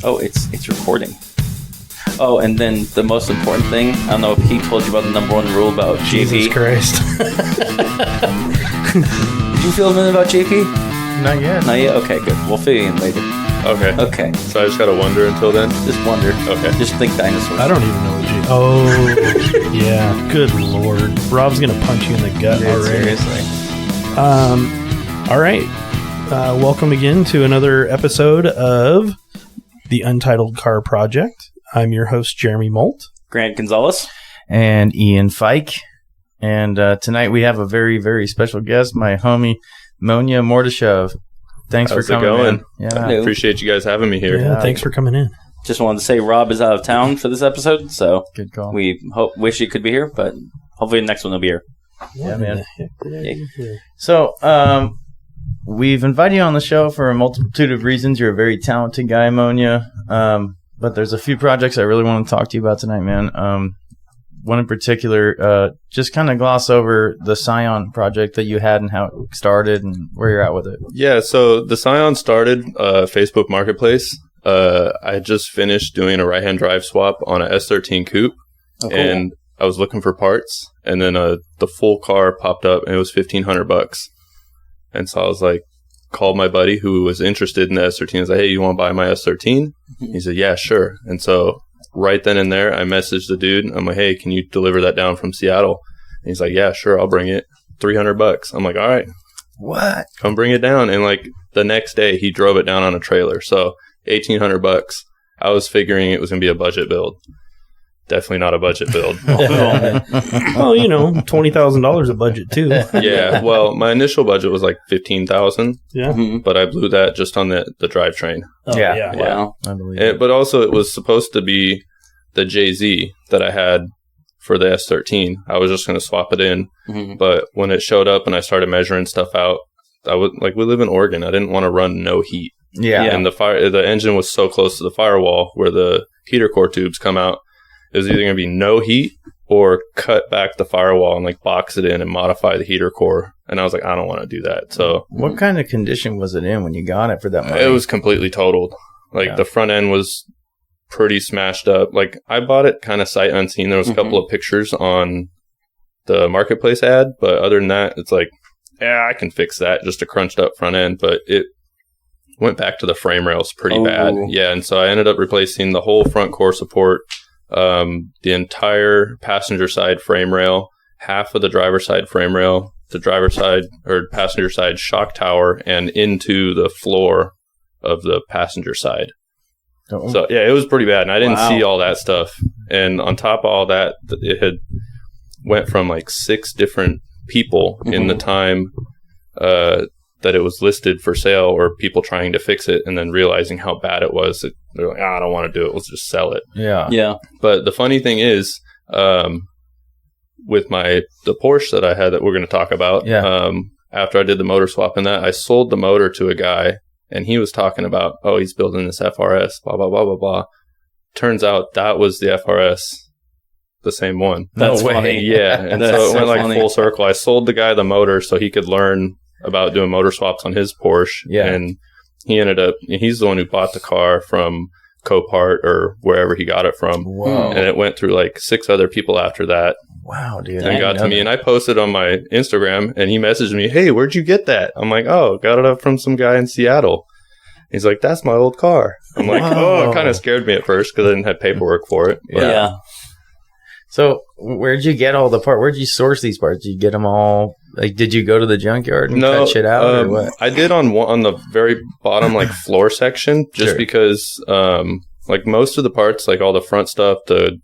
Oh, it's recording. Oh, and then the most important thing, I don't know if he told you about the number one rule about JP. Jesus Christ. Did you fill him in about JP? Not yet. Not yet? Okay, good. We'll fill you in later. Okay. Okay. So I just gotta wonder until then? Just wonder. Okay. Just think dinosaurs. I don't even know what you... Oh, yeah. Good Lord. Rob's going to punch you in the gut already. Seriously. All right. Welcome again to another episode of the Untitled Car Project. I'm your host, Jeremy Molt. Grant Gonzalez. And Ian Fike. And tonight we have a very, very special guest, my homie, Monya Martushev. Thanks How's for coming it going? in. Yeah. I appreciate you guys having me here. Yeah, thanks for coming in. Just wanted to say Rob is out of town for this episode, so Good call. we wish he could be here, but hopefully the next one will be here. Yeah, man. Yeah. So, we've invited you on the show for a multitude of reasons. You're a very talented guy, Monya. But there's a few projects I really want to talk to you about tonight, man. One in particular, just kind of gloss over the Scion project that you had and how it started and where you're at with it. Yeah, so the Scion started Facebook Marketplace. I just finished doing a right-hand drive swap on a S13 coupe, and I was looking for parts, and then the full car popped up, and it was $1,500. And so I was like, called my buddy who was interested in the S13. I was like, hey, you want to buy my S13? He said, yeah, sure. And so right then and there, I messaged the dude. I'm like, hey, can you deliver that down from Seattle? And he's like, yeah, sure, I'll bring it. $300. I'm like, all right. What? Come bring it down. And like the next day, he drove it down on a trailer. So $1,800. I was figuring it was going to be a budget build. Definitely not a budget build. Well, you know, $20,000 a budget, too. Yeah, well, my initial budget was like $15,000, Yeah. but I blew that just on the drivetrain. Oh, Yeah. Wow. I believe it. But also, it was supposed to be the JZ that I had for the S13. I was just going to swap it in, but when it showed up and I started measuring stuff out, I would like we live in Oregon. I didn't want to run no heat, Yeah. and the engine was so close to the firewall where the heater core tubes come out. It was either going to be no heat or cut back the firewall and like box it in and modify the heater core. And I was like, I don't want to do that. So What kind of condition was it in when you got it for that money? it was completely totaled. Like the front end was pretty smashed up. Like I bought it kind of sight unseen. There was a couple of pictures on the marketplace ad, but other than that, it's like, yeah, I can fix that. Just a crunched up front end, but it went back to the frame rails pretty bad. Yeah, and so I ended up replacing the whole front core support, the entire passenger side frame rail, half of the driver side frame rail, the driver side or passenger side shock tower, and into the floor of the passenger side. Oh. So yeah, it was pretty bad, and I didn't see all that stuff. And on top of all that, it had went from like 6 different people in the time that it was listed for sale, or people trying to fix it and then realizing how bad it was. They're like, I don't want to do it. Let's just sell it. Yeah. Yeah. But the funny thing is, with the Porsche that I had that we're going to talk about, after I did the motor swap and that, I sold the motor to a guy, and he was talking about, oh, he's building this FRS, blah, blah, blah, blah, blah. Turns out that was the FRS, the same one. That's funny. Yeah. And so it went like full circle. I sold the guy the motor so he could learn about doing motor swaps on his Porsche. Yeah. And he's the one who bought the car from Copart or wherever he got it from. Whoa. And it went through like 6 other people after that. Wow, dude. And it got to me, and I posted on my Instagram, and he messaged me, hey, where'd you get that? I'm like, oh, got it up from some guy in Seattle. He's like, that's my old car. I'm like, oh, it kind of scared me at first because I didn't have paperwork for it. But Yeah. So, where'd you get all the parts? Where'd you source these parts? Did you get them all? Like, did you go to the junkyard and cut shit out, or what? I did on the very bottom, like, floor section, just because, like, most of the parts, like, all the front stuff, the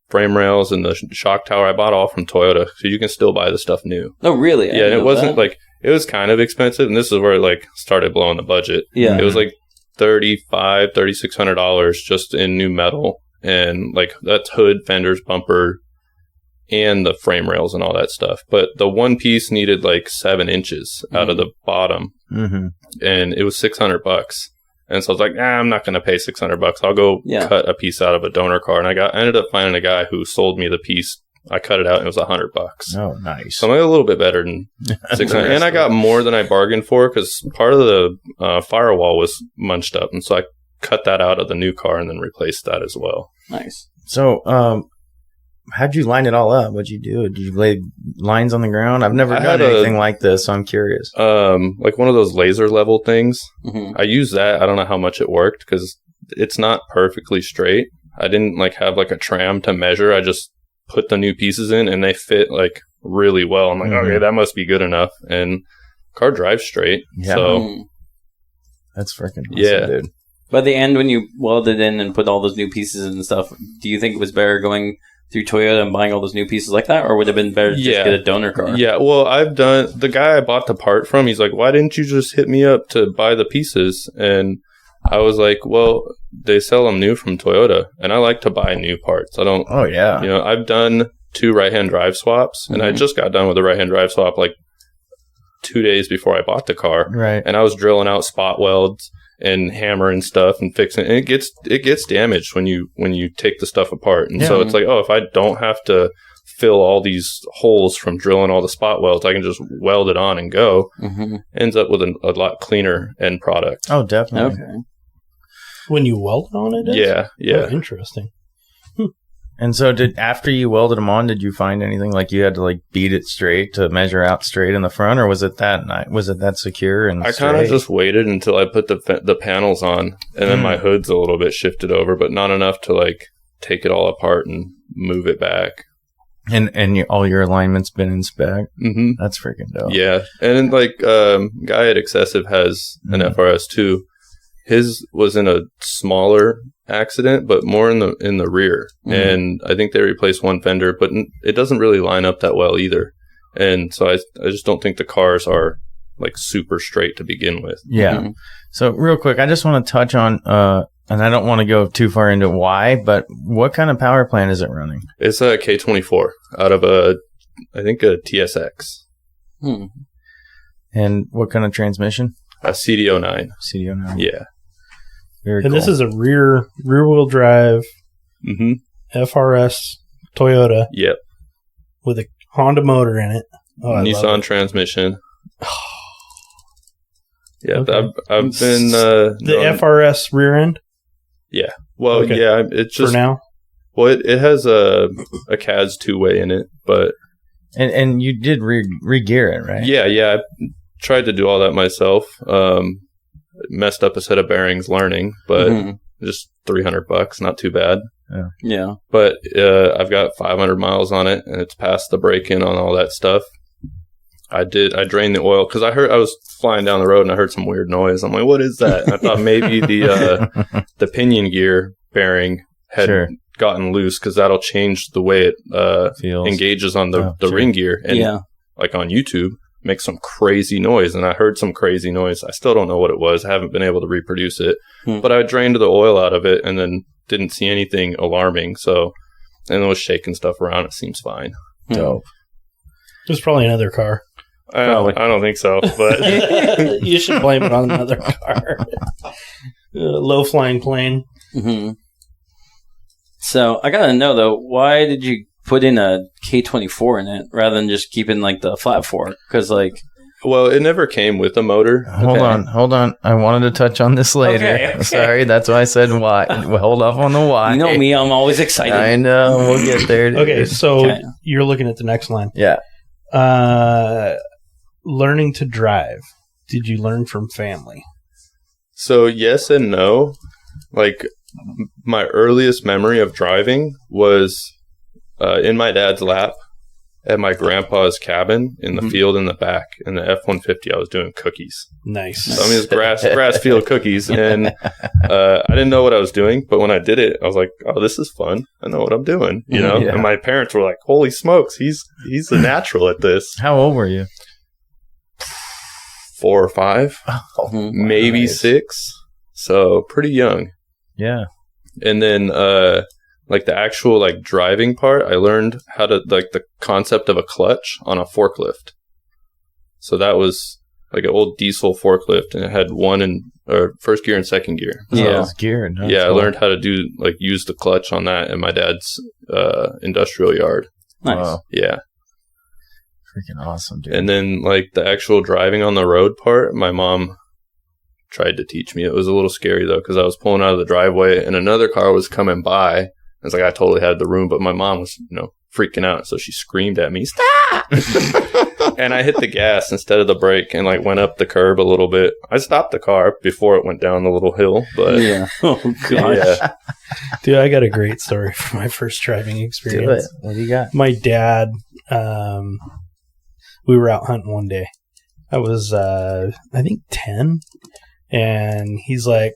frame rails and the shock tower, I bought all from Toyota, so you can still buy the stuff new. Oh, really? Yeah, and it wasn't, like, it was kind of expensive, and this is where it, like, started blowing the budget. Yeah. It was, like, $3,600 just in new metal. And like that's hood, fenders, bumper, and the frame rails and all that stuff. But the one piece needed like 7 inches out of the bottom, and it was $600. And so I was like, I'm not going to pay $600. I'll go cut a piece out of a donor car. And I ended up finding a guy who sold me the piece. I cut it out and it was $100. Oh, nice. So I'm a little bit better than $600. And I got more than I bargained for because part of the firewall was munched up. And so I cut that out of the new car and then replaced that as well. Nice. So, how'd you line it all up? What'd you do? Did you lay lines on the ground? I've never done anything like this, so I'm curious. Like one of those laser level things. Mm-hmm. I used that. I don't know how much it worked because it's not perfectly straight. I didn't like have like a tram to measure. I just put the new pieces in and they fit like really well. I'm like, okay, that must be good enough. And car drives straight. Yeah. So that's freaking awesome, dude. By the end, when you welded in and put all those new pieces and stuff, do you think it was better going through Toyota and buying all those new pieces like that, or would it have been better to just get a donor car? Yeah, well, the guy I bought the part from, he's like, why didn't you just hit me up to buy the pieces? And I was like, well, they sell them new from Toyota, and I like to buy new parts. I don't. Oh, yeah. You know, I've done 2 right-hand drive swaps, and I just got done with a right-hand drive swap like 2 days before I bought the car. Right. And I was drilling out spot welds and hammering stuff and fixing it. And it gets damaged when you take the stuff apart. And so it's like, oh, if I don't have to fill all these holes from drilling all the spot welds, I can just weld it on and go. Mm-hmm. Ends up with a lot cleaner end product. Oh, definitely. Okay. When you weld on it? Yeah. Oh, interesting. And so after you welded them on, did you find anything like you had to like beat it straight to measure out straight in the front, or was it that secure and I kind of just waited until I put the panels on, and then my hood's a little bit shifted over, but not enough to like take it all apart and move it back. And all your alignment's been in spec? Mm-hmm. That's freaking dope. Yeah. And like guy at Excessive has an FRS too. His was in a smaller accident, but more in the rear. Mm-hmm. And I think they replaced one fender, but it doesn't really line up that well either. And so I just don't think the cars are like super straight to begin with. Yeah. Mm-hmm. So real quick, I just want to touch on, and I don't want to go too far into why, but what kind of power plant is it running? It's a K24 out of I think a TSX. And what kind of transmission? A CDO9. CDO9. Yeah. Very cool. This is a rear wheel drive FRS Toyota. Yep. With a Honda motor in it. Oh, Nissan transmission. Yeah, okay. I've been the FRS rear end. Yeah. Well, yeah. It's just for now. Well, it has a CAS 2-way in it, but and you did re-gear it, right? Yeah. I tried to do all that myself. Messed up a set of bearings learning, but just $300, not too bad. Yeah. But I've got 500 miles on it, and it's passed the break-in on all that stuff. I drained the oil because I was flying down the road and I heard some weird noise. I'm like, what is that? And I thought maybe the pinion gear bearing had gotten loose because that'll change the way it engages on the ring gear. And like on YouTube, makes some crazy noise. And I heard some crazy noise. I still don't know what it was. I haven't been able to reproduce it. But I drained the oil out of it and then didn't see anything alarming. So, and it was shaking stuff around. It seems fine. Dope. There's probably another car. I don't think so, but you should blame it on another car. Low flying plane. Mm-hmm. So I gotta know though, why did you put in a K24 in it rather than just keeping like the flat fork? Because well, it never came with a motor. Hold on. I wanted to touch on this later. Okay. Sorry, that's why I said why. Well, hold off on the why. You know me, I'm always excited. I know. We'll get there. Okay, so you're looking at the next line. Yeah. Learning to drive. Did you learn from family? So yes and no. Like my earliest memory of driving was in my dad's lap at my grandpa's cabin in the field in the back. In the F-150, I was doing cookies. Nice. So, I mean, it's grass field cookies. And I didn't know what I was doing. But when I did it, I was like, oh, this is fun. I know what I'm doing. You know? Yeah. And my parents were like, holy smokes, he's a natural at this. How old were you? 4 or 5. Oh, maybe nice. 6. So pretty young. Yeah. And then like the actual like driving part, I learned how to like the concept of a clutch on a forklift. So that was like an old diesel forklift, and it had first gear and second gear. Yeah, it's geared. That's cool. I learned how to use the clutch on that in my dad's industrial yard. Nice. Wow. Yeah. Freaking awesome, dude. And then like the actual driving on the road part, my mom tried to teach me. It was a little scary though, because I was pulling out of the driveway and another car was coming by. It's like I totally had the room, but my mom was, freaking out. So she screamed at me, "Stop!" And I hit the gas instead of the brake and like went up the curb a little bit. I stopped the car before it went down the little hill, but yeah. Oh gosh. Yeah. Dude, I got a great story for my first driving experience. Do it. What do you got? My dad, we were out hunting one day. I was, I think 10, and he's like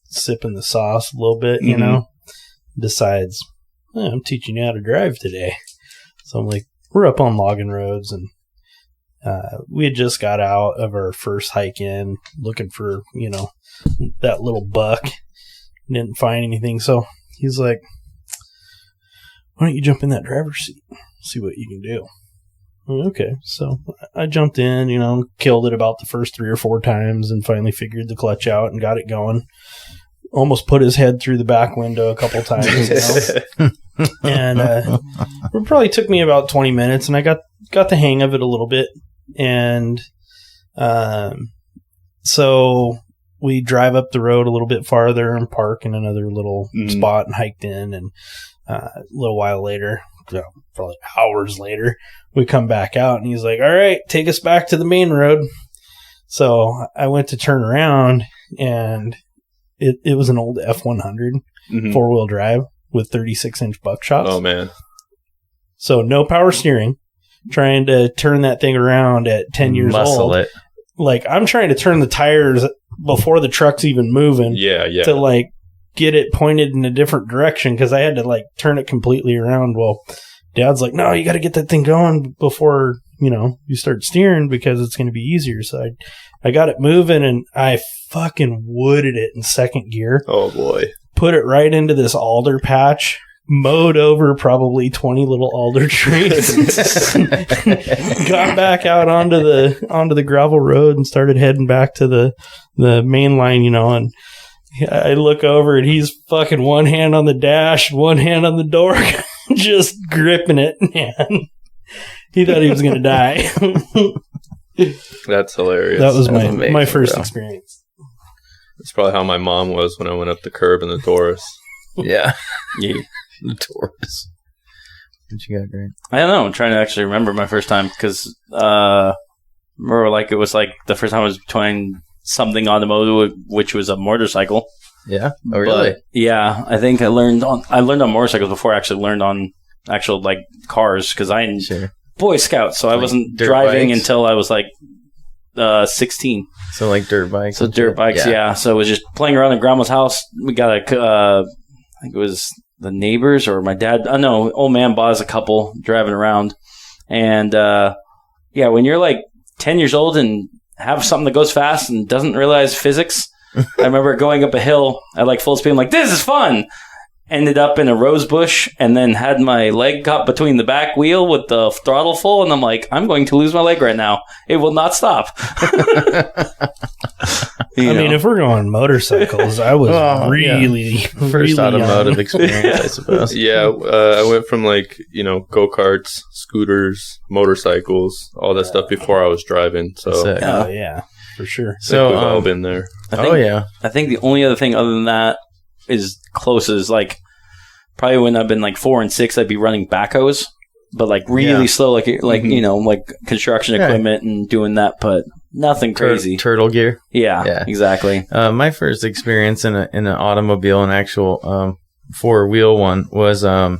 sipping the sauce a little bit, decides, I'm teaching you how to drive today. So I'm like, we're up on logging roads, and we had just got out of our first hike in looking for, that little buck. Didn't find anything. So he's like, why don't you jump in that driver's seat? See what you can do. Okay. So I jumped in, killed it about the first 3 or 4 times and finally figured the clutch out and got it going. Almost put his head through the back window a couple times. And it probably took me about 20 minutes, and I got the hang of it a little bit. And so we drive up the road a little bit farther and park in another little spot and hiked in. And a little while later, probably hours later, we come back out, and he's like, all right, take us back to the main road. So I went to turn around, and it was an old F-100 4-wheel drive with 36-inch buckshots. Oh, man. So no power steering, trying to turn that thing around at 10 years old. It. Like, I'm trying to turn the tires before the truck's even moving. Yeah. To, like, get it pointed in a different direction, because I had to, like, turn it completely around. Well, Dad's like, no, you got to get that thing going before, you start steering, because it's going to be easier. So I got it moving, and I fucking wooded it in second gear. Oh, boy. Put it right into this alder patch, mowed over probably 20 little alder trees, got back out onto the gravel road and started heading back to the main line, and I look over and he's fucking one hand on the dash, one hand on the door, just gripping it, man. He thought he was going to die. That's hilarious. That was my first experience. That's probably how my mom was when I went up the curb in the Taurus. Yeah. The Taurus. What you got, Greg? I don't know. I'm trying to actually remember my first time, because remember, like, it was like the first time I was trying something automotive, which was a motorcycle. Yeah. Oh, really? But, yeah. I think I learned on motorcycles before I actually learned on actual, like, cars, because I am Boy Scout, so I wasn't driving until I was like 16. So like dirt bikes. So dirt bikes, yeah. So it was just playing around in grandma's house. We got I think it was the neighbors or my dad. No, old man bought us a couple driving around. And when you're like 10 years old and have something that goes fast and doesn't realize physics, I remember going up a hill at like full speed. I'm like, this is fun. Ended up in a rose bush and then had my leg caught between the back wheel with the throttle full. And I'm like, I'm going to lose my leg right now. It will not stop. I mean, if we're going motorcycles, I was really first automotive experience, I suppose. Yeah, I went from like, go-karts, scooters, motorcycles, all that stuff before I was driving. So, oh, yeah, for sure. So we've all been there. I think the only other thing other than that is close is like probably when I've been like 4 and 6, I'd be running backhoes, but like really slow, like like construction equipment and doing that, but nothing crazy. Turtle gear. Yeah, exactly. My first experience in an automobile, an actual 4-wheel one, was I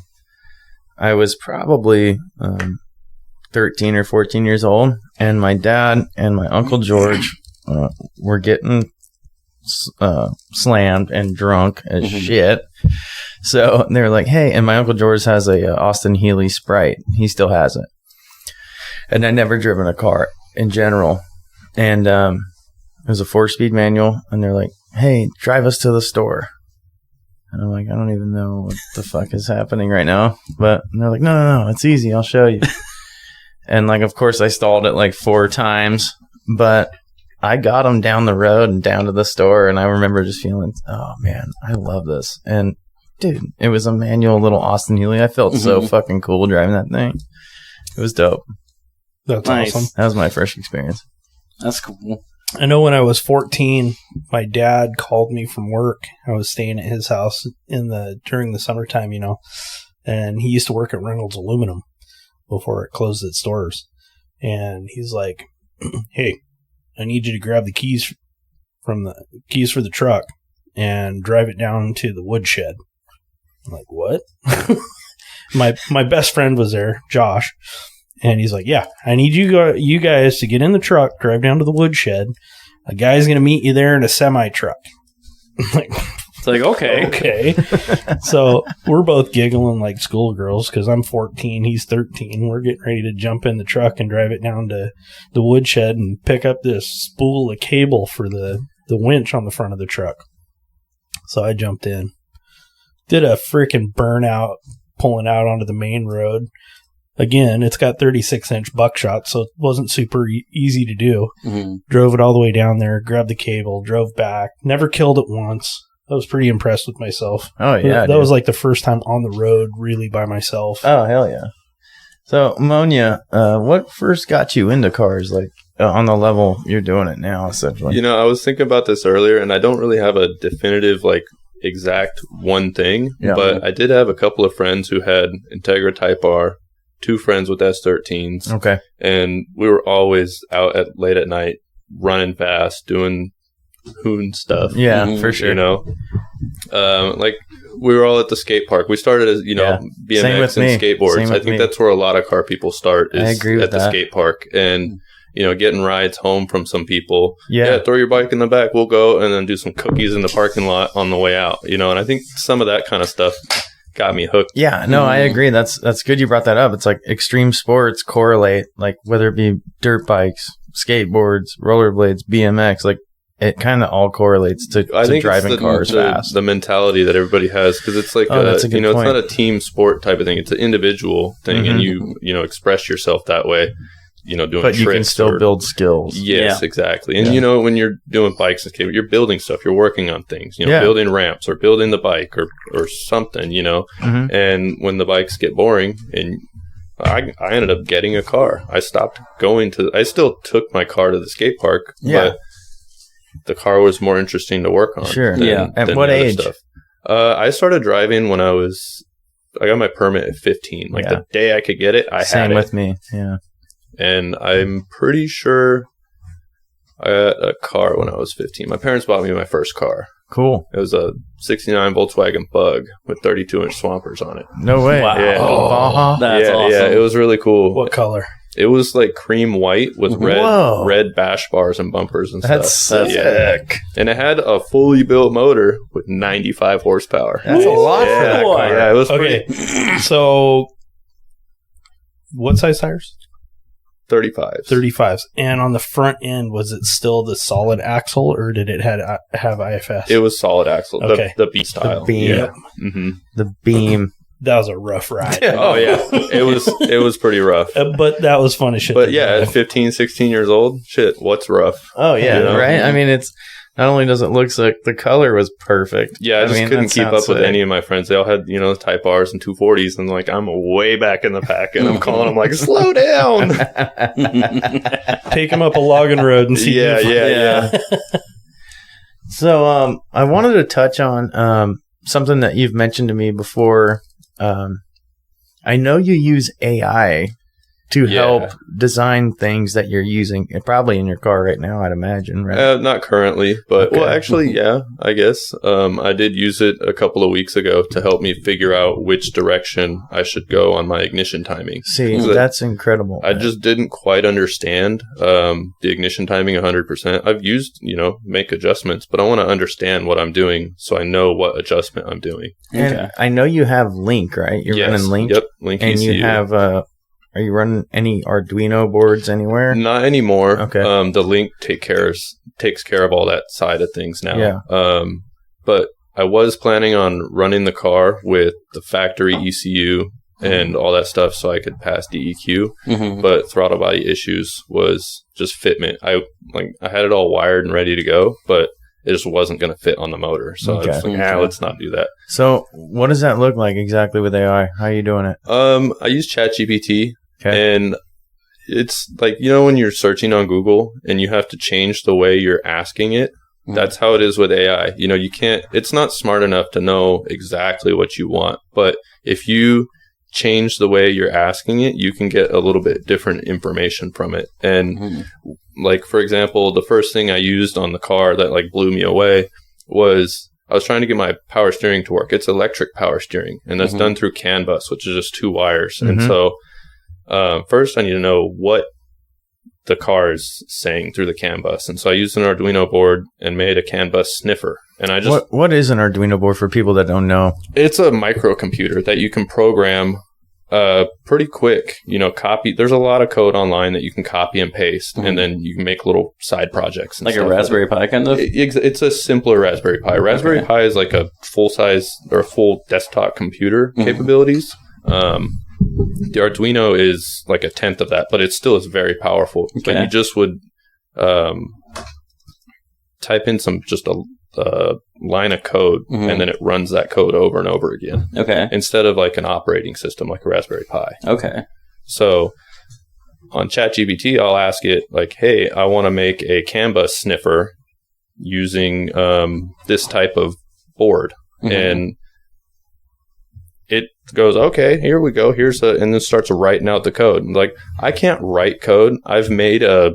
was probably 13 or 14 years old, and my dad and my Uncle George were getting slammed and drunk as shit. So they're like, hey, and my Uncle George has a Austin Healey Sprite. He still has it. And I'd never driven a car in general. And it was a 4-speed manual. And they're like, hey, drive us to the store. And I'm like, I don't even know what the fuck is happening right now. And they're like, no, it's easy. I'll show you. And like, of course, I stalled it like 4 times. But I got them down the road and down to the store, and I remember just feeling, oh, man, I love this. And, dude, it was a manual little Austin Healey. I felt so fucking cool driving that thing. It was dope. That's awesome. That was my first experience. That's cool. I know when I was 14, my dad called me from work. I was staying at his house during the summertime, and he used to work at Reynolds Aluminum before it closed its doors. And he's like, "Hey, I need you to grab the keys for the truck and drive it down to the woodshed." I'm like, "What?" My best friend was there, Josh, and he's like, "Yeah, I need you guys to get in the truck, drive down to the woodshed. A guy's going to meet you there in a semi truck." It's like, okay. So we're both giggling like schoolgirls because I'm 14, he's 13. We're getting ready to jump in the truck and drive it down to the woodshed and pick up this spool of cable for the winch on the front of the truck. So I jumped in, did a freaking burnout pulling out onto the main road. Again, it's got 36-inch buckshot, so it wasn't super easy to do. Mm-hmm. Drove it all the way down there, grabbed the cable, drove back. Never killed it once. I was pretty impressed with myself. Oh, yeah. That was like the first time on the road really by myself. Oh, hell yeah. So, Monya, what first got you into cars, like on the level you're doing it now, essentially? I was thinking about this earlier, and I don't really have a definitive, exact one thing, but I did have a couple of friends who had Integra Type R, 2 friends with S13s. Okay. And we were always out late at night, running fast, doing hoon stuff. Yeah, for sure. We were all at the skate park. We started as, BMX and skateboards. I think that's where a lot of car people start, is at the skate park. And, getting rides home from some people. Yeah, throw your bike in the back. We'll go and then do some cookies in the parking lot on the way out. And I think some of that kind of stuff got me hooked. Yeah, no, I agree. That's good you brought that up. It's like extreme sports correlate, like whether it be dirt bikes, skateboards, rollerblades, BMX, it kind of all correlates to driving cars fast. The mentality that everybody has, because it's like that's a good point. It's not a team sport type of thing. It's an individual thing, and you express yourself that way. Doing but tricks. You can still build skills. Yes, exactly. And when you're doing bikes and skateboard, you're building stuff. You're working on things. Building ramps or building the bike or something. Mm-hmm. And when the bikes get boring, and I ended up getting a car. I stopped going to. I still took my car to the skate park, but the car was more interesting to work on. Sure. At what age? Stuff. I started driving when I got my permit at 15. The day I could get it, I had it. Same with me. Yeah. And I'm pretty sure I got a car when I was 15. My parents bought me my first car. Cool. It was a 69 Volkswagen Bug with 32-inch Swampers on it. No way. Wow. Yeah. Oh, that's awesome. Yeah, it was really cool. What color? It was like cream white with red bash bars and bumpers and That's stuff. sick. And it had a fully built motor with 95 horsepower. That's a lot for that car. Yeah, it was okay. pretty. So, what size tires? 35s. 35s. And on the front end, was it still the solid axle, or did it have IFS? It was solid axle. Okay. The B style. The beam. Yeah. Mm-hmm. The beam. That was a rough ride. Oh, yeah. It was pretty rough. But that was fun as shit. But yeah, at 15, 16 years old, what's rough? Oh, yeah, right? I mean, it's not only does it look like the color was perfect. Yeah, I just couldn't keep up with any of my friends. They all had, Type Rs and 240s, and I'm way back in the pack, and I'm calling them slow down. Take them up a logging road and see. Yeah. So, I wanted to touch on something that you've mentioned to me before. I know you use AI to help design things that you're using, probably in your car right now, I'd imagine, right? Not currently, but Okay. well, actually, yeah, I guess. I did use it a couple of weeks ago to help me figure out which direction I should go on my ignition timing. See, that's incredible. I just didn't quite understand the ignition timing 100%. I've used, make adjustments, but I want to understand what I'm doing so I know what adjustment I'm doing. And I know you have Link, right? You're running Link? Yep, Link And ECU. you have... Are you running any Arduino boards anywhere? Not anymore. Okay. The Link takes care of all that side of things now. Yeah. But I was planning on running the car with the factory ECU and all that stuff so I could pass DEQ. Mm-hmm. But throttle body issues was just fitment. I had it all wired and ready to go, but it just wasn't going to fit on the motor. So I was like, let's not do that. So what does that look like exactly with AI? How are you doing it? I use ChatGPT. Okay. And it's like, you know, when you're searching on Google and you have to change the way you're asking it, that's how it is with AI. You know, it's not smart enough to know exactly what you want, but if you change the way you're asking it, you can get a little bit different information from it. And like, for example, the first thing I used on the car that like blew me away was I was trying to get my power steering to work. It's electric power steering, and that's done through CAN bus, which is just 2 wires. And so first I need to know what the car is saying through the CAN bus. And so I used an Arduino board and made a CAN bus sniffer. And I just what is an Arduino board for people that don't know? It's a microcomputer that you can program pretty quick. You know, there's a lot of code online that you can copy and paste, and then you can make little side projects. And like a Raspberry Pi kind of? It's a simpler Raspberry Pi. Raspberry Pi is like a full size or full desktop computer capabilities. The Arduino is like a tenth of that, but it still is very powerful. Okay. But you just would type in just a line of code, and then it runs that code over and over again. Okay. Instead of like an operating system like a Raspberry Pi. Okay. So on ChatGPT, I'll ask it like, hey, I want to make a CAN bus sniffer using this type of board. And it goes, okay, here we go. And then starts writing out the code. And like, I can't write code. I've made a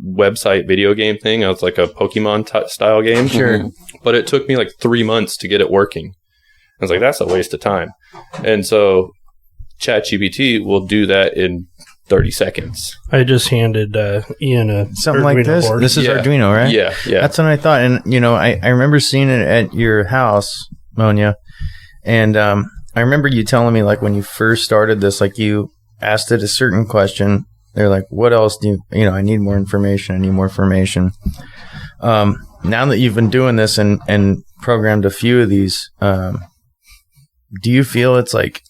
website video game thing. It's like a Pokemon style game. Sure. But it took me like 3 months to get it working. I was like, that's a waste of time. And so ChatGPT will do that in 30 seconds. I just handed Ian something Arduino like this. board. This is Arduino, right? Yeah. That's what I thought. And, you know, I remember seeing it at your house, Monya. And I remember you telling me, like, when you first started this, like, you asked it a certain question. They're like, what else do you know, I need more information. Now that you've been doing this and programmed a few of these, do you feel it's, like,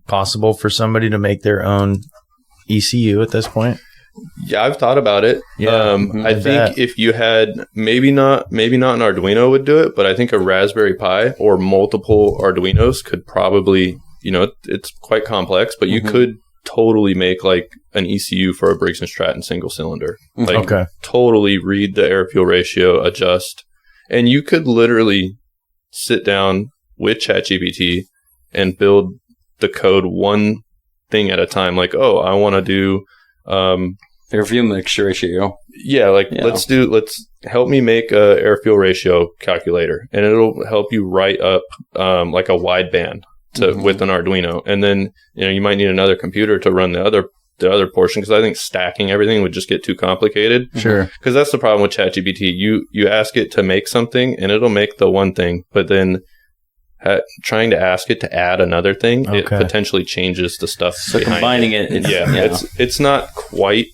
possible for somebody to make their own ECU at this point? Yeah, I've thought about it. Yeah, I think if you had maybe not an Arduino would do it, but I think a Raspberry Pi or multiple Arduinos could probably, you know, it's quite complex, but you could totally make like an ECU for a Briggs & Stratton single cylinder. Like totally read the air fuel ratio, adjust, and you could literally sit down with ChatGPT and build the code one thing at a time. Like, oh, I want to do air fuel mixture ratio. Yeah, like let's help me make a air fuel ratio calculator, and it'll help you write up like a wideband with an Arduino, and then you know you might need another computer to run the other portion, because I think stacking everything would just get too complicated. Sure, because that's the problem with ChatGPT. You ask it to make something, and it'll make the one thing, but then trying to ask it to add another thing, it potentially changes the stuff. So combining it, it's not quite.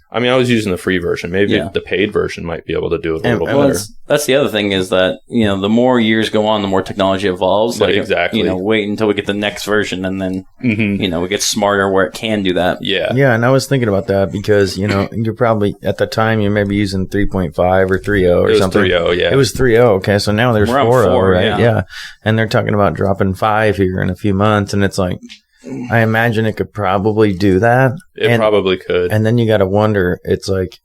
I mean, I was using the free version. Maybe the paid version might be able to do it a little better. That's the other thing is that, you know, the more years go on, the more technology evolves. Like, exactly. You know, wait until we get the next version, and then, you know, we get smarter where it can do that. Yeah. Yeah, and I was thinking about that because, you know, you're probably, at the time, you're maybe using 3.5 or 3.0 or something. It was 3.0, yeah. It was 3.0, okay. So now there's 4.0, right? Yeah. And they're talking about dropping 5 here in a few months, and it's like, I imagine it could probably do that. It probably could. And then you got to wonder, it's like,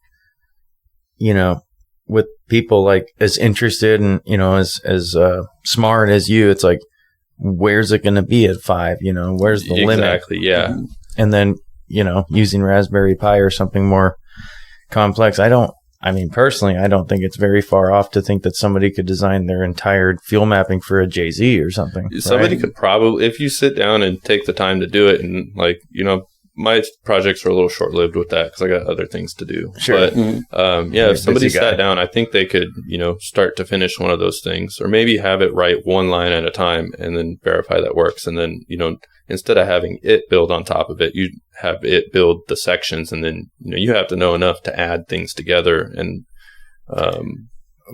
you know, with people like as interested and, you know, as smart as you, it's like, where's it going to be at 5? You know, where's the limit? Exactly, yeah. And then, you know, using Raspberry Pi or something more complex, personally, I don't think it's very far off to think that somebody could design their entire fuel mapping for a JZ or something. Somebody could probably, if you sit down and take the time to do it, and like, you know, my projects are a little short-lived with that because I got other things to do. Sure. But if somebody sat down, I think they could, you know, start to finish one of those things, or maybe have it write one line at a time and then verify that works. And then, you know, instead of having it build on top of it, you have it build the sections, and then, you know, you have to know enough to add things together. And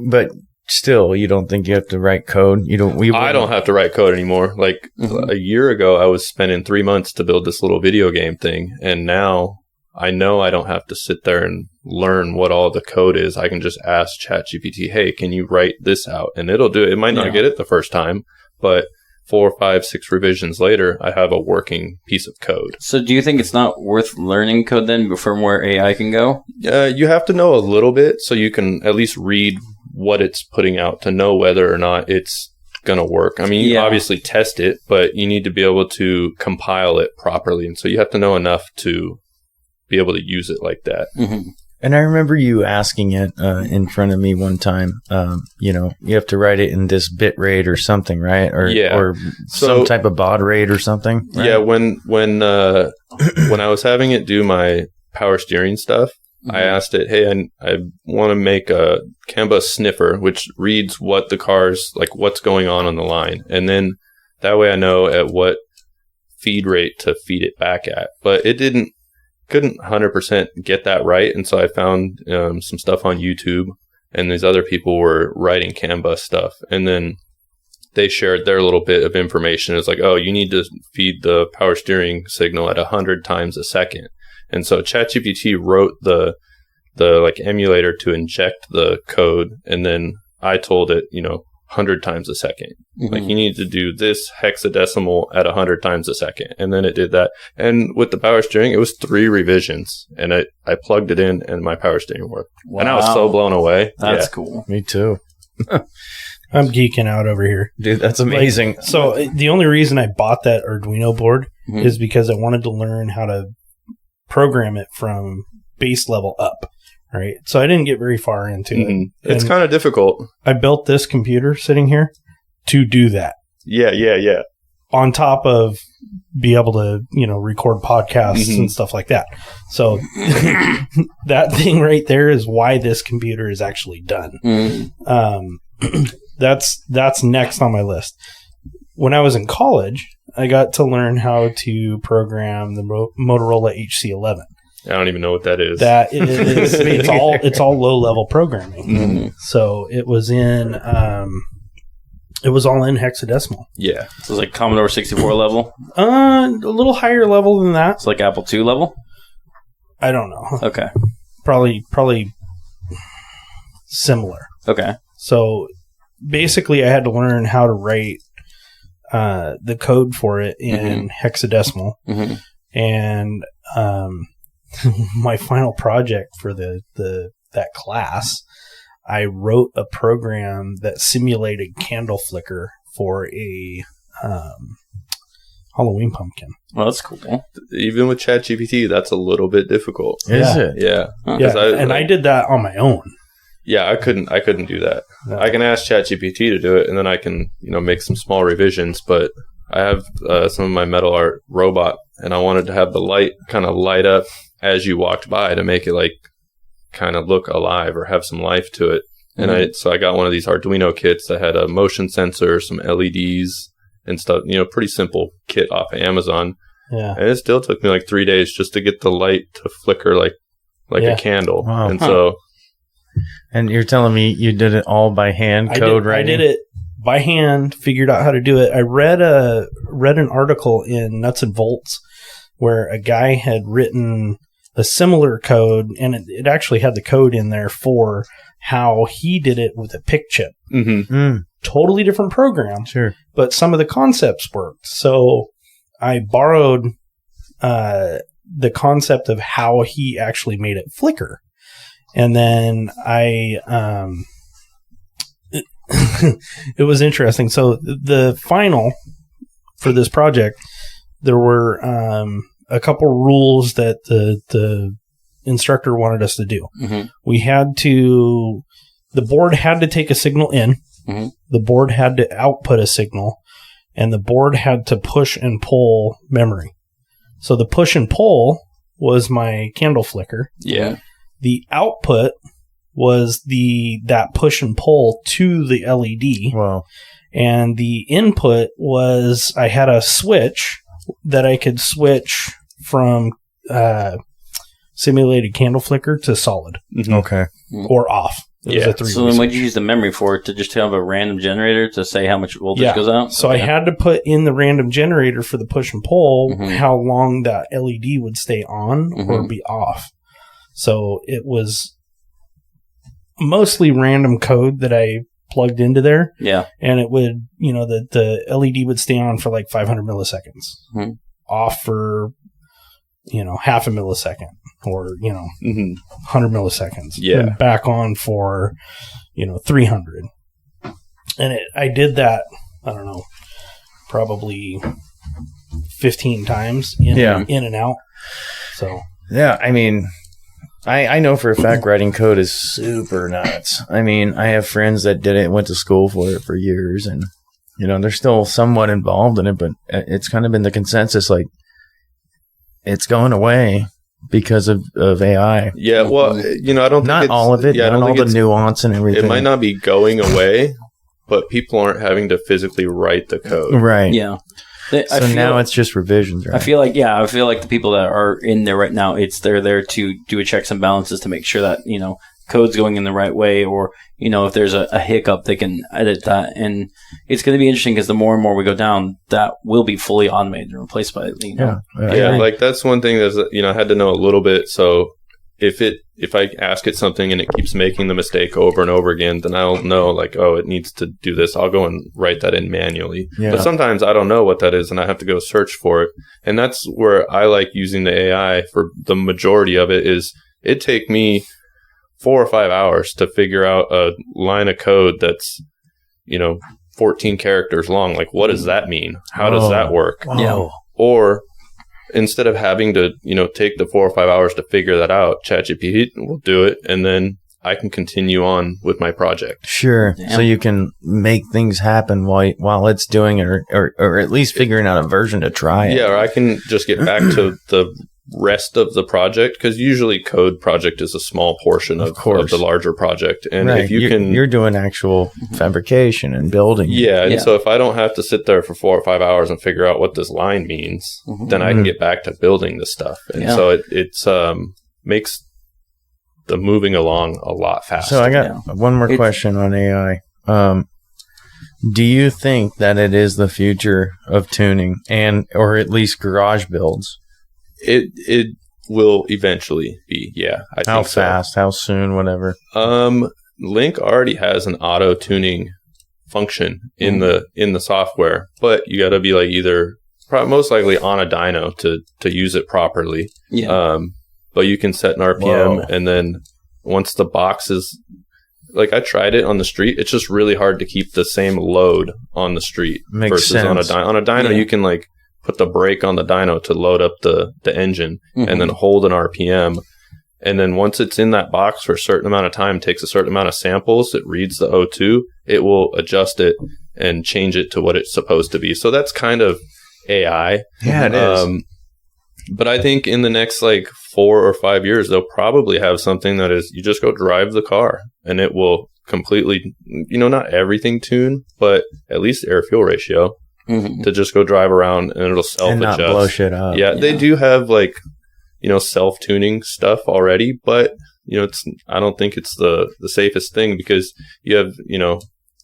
but still, you don't think you have to write code? I don't have to write code anymore. Like a year ago, I was spending 3 months to build this little video game thing, and now I know I don't have to sit there and learn what all the code is. I can just ask ChatGPT, hey, can you write this out? And it'll do it. It might not get it the first time, but 4, 5, 6 revisions later, I have a working piece of code. So do you think it's not worth learning code then from where AI can go? You have to know a little bit so you can at least read what it's putting out to know whether or not it's going to work. I mean, you obviously test it, but you need to be able to compile it properly. And so you have to know enough to be able to use it like that. Mm-hmm. And I remember you asking it in front of me one time. You have to write it in this bit rate or something, right? Or some type of baud rate or something. Right? Yeah. When I was having it do my power steering stuff, I asked it, hey, I want to make a CAN bus sniffer, which reads what the car's, like what's going on the line. And then that way I know at what feed rate to feed it back at. But it couldn't 100% get that right. And so I found some stuff on YouTube, and these other people were writing CAN bus stuff. And then they shared their little bit of information. It's like, oh, you need to feed the power steering signal at 100 times a second. And so ChatGPT wrote the like emulator to inject the code, and then I told it, 100 times a second. Mm-hmm. Like, you need to do this hexadecimal at 100 times a second. And then it did that. And with the power steering, it was 3 revisions, and I plugged it in and my power steering worked. Wow. And I was so blown away. That's cool. Me too. I'm geeking out over here. Dude, that's amazing. So the only reason I bought that Arduino board is because I wanted to learn how to program it from base level up. Right. So I didn't get very far into it. It's kind of difficult. I built this computer sitting here to do that. Yeah. On top of be able to, record podcasts and stuff like that. So that thing right there is why this computer is actually done. That's next on my list. When I was in college, I got to learn how to program the Motorola HC11. I don't even know what that is. That is, it's all low level programming. So it was it was all in hexadecimal. Yeah, so it's like Commodore 64 level. A little higher level than that. It's like Apple II level. I don't know. Okay, probably similar. Okay, so basically, I had to learn how to write the code for it in hexadecimal, and my final project for that class, I wrote a program that simulated candle flicker for a Halloween pumpkin. Well, that's cool. Even with ChatGPT, that's a little bit difficult. Is it? Yeah. I did that on my own. Yeah, I couldn't do that. No. I can ask ChatGPT to do it, and then I can, make some small revisions. But I have some of my metal art robot, and I wanted to have the light kind of light up as you walked by to make it like kind of look alive or have some life to it. And I got one of these Arduino kits that had a motion sensor, some LEDs and stuff, pretty simple kit off of Amazon. Yeah. And it still took me like 3 days just to get the light to flicker like a candle. Wow. And so. And you're telling me you did it all by hand, code writing? I did it by hand, figured out how to do it. I read an article in Nuts and Bolts where a guy had written a similar code, and it actually had the code in there for how he did it with a PIC chip. Totally different program. Sure. But some of the concepts worked. So I borrowed the concept of how he actually made it flicker. And then it was interesting. So the final for this project, there were a couple rules that the instructor wanted us to do. We had to, the board had to take a signal in, the board had to output a signal, and the board had to push and pull memory. So the push and pull was my candle flicker. Yeah. The output was that push and pull to the LED. Wow. And the input was, I had a switch that I could switch from simulated candle flicker to solid. Okay. Or off. It was a 3-way So then switch. what did you use the memory for? To just have a random generator to say how much voltage goes out? So I had to put in the random generator for the push and pull how long that LED would stay on or be off. So it was mostly random code that I plugged into there. Yeah. And it would, the LED would stay on for like 500 milliseconds, off for, half a millisecond or, 100 milliseconds. Yeah. And back on for, 300. And I did that, I don't know, probably 15 times in and out. So. Yeah, I mean, I know for a fact writing code is super nuts. I mean, I have friends that did it, went to school for it for years, and, they're still somewhat involved in it, but it's kind of been the consensus, like, it's going away because of AI. Yeah, well, I don't think not all of it, not all the nuance and everything. It might not be going away, but people aren't having to physically write the code. Right. Yeah. So now it's just revisions, right? I feel like the people that are in there right now, they're there to do a checks and balances to make sure that, code's going in the right way, or, if there's a hiccup, they can edit that. And it's going to be interesting because the more and more we go down, that will be fully automated and replaced by, Yeah, like that's one thing that's, I had to know a little bit. So if I ask it something and it keeps making the mistake over and over again, then I'll know, like, oh, it needs to do this. I'll go and write that in manually. Yeah. But sometimes I don't know what that is and I have to go search for it. And that's where I like using the AI for the majority of it. Is it take me 4 or 5 hours to figure out a line of code that's, 14 characters long. Like, what does that mean? How does that work? Wow. Yeah. Or instead of having to, take the 4 or 5 hours to figure that out, ChatGPT will do it, and then I can continue on with my project. Sure. Damn. So you can make things happen while it's doing it, or at least figuring out a version to try it. Yeah, or I can just get back to the rest of the project, because usually code project is a small portion of the larger project. And if you're doing actual fabrication and building. Yeah. And so if I don't have to sit there for 4 or 5 hours and figure out what this line means, then I can get back to building the stuff. And so it's makes the moving along a lot faster. So I got one more question on AI. Do you think that it is the future of tuning or at least garage builds? It will eventually be, yeah. I think how fast? So. How soon? Whatever. Link already has an auto tuning function in the software, but you got to be like most likely on a dyno to use it properly. Yeah. But you can set an RPM, and then once the box is, like, I tried it on the street. It's just really hard to keep the same load on the street versus sense. On a dyno. You can like put the brake on the dyno to load up the engine, and then hold an RPM. And then once it's in that box for a certain amount of time, takes a certain amount of samples, it reads the O2, it will adjust it and change it to what it's supposed to be. So that's kind of AI. Yeah, it is. But I think in the next 4 or 5 years, they'll probably have something that is, you just go drive the car and it will completely, not everything tune, but at least air fuel ratio. To just go drive around and it'll self-adjust. And not blow shit up. Yeah, they do have self-tuning stuff already, but I don't think it's the safest thing, because you have,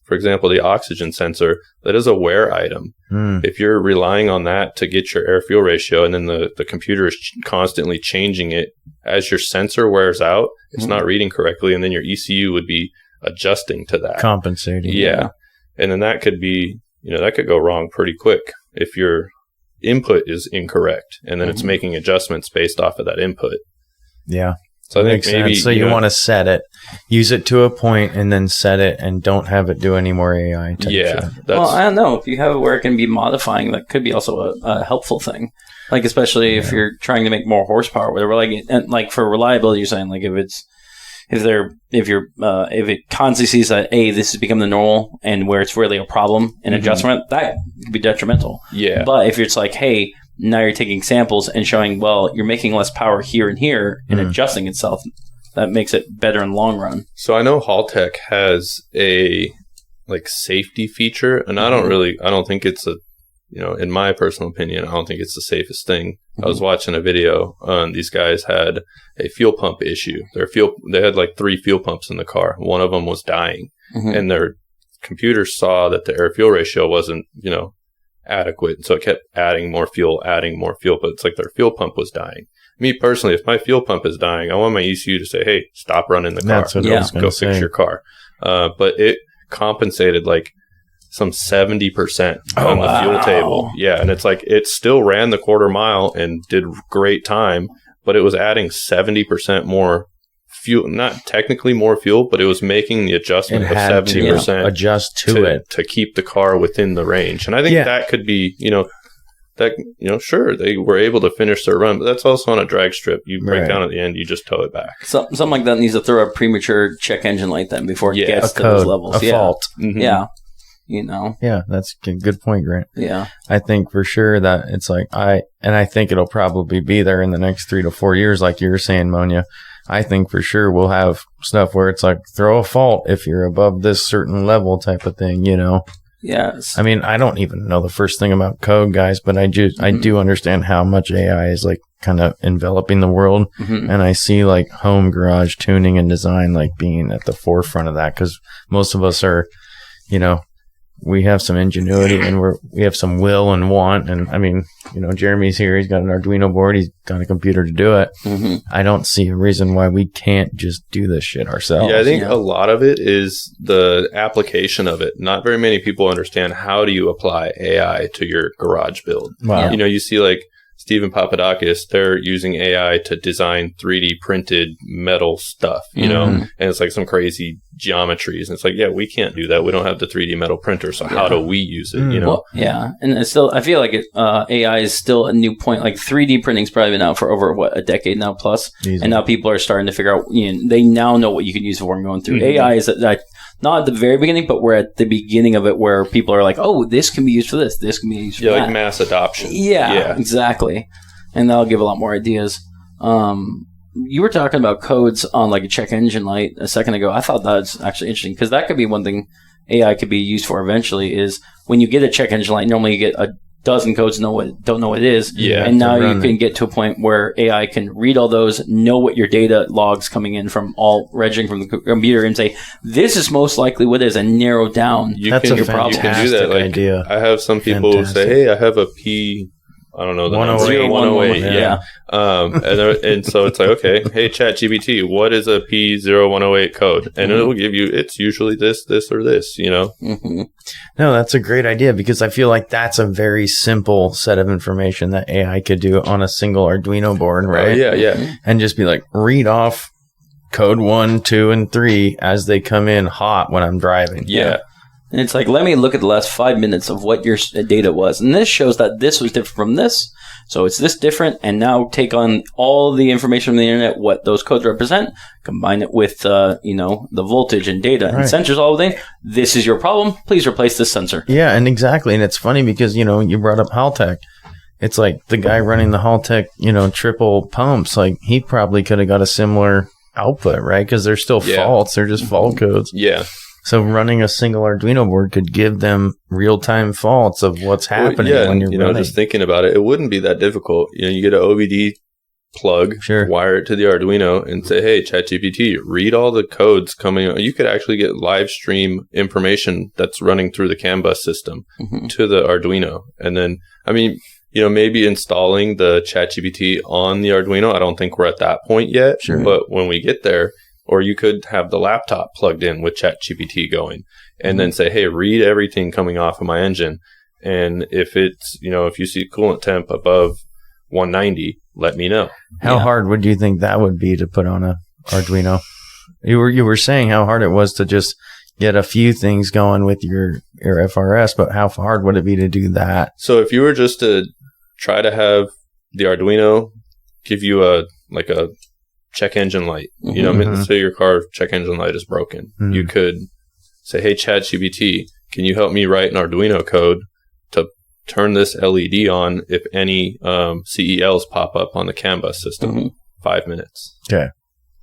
for example, the oxygen sensor, that is a wear item. If you're relying on that to get your air fuel ratio, and then the computer is constantly changing it as your sensor wears out, it's not reading correctly, and then your ECU would be adjusting to that. Compensating. Yeah. And then that could be, that could go wrong pretty quick if your input is incorrect, and then it's making adjustments based off of that input. Yeah. So I think maybe sense. So you want to set it, use it to a point, and then set it, and don't have it do any more AI. Yeah. Well, I don't know. If you have it where it can be modifying, that could be also a helpful thing. Like, especially if you're trying to make more horsepower, whatever. Like for reliability, you're saying, like, if it constantly sees that, this has become the normal, and where it's really a problem in adjustment, that could be detrimental. Yeah. But if it's like, hey, now you're taking samples and showing, well, you're making less power here and here and adjusting itself, that makes it better in the long run. So I know Haltech has a safety feature, and I don't think it's in my personal opinion, I don't think it's the safest thing. I was watching a video, these guys had a fuel pump issue. They had 3 fuel pumps in the car. One of them was dying, and their computer saw that the air fuel ratio wasn't, adequate. So it kept adding more fuel, but it's like their fuel pump was dying. Me personally, if my fuel pump is dying, I want my ECU to say, hey, stop running the car. That's what I was go fix your car. But it compensated like some 70% on the fuel table. Yeah, and it's like it still ran the quarter mile and did great time, but it was adding 70% more fuel. Not technically more fuel, but it was making the adjustment of 70% adjust to it to keep the car within the range. And I think that could be, sure, they were able to finish their run, but that's also on a drag strip. You break down at the end, you just tow it back. Something like that needs to throw a premature check engine light then before it gets to those levels. A fault. Mm-hmm. Yeah. Yeah, that's a good point, Grant. Yeah. I think for sure that it's like I think it'll probably be there in the next 3 to 4 years, like you were saying, Monya. I think for sure we'll have stuff where it's like throw a fault if you're above this certain level type of thing, Yes. I mean, I don't even know the first thing about code, guys, but I do understand how much AI is like kind of enveloping the world. Mm-hmm. And I see like home garage tuning and design like being at the forefront of that, because most of us are, we have some ingenuity and we have some will and want. And I mean, Jeremy's here. He's got an Arduino board. He's got a computer to do it. Mm-hmm. I don't see a reason why we can't just do this shit ourselves. Yeah, I think a lot of it is the application of it. Not very many people understand how do you apply AI to your garage build. Wow. You see like Stephen Papadakis, they're using AI to design 3D printed metal stuff, and it's like some crazy geometries. And it's like, we can't do that. We don't have the 3D metal printer. So how do we use it? Well, and it's still, I feel like AI is still a new point. Like 3D printing's probably been out for over a decade now plus. Easy. And now people are starting to figure out, they now know what you can use for and going through. Mm-hmm. AI is not at the very beginning, but we're at the beginning of it where people are like, oh, this can be used for this. This can be used for that. Like mass adoption. Yeah, exactly. And that'll give a lot more ideas. You were talking about codes on like a check engine light a second ago. I thought that was actually interesting because that could be one thing AI could be used for eventually is when you get a check engine light, normally you get a dozen codes, don't know what it is. Yeah. And now you can get to a point where AI can read all those, know what your data logs coming in from all regging from the computer and say, this is most likely what it is, and narrow down That's a fantastic idea. I have some people who say, hey, I have a P... I don't know. 108. Yeah. And so it's like, okay, hey, ChatGPT, what is a P0108 code? And it'll give you, it's usually this, or this, Mm-hmm. No, that's a great idea because I feel like that's a very simple set of information that AI could do on a single Arduino board, right? Yeah. And just be like, read off code 1, 2, and 3 as they come in hot when I'm driving. Yeah. And it's like, let me look at the last 5 minutes of what your data was. And this shows that this was different from this. So it's this different. And now take on all the information from the internet, what those codes represent, combine it with, the voltage and data and sensors, all within. This is your problem. Please replace this sensor. Yeah, and exactly. And it's funny because, you brought up Haltech. It's like the guy running the Haltech, triple pumps, like he probably could have got a similar output, right? Because they're still faults. They're just fault codes. Yeah. So running a single Arduino board could give them real-time faults of what's happening when you're running. Just thinking about it, it wouldn't be that difficult. You get an OBD plug, wire it to the Arduino, and say, hey, ChatGPT, read all the codes coming. You could actually get live stream information that's running through the CAN bus system to the Arduino. And then, maybe installing the ChatGPT on the Arduino. I don't think we're at that point yet. Sure. But when we get there, or you could have the laptop plugged in with ChatGPT going and then say, hey, read everything coming off of my engine. And if it's, if you see coolant temp above 190, let me know. How hard would you think that would be to put on a Arduino? You were saying how hard it was to just get a few things going with your FRS, but how hard would it be to do that? So if you were just to try to have the Arduino give you a check engine light, say your car check engine light is broken. Mm-hmm. You could say, hey, ChatGPT, can you help me write an Arduino code to turn this LED on if any CELs pop up on the CAN bus system? Mm-hmm. 5 minutes. Okay.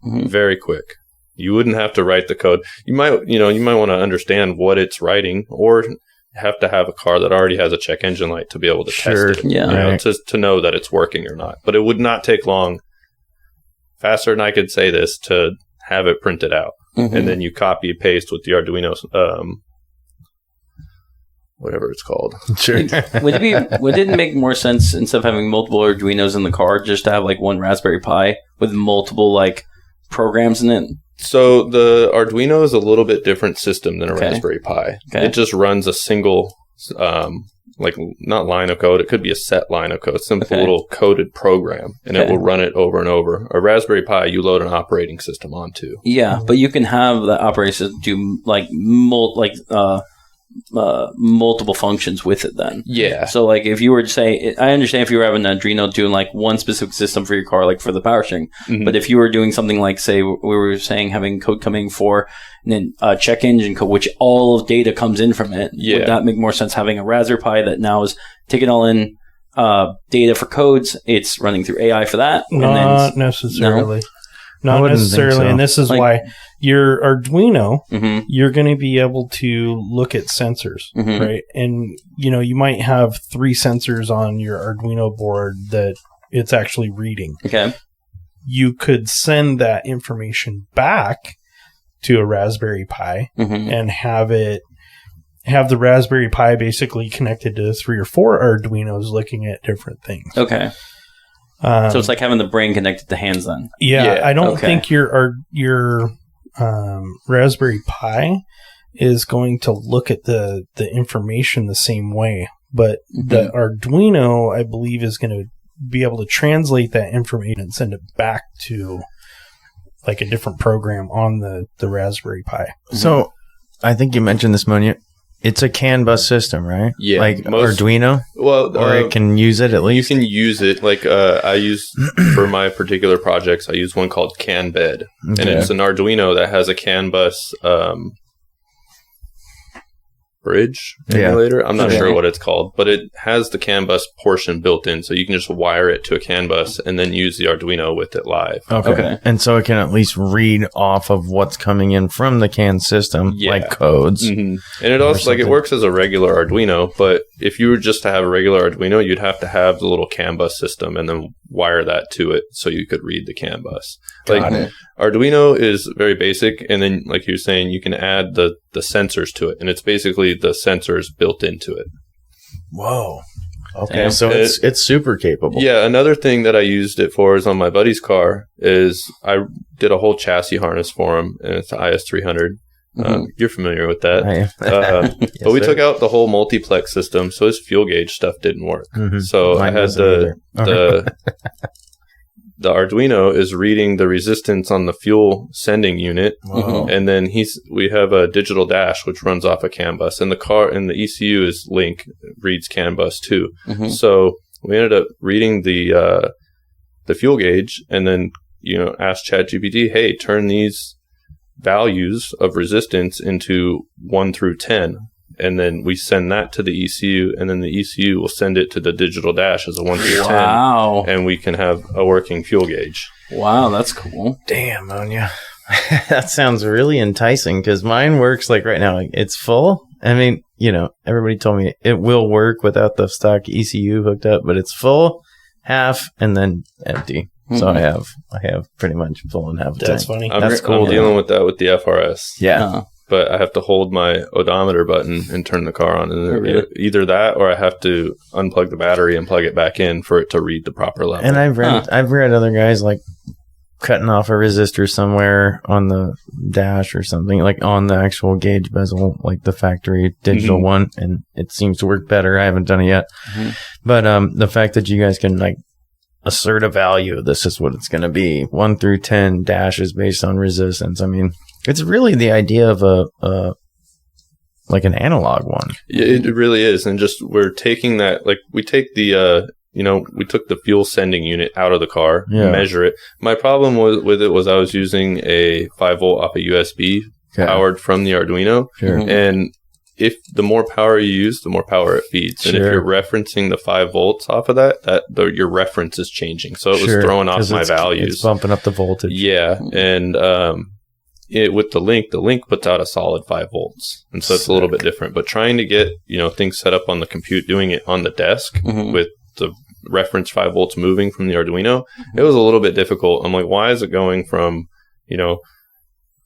Mm-hmm. Very quick. You wouldn't have to write the code. You might want to understand what it's writing, or have to have a car that already has a check engine light to be able to test it. Yeah. To know that it's working or not. But it would not take long. Faster than I could say this to have it printed out. Mm-hmm. And then you copy and paste with the Arduino, whatever it's called. Sure. Would it make more sense instead of having multiple Arduinos in the car just to have like one Raspberry Pi with multiple like programs in it So the Arduino is a little bit different system than a Raspberry Pi. Okay. It just runs a single, like not line of code. It could be a set line of code, simple little coded program, and it will run it over and over. A Raspberry Pi, you load an operating system onto. Yeah, but you can have the operating system do like multiple functions with it then. Yeah. So like if you were to say, I understand if you were having an Arduino doing like one specific system for your car, like for the power steering, but if you were doing something like, say, we were saying having code coming for and then check engine code, which all of data comes in from it, would that make more sense having a Raspberry Pi that now is taking all in data for codes? It's running through AI for that? Not necessarily. No? Not necessarily. So. And this is why your Arduino, you're going to be able to look at sensors, right? And, you might have 3 sensors on your Arduino board that it's actually reading. Okay. You could send that information back to a Raspberry Pi and have the Raspberry Pi basically connected to 3 or 4 Arduinos looking at different things. Okay. So it's like having the brain connected to hands then. Yeah, I don't think your Raspberry Pi is going to look at the information the same way, but the Arduino, I believe, is going to be able to translate that information and send it back to like a different program on the Raspberry Pi. So I think you mentioned this, Monya. It's a CAN bus system, right? Yeah. Like Arduino? Well, or it can use it at least? You can use it. Like I use, for my particular projects, I use one called CAN Bed. And it's an Arduino that has a CAN bus bridge emulator. I'm not sure what it's called, but it has the CAN bus portion built in. So you can just wire it to a CAN bus and then use the Arduino with it live. Okay. And so it can at least read off of what's coming in from the CAN system, like codes. And it also, it works as a regular Arduino, but if you were just to have a regular Arduino, you'd have to have the little CAN bus system and then wire that to it so you could read the CAN bus. Got it. Arduino is very basic, and then, like you're saying, you can add the sensors to it, and it's basically the sensors built into it. Whoa. Okay, so it's super capable. Yeah, another thing that I used it for is on my buddy's car is I did a whole chassis harness for him, and it's an IS300. You're familiar with that. I am. But we took out the whole multiplex system, so his fuel gauge stuff didn't work. So I had the Arduino is reading the resistance on the fuel sending unit, and then we have a digital dash which runs off a CAN bus, and the car and the ECU is Link reads CAN bus too. So we ended up reading the fuel gauge, and then asked ChatGPT, hey, turn these values of resistance into 1 through 10. And then we send that to the ECU, and then the ECU will send it to the digital dash as a 1 through 10. Wow. And we can have a working fuel gauge. Wow, that's cool. Damn, Monya. That sounds really enticing because mine works like right now. Like, it's full. I mean, everybody told me it will work without the stock ECU hooked up, but it's full, half, and then empty. So I have pretty much full and half. That's funny. That's cool. I'm dealing with that with the FRS. Yeah. But I have to hold my odometer button and turn the car on. And either that or I have to unplug the battery and plug it back in for it to read the proper level. And I've read other guys like cutting off a resistor somewhere on the dash or something, like on the actual gauge bezel, like the factory digital one, and it seems to work better. I haven't done it yet. But the fact that you guys can like assert a value, this is what it's going to be, 1 through 10 dashes based on resistance. I mean, it's really the idea of a like an analog one. Yeah, it really is. And just we're taking that, like we take the we took the fuel sending unit out of the car, measure it. My problem with it was I was using a 5-volt off a USB powered from the Arduino, and if the more power you use, the more power it feeds. And if you're referencing the 5 volts off of that your reference is changing. So it was throwing off my values. It's bumping up the voltage. Yeah. And with the Link puts out a solid 5 volts. And so it's a little bit different. But trying to get, things set up on the compute, doing it on the desk with the reference 5 volts moving from the Arduino, it was a little bit difficult. I'm like, why is it going from,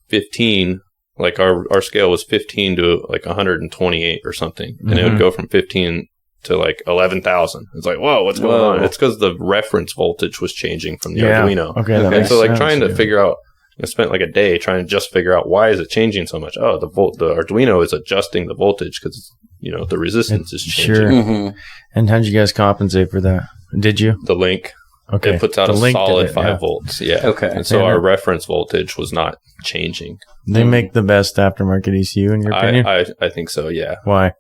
15, like our scale was 15 to like 128 or something. And it would go from 15 to like 11,000. It's like, whoa, what's going on? It's because the reference voltage was changing from the Arduino. Okay. And so like trying to figure out I spent like a day trying to just figure out why is it changing so much. Oh, the Arduino is adjusting the voltage because the resistance is changing. Sure. Mm-hmm. And how'd you guys compensate for that? Did you? The link, Okay. it puts out The a link did solid it, 5 yeah. volts. Yeah. Okay. And so Yeah. our reference voltage was not changing. They make the best aftermarket ECU in your opinion? I think so. Yeah. Why?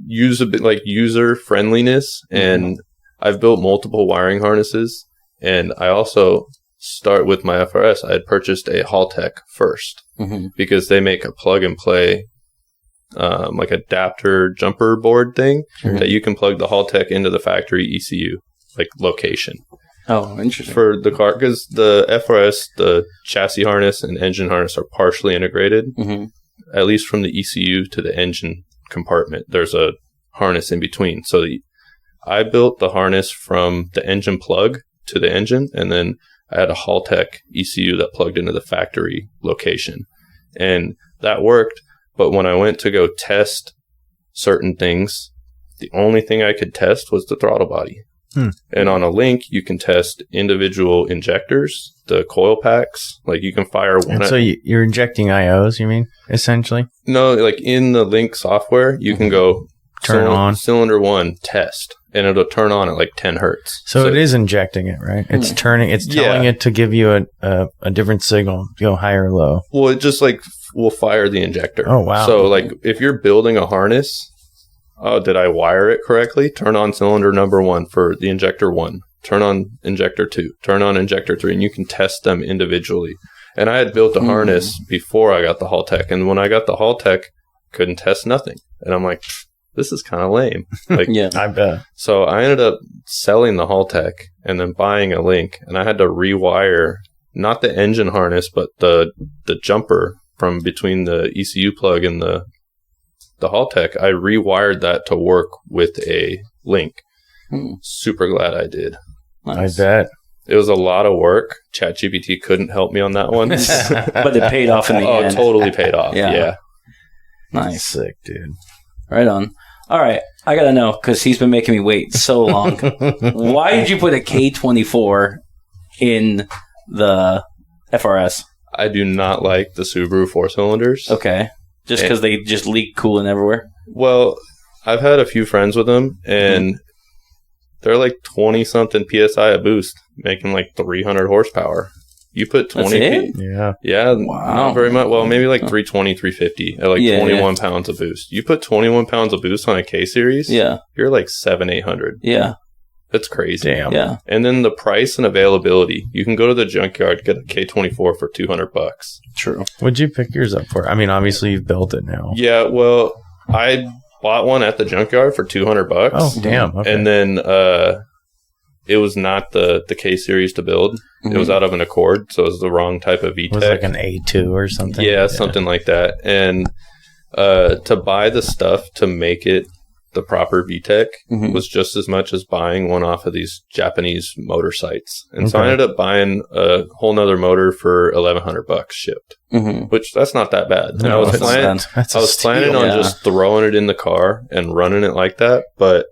Use a bit like user friendliness, and I've built multiple wiring harnesses, and I also start with my FRS. I had purchased a Haltech first because they make a plug and play like adapter jumper board thing that you can plug the Haltech into the factory ECU like location. Oh, interesting. For the car, because the FRS, the chassis harness and engine harness are partially integrated, at least from the ECU to the engine compartment. There's a harness in between. So I built the harness from the engine plug to the engine, and then I had a Haltech ECU that plugged into the factory location. And that worked, but when I went to go test certain things, the only thing I could test was the throttle body. And on a link, you can test individual injectors, the coil packs. Like you can fire one. And so you're injecting IOs, you mean, essentially? No, like in the link software, you can go Turn on. cylinder 1 test, and it'll turn on at like 10 hertz. So it is injecting it, right? It's turning. It's telling it to give you a different signal, go high or low. Well, it just like will fire the injector. Oh, wow. So like if you're building a harness, did I wire it correctly? Turn on cylinder number 1 for the injector 1. Turn on injector 2. Turn on injector 3, and you can test them individually. And I had built a harness before I got the Haltech, and when I got the Haltech, couldn't test nothing. And I'm like, this is kind of lame. Like, Yeah. I bet. So I ended up selling the Haltech and then buying a link, and I had to rewire not the engine harness, but the jumper from between the ECU plug and the Haltech. I rewired that to work with a link. Super glad I did. Nice. I bet. It was a lot of work. ChatGPT couldn't help me on that one. But it paid off in the end. Totally paid off. Yeah. Yeah. Nice. Sick, dude. Right on. All right. I got to know, because he's been making me wait so long. Why did you put a K24 in the FRS? I do not like the Subaru 4-cylinders. Okay. Just because they just leak coolant everywhere? Well, I've had a few friends with them, and they're like 20-something PSI a boost, making like 300 horsepower. You put 20 That's it? Yeah. Yeah, Wow. not very much. Well, maybe like 320, 350 at like 21 pounds of boost. You put 21 pounds of boost on a K series, Yeah. you're like 800. Yeah. That's crazy. Damn. Yeah. And then the price and availability. You can go to the junkyard, get a K24 for $200. True. What'd you pick yours up for? I mean, obviously you've built it now. Yeah, well, I bought one at the junkyard for $200. Oh, damn. Okay. And then it was not the K series to build. It was out of an Accord, so it was the wrong type of VTEC. it was like an A2 or something. Yeah, something like that. And to buy the stuff to make it the proper VTEC was just as much as buying one off of these Japanese motor sites. And so I ended up buying a whole nother motor for $1,100 shipped, which that's not that bad. And I was planning on just throwing it in the car and running it like that. But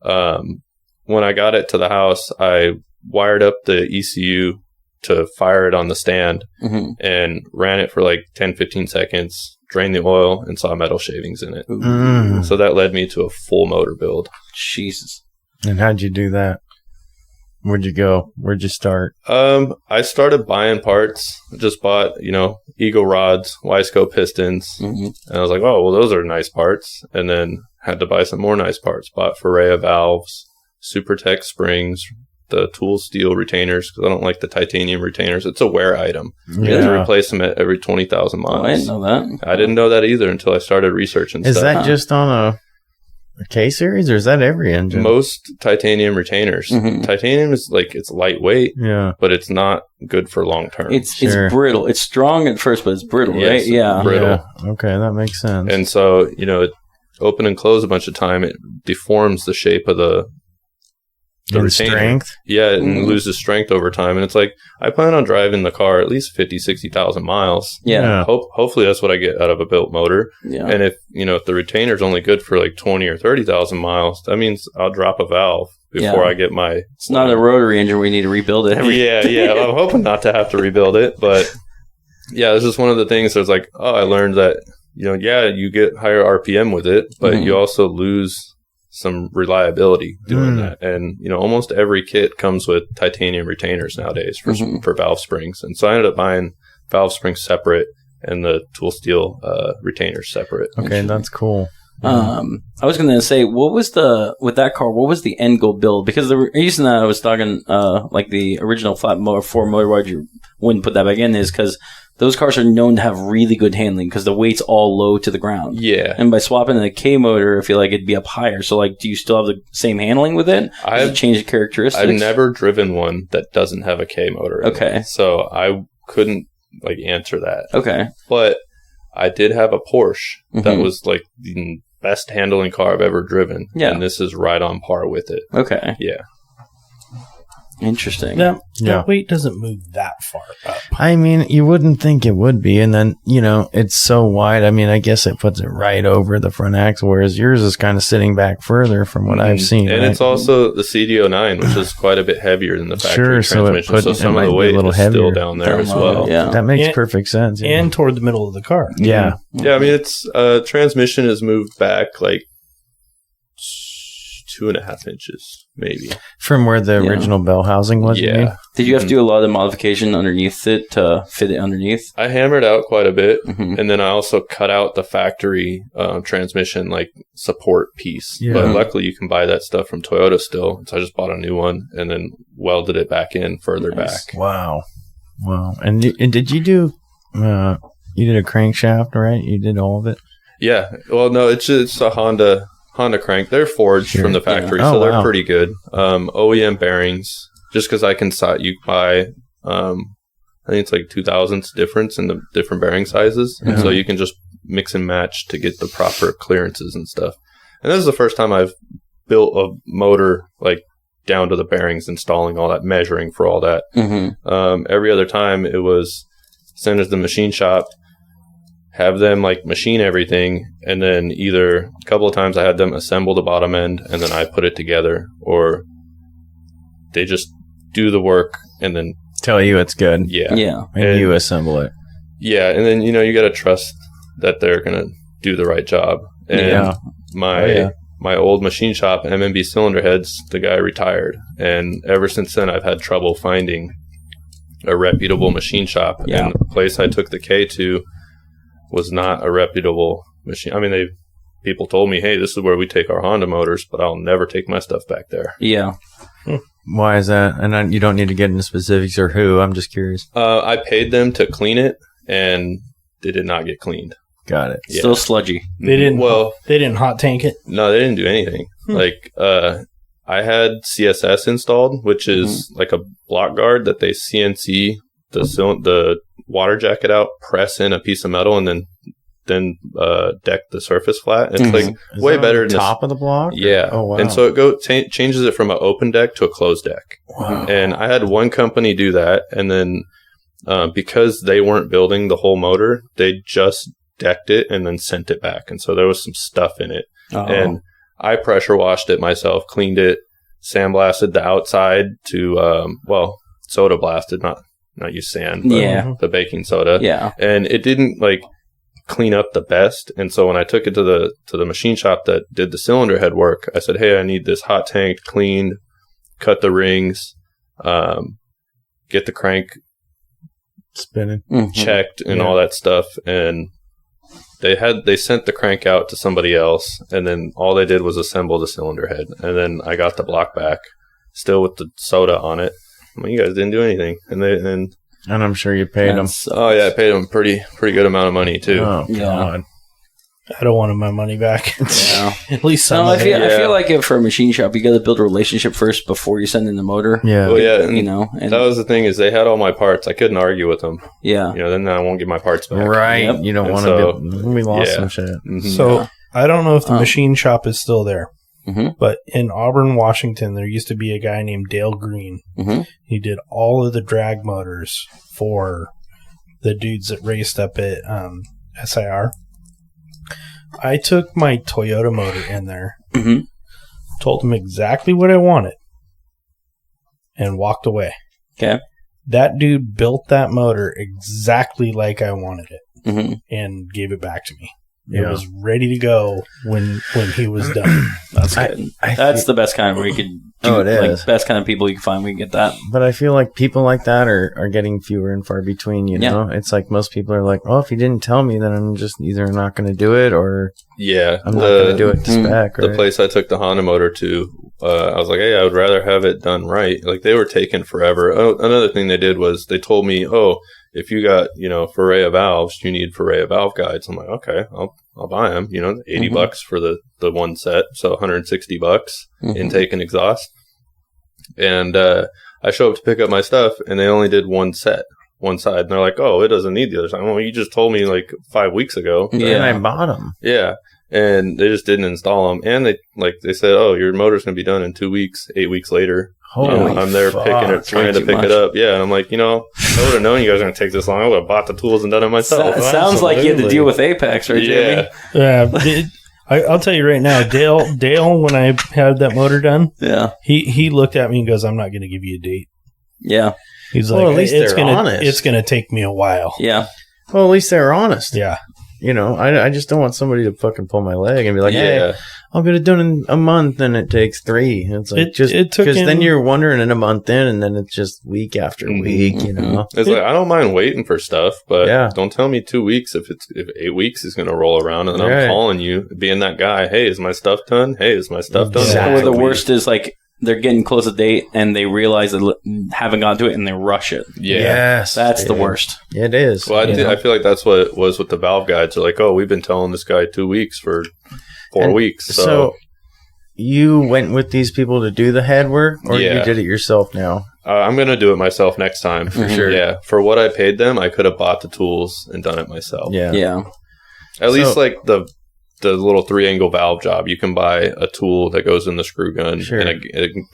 when I got it to the house, I wired up the ECU to fire it on the stand and ran it for like 10, 15 seconds, drained the oil, and saw metal shavings in it. So that led me to a full motor build. Jesus. And how'd you do that? Where'd you go? Where'd you start? I started buying parts. Just bought, Eagle rods, Wiseco pistons. And I was like, oh, well, those are nice parts. And then had to buy some more nice parts. Bought Ferrea valves, Supertech springs, the tool steel retainers, because I don't like the titanium retainers. It's a wear item. You have to replace them at every 20,000 miles. Oh, I didn't know that. I didn't know that either until I started researching Is stuff. that just on a K series, or is that every engine? Most titanium retainers. Titanium is it's lightweight, but it's not good for long term. It's brittle. It's strong at first, but it's brittle, right? Yeah. Brittle. Yeah. Okay, that makes sense. And so, it open and close a bunch of time, it deforms the shape of the retainer. Strength? Yeah, and loses strength over time. And it's like, I plan on driving the car at least 50, 60,000 miles. Yeah. Hopefully that's what I get out of a built motor. Yeah. And if the retainer's only good for like 20 or 30,000 miles, that means I'll drop a valve before I get my... It's not a rotary engine where you need to rebuild it. Yeah. I'm hoping not to have to rebuild it, but yeah, it's just one of the things that's like, I learned that, you get higher RPM with it, but you also lose some reliability doing that. And, almost every kit comes with titanium retainers nowadays for valve springs. And so I ended up buying valve springs separate and the tool steel retainers separate. Okay, that's cool. I was going to say, with that car, what was the end goal build? Because the reason that I was talking, like the original flat motor, 4 motor, why you wouldn't put that back in is because those cars are known to have really good handling because the weight's all low to the ground. Yeah. And by swapping the K motor, I feel like it'd be up higher. So, like, do you still have the same handling with it? Does it change the characteristics? I've never driven one that doesn't have a K motor in it. So I couldn't, answer that. Okay. But I did have a Porsche that was, the best handling car I've ever driven. Yeah. And this is right on par with it. Okay. Yeah. Interesting. That weight doesn't move that far up. I mean, you wouldn't think it would be. And then, it's so wide. I mean, I guess it puts it right over the front axle, whereas yours is kind of sitting back further from what I've seen. And it's also the CDO9, which is quite a bit heavier than the factory transmission. So some of the weight is still down there as well. Yeah. That makes perfect sense. Yeah. And toward the middle of the car. Yeah. Yeah, I mean, it's transmission is moved back 2.5 inches, maybe. From where the original bell housing was? Yeah. Did you have to do a lot of modification underneath it to fit it underneath? I hammered out quite a bit, and then I also cut out the factory transmission, support piece. Yeah. But luckily, you can buy that stuff from Toyota still. So I just bought a new one and then welded it back in further back. Wow. And did you do... you did a crankshaft, right? You did all of it? Yeah. Well, no, it's a Honda crank. They're forged from the factory, so they're pretty good. OEM bearings, just because I can you buy, I think it's 2,000ths difference in the different bearing sizes, and so you can just mix and match to get the proper clearances and stuff. And this is the first time I've built a motor down to the bearings, installing all that, measuring for all that. Every other time it was send it to the machine shop, have them machine everything, and then either a couple of times I had them assemble the bottom end and then I put it together, or they just do the work and then tell you it's good. Yeah. And you assemble it. Yeah. And then, you got to trust that they're going to do the right job. And my old machine shop, MMB Cylinder Heads, the guy retired. And ever since then, I've had trouble finding a reputable machine shop. And the place I took the K to was not a reputable machine. I mean, people told me, hey, this is where we take our Honda motors, but I'll never take my stuff back there. Yeah. Why is that? And you don't need to get into specifics or who. I'm just curious. I paid them to clean it, and they did not get cleaned. Got it. Yeah. Still sludgy. They didn't hot tank it? No, they didn't do anything. I had CSS installed, which is a block guard that they CNC the water jacket out, press in a piece of metal, and then deck the surface flat. It's way better than the top of the block? Yeah. Oh, wow. And so it changes it from an open deck to a closed deck. Wow. And I had one company do that, and then because they weren't building the whole motor, they just decked it and then sent it back. And so there was some stuff in it. Uh-oh. And I pressure washed it myself, cleaned it, sandblasted the outside to soda blasted, not use sand, but the baking soda. Yeah. And it didn't clean up the best. And so when I took it to the machine shop that did the cylinder head work, I said, hey, I need this hot tanked, cleaned, cut the rings, get the crank spinning, checked, and all that stuff. And they sent the crank out to somebody else, and then all they did was assemble the cylinder head. And then I got the block back, still with the soda on it. Well, you guys didn't do anything, and I'm sure you paid them. Oh yeah, I paid them pretty good amount of money too. Oh God, I don't want my money back. Yeah, at least some. No, I feel like for a machine shop, you got to build a relationship first before you send in the motor. Yeah, well, yeah, and and that was the thing, is they had all my parts. I couldn't argue with them. Yeah, then I won't get my parts back. Right, you don't want to. We lost some shit. So I don't know if the machine shop is still there. But in Auburn, Washington, there used to be a guy named Dale Green. He did all of the drag motors for the dudes that raced up at SIR. I took my Toyota motor in there, told him exactly what I wanted, and walked away. Okay. That dude built that motor exactly like I wanted it Mm-hmm. and gave it back to me. Yeah. It was ready to go when he was done. That's good. That's the best kind where you could do, it is. like, best kind of people you can find. We can get that. But I feel like people like that are getting fewer and far between, you know? It's like most people are like, oh, if you didn't tell me, then I'm just either not going to do it or I'm not going to do it to spec. The Right? place I took the Honda motor to, I was like, hey, I would rather have it done right. Like, they were taking forever. Oh, another thing they did was they told me, oh, if you got, Ferrea valves, you need Ferrea valve guides. I'm like, okay, I'll buy them, $80 bucks for the one set. So $160 intake and exhaust. And, I show up to pick up my stuff and they only did one side. And they're like, oh, it doesn't need the other side. Well, you just told me like 5 weeks ago. And I bought them. Yeah. And they just didn't install them. And they said, oh, your motor's going to be done in 2 weeks, 8 weeks later. Holy I'm there fuck. picking it, trying to pick it up. Yeah. And I'm like, I would have known you guys were going to take this long. I would have bought the tools and done it myself. Sounds like you had to deal with Apex, right, Jamie? Yeah. I'll tell you right now, Dale, when I had that motor done, he looked at me and goes, I'm not going to give you a date. Yeah. He's Well, like, at least it's they're honest. It's going to take me a while. Yeah. Well, at least they're honest. Yeah. I just don't want somebody to fucking pull my leg and be like, Yeah. hey, I'll get it done in a month and it takes 3. And it's like, It took because him- then you're wondering in a month in and then it's just week after week, It's like, I don't mind waiting for stuff, but Yeah. don't tell me 2 weeks if 8 weeks is going to roll around and then I'm calling you, being that guy. Hey, is my stuff done? Hey, is my stuff done? Exactly. Or the worst is like they're getting close to date and they realize they haven't gone to it and they rush it. Yeah. Yes. That's the worst. It is. Well, I feel like that's what it was with the valve guides. They're like, oh, we've been telling this guy 2 weeks for 4 weeks. So you went with these people to do the head work or Yeah. you did it yourself now? I'm going to do it myself next time. For sure. Yeah. For what I paid them, I could have bought the tools and done it myself. Yeah. Yeah. At least like the little 3-angle valve job, you can buy a tool that goes in the screw gun Sure. and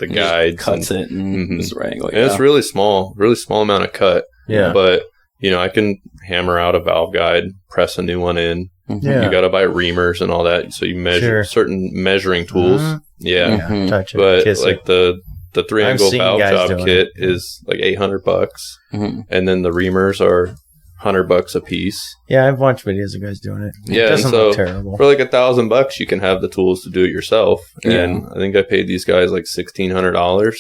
the guides. Cuts it and Mhm. it's right. And it's really small amount of cut. Yeah. But, I can hammer out a valve guide, press a new one in. Yeah. You got to buy reamers and all that. So you measure certain measuring tools. Mhm. Yeah. Mhm. Touch it. But kiss like it. the 3-angle seen valve guys job doing kit is like $800, Mhm. and then the reamers are $100 a piece. Yeah, I've watched videos of guys doing it. Yeah, It doesn't and so look terrible. For like $1,000, you can have the tools to do it yourself. And Yeah. I think I paid these guys like $1,600.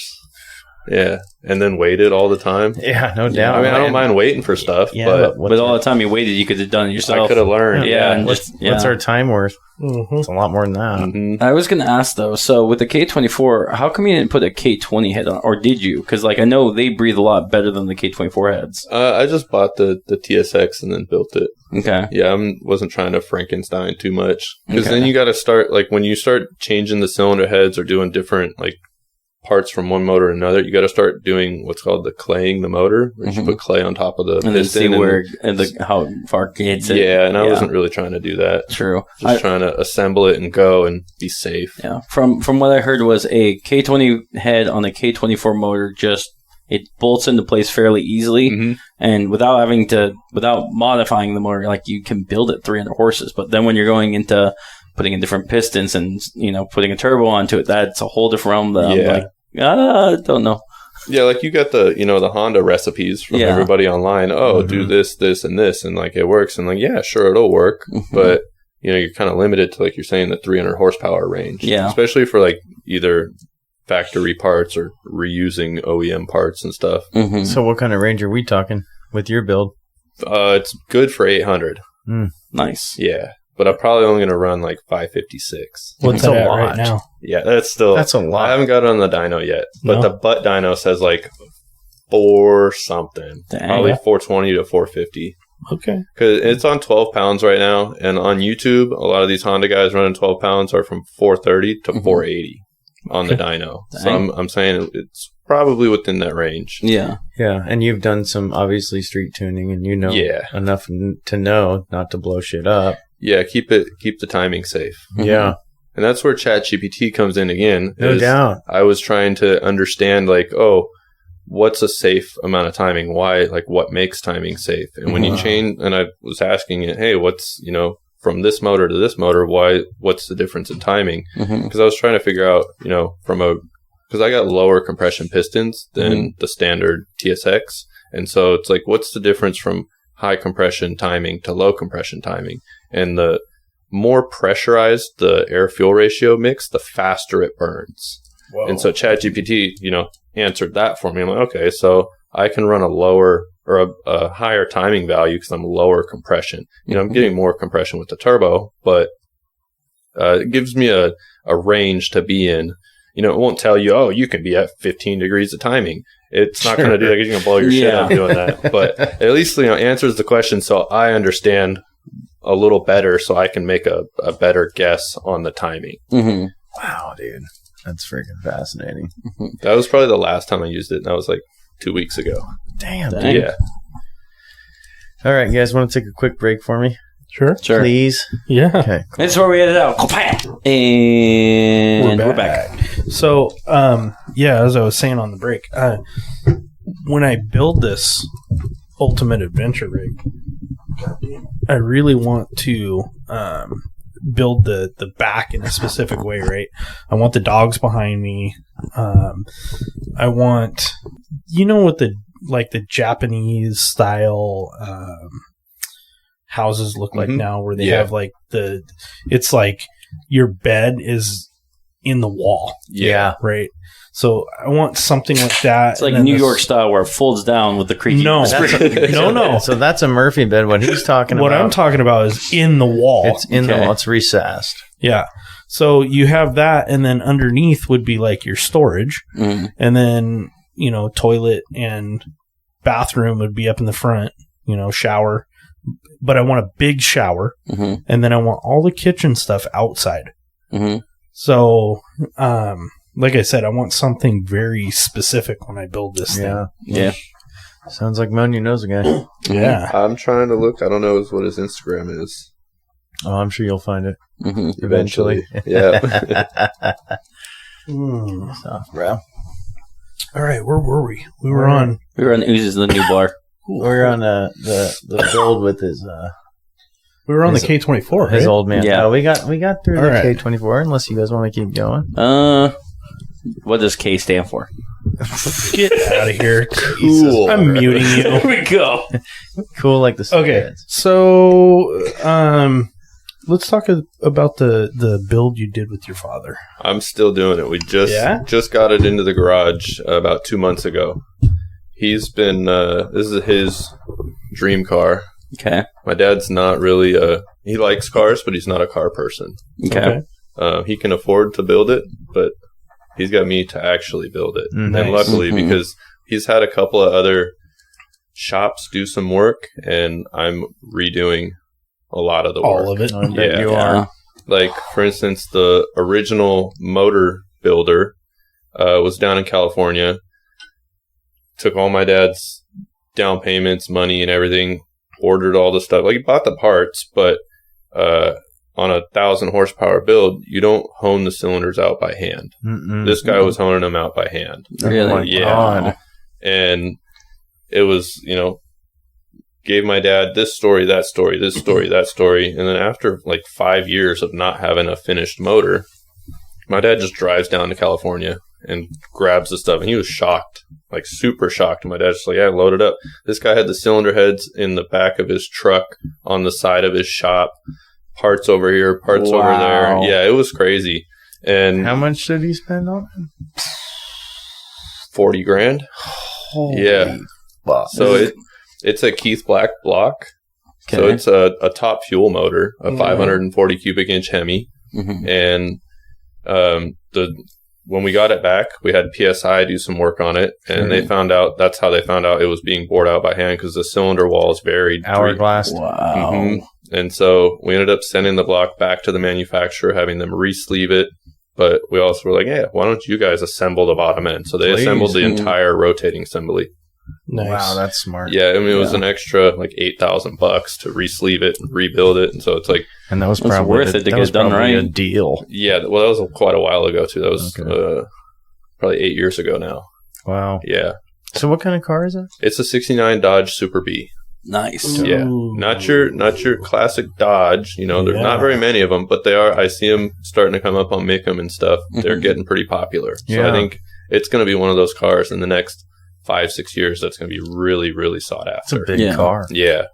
Yeah, and then waited all the time. Yeah, no doubt. I mean, I don't mind waiting for stuff, Yeah, but what's With all the time you waited, you could have done it yourself. I could have learned. Yeah, and what's, just, yeah. what's our time worth? Mhm. It's a lot more than that. Mhm. I was going to ask though, so with the K24, how come you didn't put a K20 head on, or did you? Because like I know they breathe a lot better than the K24 heads. I just bought the TSX and then built it. Okay. Yeah, I wasn't trying to Frankenstein too much. Because Okay. then you got to start, like, when you start changing the cylinder heads or doing different, like, parts from one motor to another, you got to start doing what's called the claying the motor, where you Mhm. put clay on top of the And then see piston where how far it gets it. Yeah, and I wasn't really trying to do that. True. Just trying to assemble it and go and be safe. Yeah. From what I heard was a K20 head on a K24 motor it bolts into place fairly easily, Mm-hmm. and without modifying the motor, like you can build it 300 horses. But then when you're going into putting in different pistons and putting a turbo onto it, that's a whole different realm. That I'm like, I don't know. Yeah, like you got the the Honda recipes from everybody online. Oh, do this, this, and this, and like it works. And like, yeah, sure, it'll work, but you're kind of limited to, like you're saying, the 300 horsepower range. Yeah, especially for like either factory parts or reusing OEM parts and stuff. Mm-hmm. So what kind of range are we talking with your build? It's good for 800. Nice. Yeah, but I'm probably only going to run like 556. What's That's that a at right lot. now? Yeah, that's still That's a lot. I haven't got it on the dyno yet, but No? the butt dyno says like 4 something, Dang. probably 420 to 450. Okay. Because it's on 12 pounds right now, and on YouTube, a lot of these Honda guys running 12 pounds are from 430 to 480 on the dyno. So Dang. I'm saying it's probably within that range. Yeah. Yeah, and you've done some obviously street tuning, and enough to know not to blow shit up. Yeah, keep the timing safe. Yeah, And that's where ChatGPT comes in again. no doubt. I was trying to understand, like, oh, what's a safe amount of timing? Why, like, what makes timing safe? And when you change, and I was asking it, hey, what's, from this motor to this motor, what's the difference in timing? Mm-hmm. Because I was trying to figure out, from a because I got lower compression pistons than the standard TSX. And so it's like, what's the difference from high compression timing to low compression timing? And the more pressurized the air fuel ratio mix, the faster it burns. Whoa. And so ChatGPT, answered that for me. I'm like, okay, so I can run a lower or a higher timing value because I'm lower compression. I'm getting more compression with the turbo, but it gives me a range to be in. It won't tell you, oh, you can be at 15 degrees of timing. It's not going to do that. It's going to blow your shit up doing that. But at least, answers the question so I understand a little better so I can make a better guess on the timing. Mm-hmm. Wow, dude. That's freaking fascinating. That was probably the last time I used it. And that was like 2 weeks ago. Damn, Dang. dude. Yeah. All right, you guys want to take a quick break for me? Sure. Please? Yeah. Okay. Cool. This is where we edit out. And we're back. So, as I was saying on the break, when I build this ultimate adventure rig, I really want to build the back in a specific way, right? I want the dogs behind me. I want, what the Japanese style houses look like now, where they have like it's like your bed is in the wall. Yeah. Right. So I want something like that. It's like New York style where it folds down with the creaky. No. No. So that's a Murphy bed. What he's talking What about. I'm talking about is in the wall. It's in the wall. It's recessed. Yeah. So you have that, and then underneath would be like your storage, and then toilet and bathroom would be up in the front. Shower, but I want a big shower, and then I want all the kitchen stuff outside. So, like I said, I want something very specific when I build this thing. Yeah. Sounds like Monya knows a guy. Yeah. I'm trying to look. I don't know what his Instagram is. Oh, I'm sure you'll find it Eventually. Yeah. Soft, bro. All right, where were we? We were on Oozes the new bar. We're on the build with his We were on the K24, right? his old man. Yeah. We got through All the right. K24. Unless you guys want to keep going. What does K stand for? Get out of here. Cool. I'm muting you. There we go. Cool, like the Okay, heads. so let's talk about the build you did with your father. I'm still doing it. We just got it into the garage about 2 months ago. He's been this is his dream car. Okay. My dad's not really he likes cars, but he's not a car person. Okay. He can afford to build it, but he's got me to actually build it. Nice. And luckily, because he's had a couple of other shops do some work, and I'm redoing a lot of the work. All of it. I bet Yeah. you are. Like, for instance, the original motor builder was down in California. Took all my dad's down payments, money, and everything. Ordered all the stuff. Like, he bought the parts, but on a 1,000 horsepower build, you don't hone the cylinders out by hand. This guy was honing them out by hand. Really? Oh my Yeah. God. And it was, gave my dad this story, that story, this story, that story. And then after like 5 years of not having a finished motor, my dad just drives down to California and grabs the stuff. And he was shocked, like super shocked. And my dad's just like, yeah, load it up. This guy had the cylinder heads in the back of his truck on the side of his shop. Parts over here, parts over there. Yeah, it was crazy. And How much did he spend on it? 40 grand. Yeah. Fuck. So it's a Keith Black block. Okay. So it's a top fuel motor, a 540 cubic inch Hemi. And when we got it back, we had PSI do some work on it, and they found out that's how they found out it was being bored out by hand because the cylinder wall is very Hourglass. Wow. Mhm. And so we ended up sending the block back to the manufacturer, having them re-sleeve it. But we also were like, yeah, why don't you guys assemble the bottom end? So they assembled the entire rotating assembly. Nice. Wow, that's smart. Yeah, I mean, it was an extra like $8,000 to re-sleeve it and rebuild it. And so it's like, And that was It's probably worth it to that get was it done probably right. a deal. yeah, well, that was quite a while ago, too. That was probably 8 years ago now. Wow. Yeah. So what kind of car is it? It's a 69 Dodge Super B. Nice. Yeah. Ooh. Not your classic Dodge. There's not very many of them, but they are. I see them starting to come up on Mickham and stuff. They're getting pretty popular. So Yeah. I think it's going to be one of those cars in the next 5-6 years that's going to be really, really sought It's a after. big car. Yeah.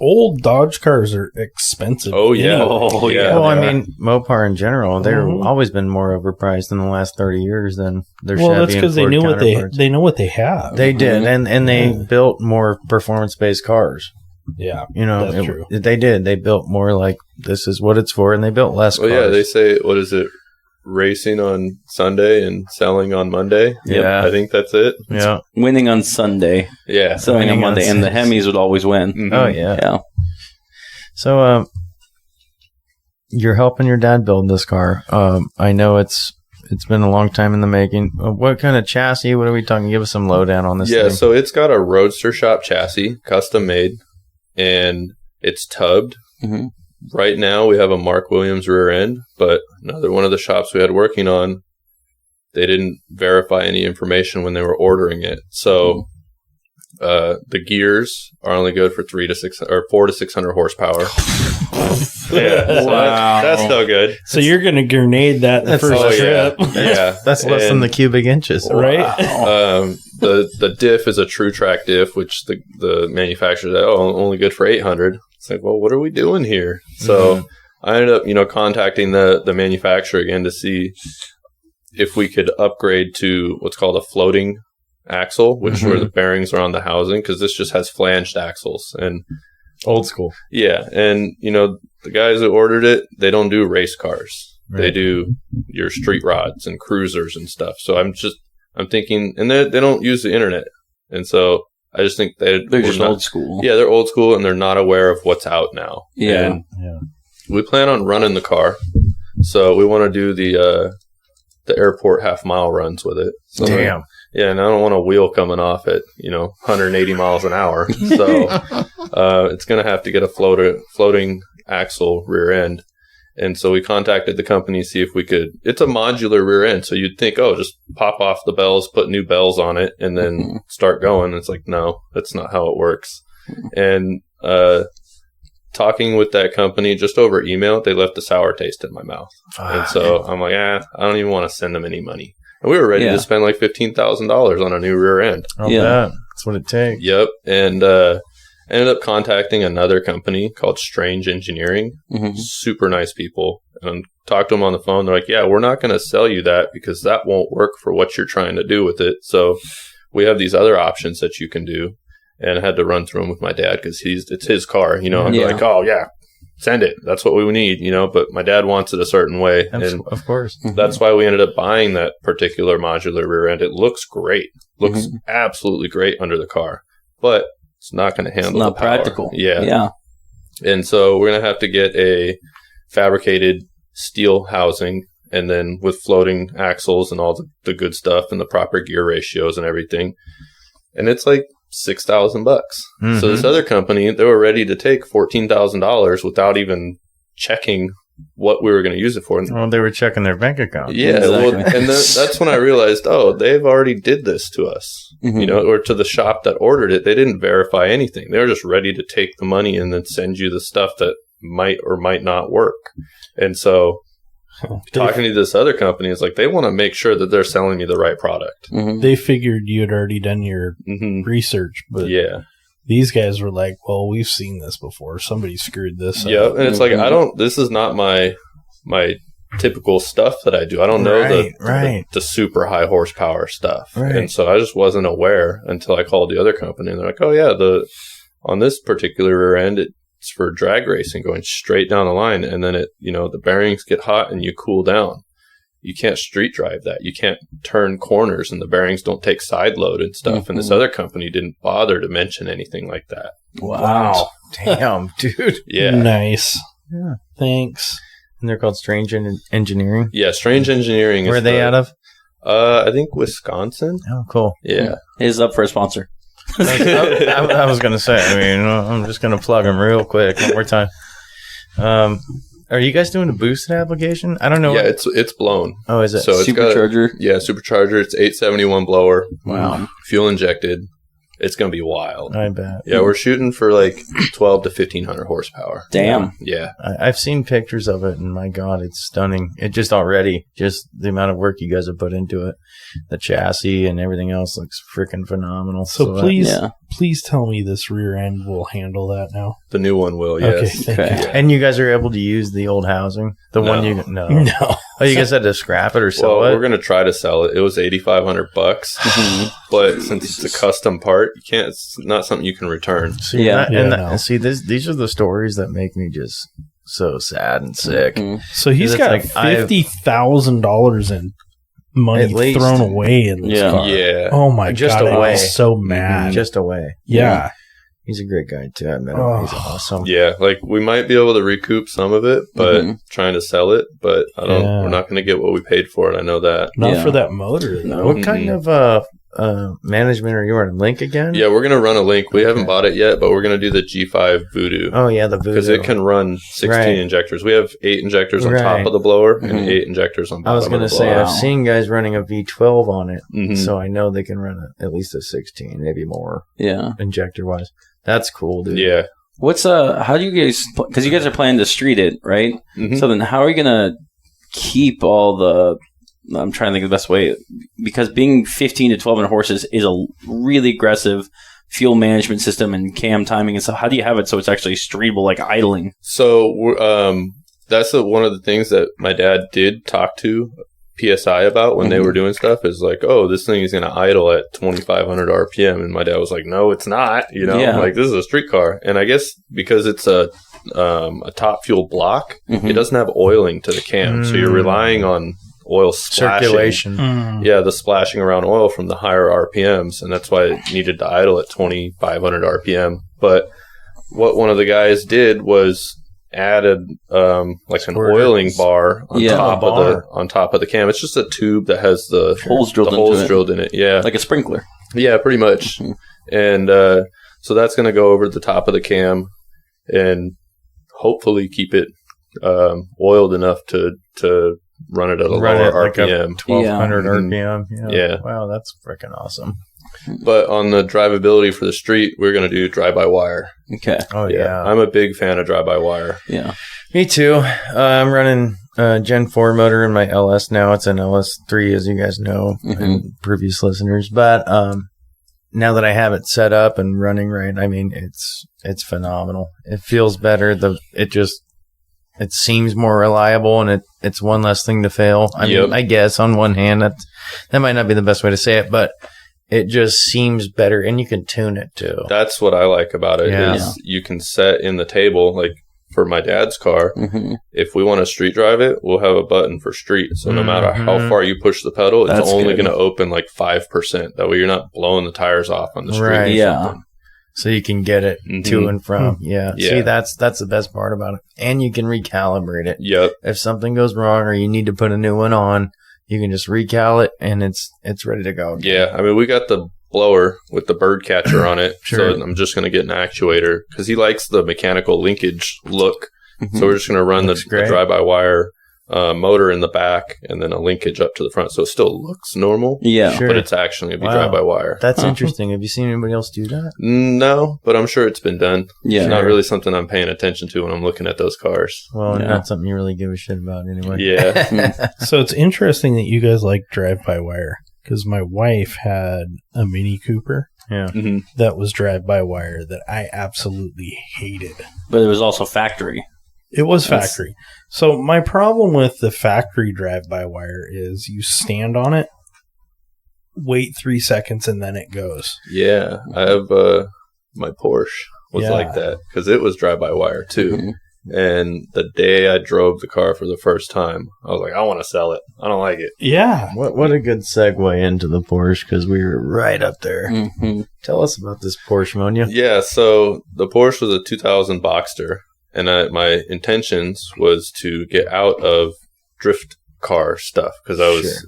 Old Dodge cars are expensive. Oh, yeah. anyway. Oh, yeah. Well, I they are. mean, Mopar in general, they've Mhm. always been more overpriced in the last 30 years than their Well, Chevy that's because and they Ford knew what counterparts. they know what they have. They did, and they Yeah. built more performance-based cars. Yeah, You know, that's true. They did. They built more like this is what it's for, and they built less Well, cars. yeah, they say, what is it? Racing on Sunday and selling on Monday. Yeah. I think that's it. Yeah. Winning on Sunday, Yeah. selling on Winning on Monday, and the Sundays. Hemis would always win. Mhm. Oh yeah. Yeah. So, you're helping your dad build this car. I know it's been a long time in the making. What kind of chassis? What are we talking? Give us some lowdown on this. Yeah, thing. so it's got a Roadster Shop chassis, custom made, and it's tubbed. Mhm. Right now, we have a Mark Williams rear end, but another one of the shops we had working on, they didn't verify any information when they were ordering it. So the gears are only good for 4 to 600 horsepower. Yeah, so that's still good. So you're going to grenade that the That's- first Oh, yeah. trip, Yeah, that's less than And, the cubic inches. right? the diff is a True Track diff, which the manufacturer said, only good for 800. It's like, well, what are we doing here? So I ended up, contacting the manufacturer again to see if we could upgrade to what's called a floating axle, which where the bearings are on the housing, because this just has flanged axles. And Old school. yeah, and the guys that ordered it, they don't do race cars. Right. They do your street rods and cruisers and stuff. So I'm thinking, and they don't use the internet, and so I just think They're just not- old school. Yeah, they're old school, and they're not aware of what's out now. Yeah. And Yeah. we plan on running the car, so we want to do the airport half-mile runs with it. So Damn. yeah, and I don't want a wheel coming off at 180 miles an hour, so it's going to have to get a floating axle rear end. And so we contacted the company to see if we could. It's a modular rear end, so you'd think, just pop off the bells, put new bells on it, and then start going. It's like, no, that's not how it works. And talking with that company just over email, they left a sour taste in my mouth. And so I'm like, I don't even want to send them any money. And we were ready to spend like $15,000 on a new rear end. I'll Yeah. bet. That's what it takes. Yep. And ended up contacting another company called Strange Engineering. Mhm. Super nice people. And talked to them on the phone. They're like, yeah, we're not going to sell you that because that won't work for what you're trying to do with it. So we have these other options that you can do. And I had to run through them with my dad because it's his car. I'm Yeah. like, oh, yeah, send it. That's what we need, But my dad wants it a certain way. And Of course. that's why we ended up buying that particular modular rear end. It looks great. Looks absolutely great under the car. But it's not going to handle It's not the power. practical. Yeah. Yeah. And so we're going to have to get a fabricated steel housing and then with floating axles and all the good stuff and the proper gear ratios and everything. And it's like $6,000. So this other company, they were ready to take $14,000 without even checking what we were going to use it for. Well, they were checking their bank account. Yeah, Exactly. well, and that's when I realized, they've already did this to us, Mhm. or to the shop that ordered it. They didn't verify anything. They were just ready to take the money and then send you the stuff that might or might not work. And so talking to this other company is like, they want to make sure that they're selling you the right product. Mhm. They figured you had already done your hmm research, but Yeah. these guys were like, well, we've seen this before. Somebody screwed this Yep. up. And it's like, this is not my typical stuff that I do. I don't know the super high horsepower stuff. Right. And so I just wasn't aware until I called the other company and they're like, oh yeah, on this particular rear end, it's for drag racing going straight down the line. And then the bearings get hot and you cool down. You can't street drive that. You can't turn corners and the bearings don't take side load and stuff. And this other company didn't bother to mention anything like that. Wow. Damn, dude. Yeah. Nice. Yeah. Thanks. And they're called Strange Engineering. Yeah. Strange Engineering. Where are they out of? I think Wisconsin. Oh, cool. Yeah. Is up for a sponsor. I was going to say, I'm just going to plug them real quick one more time. Are you guys doing a boosted application? I don't know. Yeah, it's blown. Oh, is it? So it's got Supercharger. supercharger. It's 871 blower. Wow. Fuel injected. It's going to be wild. I bet. Yeah, we're shooting for like 12 to 1,500 horsepower. Damn. Yeah. I've seen pictures of it, and my God, it's stunning. It just already, just the amount of work you guys have put into it. The chassis and everything else looks freaking phenomenal. So please tell me this rear end will handle that now. The new one will, yes. Okay, thank you. And you guys are able to use the old housing? No. Oh, you guys had to scrap it or sell it? We're going to try to sell it. It was $8,500, but since it's a custom part, you can't. It's not something you can return. See, these are the stories that make me just so sad and sick. So he's got $50,000 in money thrown away in this car. Yeah. Oh my God! I was so mad. Just away. Yeah. He's a great guy too. I met him. He's awesome. Yeah, like we might be able to recoup some of it, but trying to sell it, but I don't. We're not going to get what we paid for it. I know that. Not for that motor. Though. What kind of management are you on? Link again? Yeah, we're going to run a Link. We haven't bought it yet, but we're going to do the G5 Voodoo. Oh yeah, the Voodoo, because it can run 16 injectors. We have 8 injectors on top of the blower and 8 injectors on bottom. I was going to say I've seen guys running a V12 on it, so I know they can run at least a 16, maybe more. Yeah, injector wise. That's cool, dude. Yeah. What's how do you guys? Because you guys are planning to street it, right? So then, how are you gonna keep all the? I'm trying to think of the best way, because being 15 to 1,200 horses is a really aggressive fuel management system and cam timing and stuff. How do you have it so it's actually streetable, like idling? So that's one of the things that my dad did talk to PSI about when they were doing stuff, is like, oh, this thing is going to idle at 2,500 RPM. And my dad was like, no, it's not, like this is a street car. And I guess because it's a top fuel block, it doesn't have oiling to the cam. So you're relying on oil splashing. Circulation. Yeah, the splashing around oil from the higher RPMs. And that's why it needed to idle at 2,500 RPM. But what one of the guys did was added like an oiling bar on top of the cam. It's just a tube that has the holes drilled in it. Yeah, like a sprinkler. Yeah, pretty much. And so that's going to go over the top of the cam and hopefully keep it oiled enough to run it at a lower RPM, like 1,200 RPM. Yeah. Wow, that's freaking awesome. But on the drivability for the street, we're going to do drive-by-wire. Okay. Oh, yeah. I'm a big fan of drive-by-wire. Yeah. Me too. I'm running Gen 4 motor in my LS now. It's an LS3, as you guys know, and previous listeners. But now that I have it set up and running right, I mean, it's phenomenal. It feels better. It seems more reliable, and it's one less thing to fail. I mean, I guess on one hand, that might not be the best way to say it, but it just seems better, and you can tune it too. That's what I like about it, is you can set in the table, like for my dad's car, if we want to street drive it, we'll have a button for street. So no matter how far you push the pedal, it's only going to open like 5%. That way you're not blowing the tires off on the street. Right. Yeah. So you can get it to and from. Yeah. See, that's the best part about it. And you can recalibrate it. Yep. If something goes wrong or you need to put a new one on, you can just recal it and it's ready to go. Yeah. I mean, we got the blower with the bird catcher on it. So I'm just going to get an actuator because he likes the mechanical linkage look. So we're just going to run the drive-by-wire motor in the back and then a linkage up to the front. So it still looks normal. Yeah. But it's actually going to be drive-by-wire. That's interesting. Have you seen anybody else do that? No, but I'm sure it's been done. Yeah. It's not really something I'm paying attention to when I'm looking at those cars. Well, not something you really give a shit about anyway. Yeah. So it's interesting that you guys like drive-by-wire, because my wife had a Mini Cooper that was drive-by-wire that I absolutely hated. But it was also factory. It was factory. So my problem with the factory drive-by-wire is you stand on it, wait 3 seconds, and then it goes. Yeah. I have my Porsche was like that because it was drive-by-wire too. And the day I drove the car for the first time, I was like, I want to sell it. I don't like it. Yeah. What a good segue into the Porsche, because we were right up there. Tell us about this Porsche, Monya. Yeah, so the Porsche was a 2000 Boxster, and my intentions was to get out of drift car stuff because I was,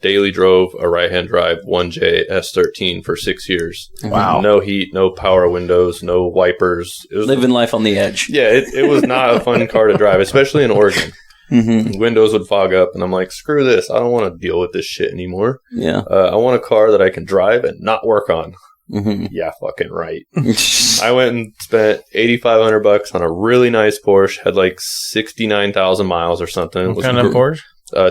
daily drove a right-hand drive 1J S13 for 6 years. Wow. No heat, no power windows, no wipers. It was, living life on the edge. Yeah, it was not a fun car to drive, especially in Oregon. Windows would fog up, and I'm like, screw this. I don't want to deal with this shit anymore. Yeah. I want a car that I can drive and not work on. Mm-hmm. Yeah, fucking right. I went and spent $8,500 on a really nice Porsche. Had like 69,000 miles or something. What kind of Porsche?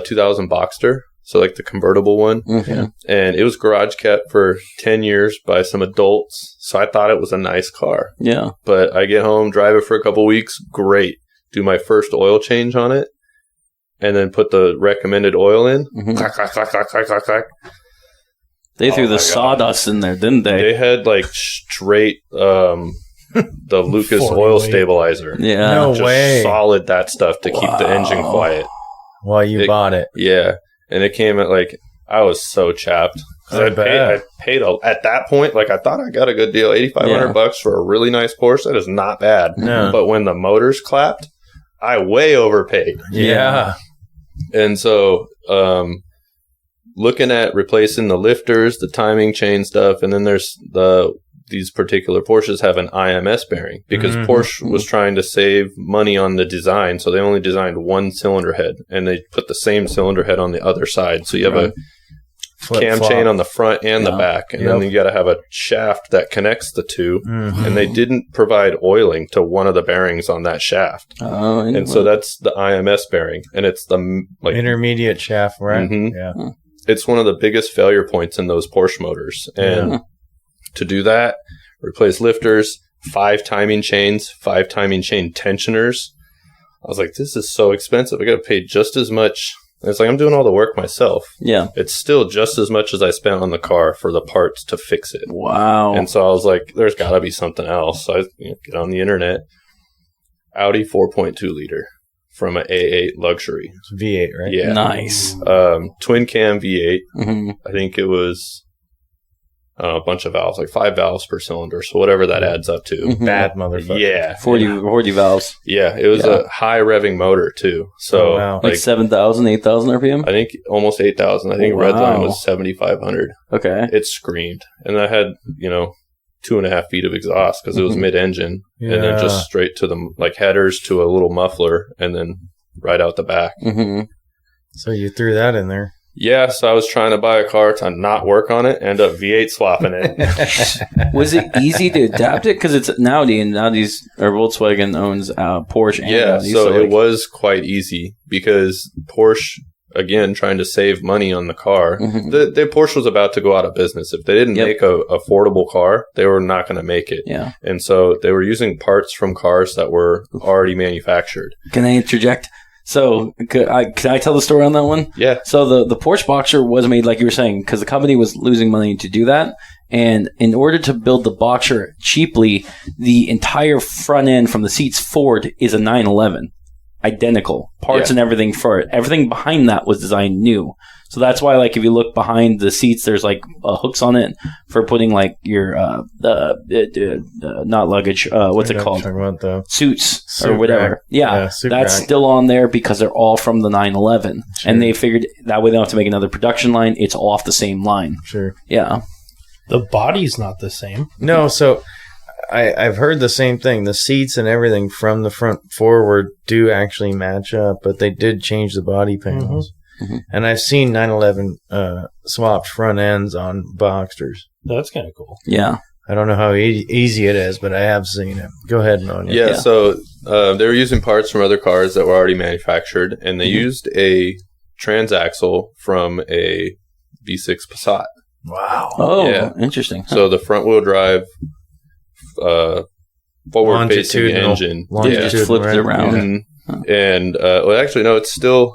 2000 Boxster. So like the convertible one. Mm-hmm. And it was garage kept for 10 years by some adults. So I thought it was a nice car. Yeah. But I get home, drive it for a couple weeks. Great. Do my first oil change on it. And then put the recommended oil in. Mm-hmm. Clack, clack, clack, clack, clack, clack, clack. They threw Oh the my sawdust in there, didn't they? They had like straight the Lucas 40 oil weight. stabilizer. Yeah. No Just way. solid that stuff to keep the engine Wow. quiet. Well, you bought it. Yeah. And it came at like, I was so chapped. 'Cause I I bet. paid at that point, like I thought I got a good deal, $8,500 for a really nice Porsche. That is not bad. No. But when the motors clapped, I way overpaid. Yeah. And so, looking at replacing the lifters, the timing chain stuff, and then there's these particular Porsches have an IMS bearing because Mhm. Porsche was trying to save money on the design. So they only designed one cylinder head and they put the same cylinder head on the other side. So you have a cam Flip-flop. chain on the front and the Yeah. back. And Yep. then you got to have a shaft that connects the two. Mhm. And they didn't provide oiling to one of the bearings on that shaft. Oh, And so that's the IMS bearing. And it's the like Intermediate shaft, right? Mhm. Yeah. it's one of the biggest failure points in those Porsche motors. And Yeah. to do that, replace lifters, 5 timing chains, 5 timing chain tensioners. I was like, this is so expensive. I got to pay just as much. And it's like, I'm doing all the work myself. yeah. It's still just as much as I spent on the car for the parts to fix it. Wow. And so I was like, there's got to be something else. So I get on the internet. Audi 4.2 liter from an A8 luxury. It's V8, right? Yeah. Nice. Twin cam V8. Mm-hmm. I think it was a bunch of valves, like 5 valves per cylinder. So whatever that adds up to. Mhm. Bad motherfucker. Yeah. 40 valves. Yeah. It was Yeah. a high revving motor too. So Oh, wow. Like like 7,000, 8,000 RPM? I think almost 8,000. I think Wow. Redline was 7,500. Okay. It screamed. And I had, 2.5 feet of exhaust because it was Mhm. mid-engine. And then Yeah. just straight to the like headers to a little muffler and then right out the back. Mm-hmm. So you threw that in there. Yeah, so I was trying to buy a car to not work on it, end up V8 swapping it. Was it easy to adapt it? Because it's an Audi, and Audi's or Volkswagen owns Porsche. And Yeah, Audi, so it like, was quite easy because Porsche, again, trying to save money on the car. Mhm. The Porsche was about to go out of business. If they didn't Yep. make a affordable car, they were not going to make it. Yeah. And so they were using parts from cars that were already manufactured. Can I interject? So can I tell the story on that one? Yeah. So the Porsche Boxer was made, like you were saying, because the company was losing money to do that. And in order to build the Boxer cheaply, the entire front end from the seats forward is a 911. Identical. Parts Yeah. and everything for it. Everything behind that was designed new. So that's why, like, if you look behind the seats, there's, like, hooks on it for putting, like, your, not luggage, what's it called? Talking about the Suits Suit or whatever. rack. Yeah, Yeah, suit that's rack. still on there because they're all from the 911. Sure. And they figured that way they don't have to make another production line. It's all off the same line. Sure. Yeah. The body's not the same. No, so I've heard the same thing. The seats and everything from the front forward do actually match up, but they did change the body panels. Mhm. And I've seen 911 swapped front ends on Boxsters. That's kind of cool. Yeah. I don't know how easy it is, but I have seen it. Go ahead, Monya. Yeah, Yeah. so they were using parts from other cars that were already manufactured, and they used a transaxle from a V6 Passat. Wow. Oh, Yeah. interesting. So the front-wheel drive, forward-facing Longitudinal. engine. Longitudinal, Yeah. Just flipped it around. Mhm. Huh. And well, actually, no, it's still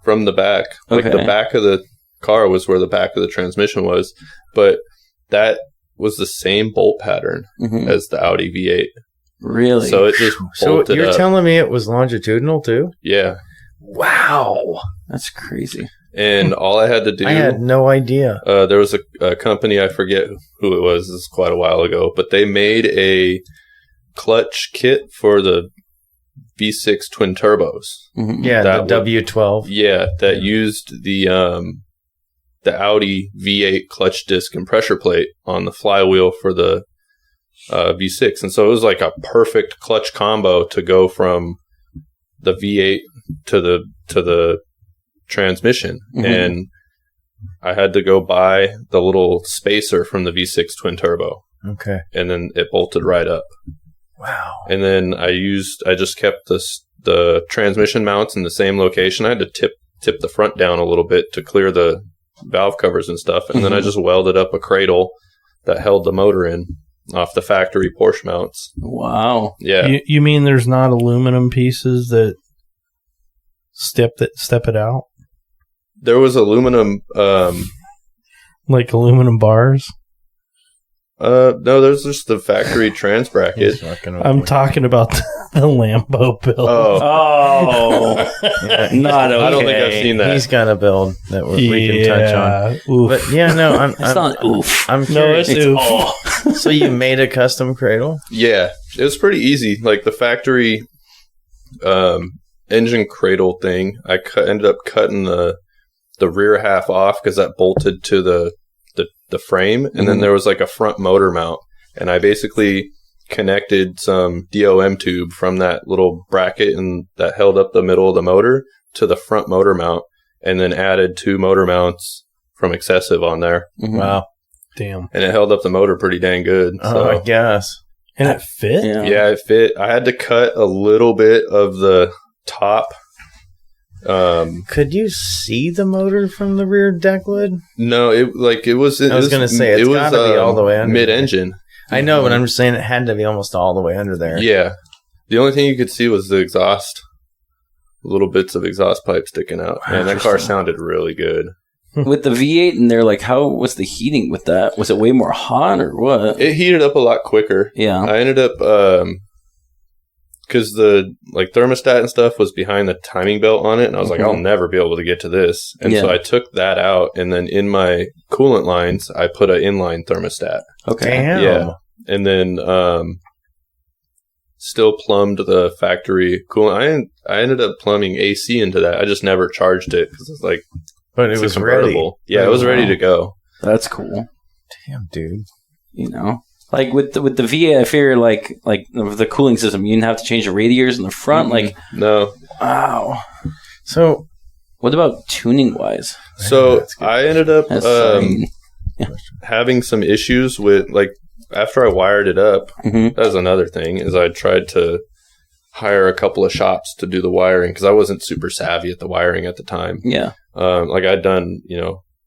from the back. Like Okay. the back of the car was where the back of the transmission was, but that was the same bolt pattern Mhm. as the Audi V8. Really? So it just So bolted you're up. telling me it was longitudinal too? Yeah. Wow. That's crazy. And all I had to do, I had no idea. there was a company, I forget who it was, this is quite a while ago, but they made a clutch kit for the V6 twin turbos. Mhm. Yeah, That the would- W12. Yeah, that used the Audi V8 clutch disc and pressure plate on the flywheel for the V6, and so it was like a perfect clutch combo to go from the V8 to the transmission. Mhm. And I had to go buy the little spacer from the V6 twin turbo. Okay. And then it bolted right up. Wow. And then I just kept the transmission mounts in the same location. I had to tip the front down a little bit to clear the valve covers and stuff. And then I just welded up a cradle that held the motor in off the factory Porsche mounts. Wow. Yeah. You mean there's not aluminum pieces that step it out? There was aluminum, like aluminum bars? no, there's just the factory trans bracket. I'm talking about the Lambo build. Oh. Not okay. I don't think I've seen that. He's got a build that we can touch on. Oof. But yeah, no, It's not oof. I'm No, curious. it's oof. So you made a custom cradle? Yeah, it was pretty easy. Like the factory engine cradle thing, I ended up cutting the rear half off because that bolted to the frame, and then there was like a front motor mount, and I basically connected some DOM tube from that little bracket and that held up the middle of the motor to the front motor mount, and then added 2 motor mounts from Excessive on there. Mhm. Wow. Damn. And it held up the motor pretty dang good. Oh, I guess. And it fit? Yeah, it fit. I had to cut a little bit of the top. Could you see the motor from the rear deck lid? No, it was. I was going to say, it's got to be all the way under. Mid-engine. I know, but I'm just saying it had to be almost all the way under there. Yeah. The only thing you could see was the exhaust. Little bits of exhaust pipe sticking out. And that car sounded really good. With the V8 in there, like, how was the heating with that? Was it way more hot or what? It heated up a lot quicker. Yeah. I ended up, because the thermostat and stuff was behind the timing belt on it, and I was like, I'll never be able to get to this. And so I took that out, and then in my coolant lines, I put an inline thermostat. Okay. Damn. Yeah. And then still plumbed the factory coolant. I ended up plumbing AC into that. I just never charged it because it's like, But it was ready. Yeah, it was ready to go. That's cool. Damn, dude. You know? Like with the V8, I figure like the cooling system, you didn't have to change the radiators in the front. Mm-hmm. Like, No. wow. So, What about tuning wise? So I ended up That's having some issues with, like, after I wired it up, Mhm. that was another thing, is I tried to hire a couple of shops to do the wiring because I wasn't super savvy at the wiring at the time. Yeah. Like I'd done,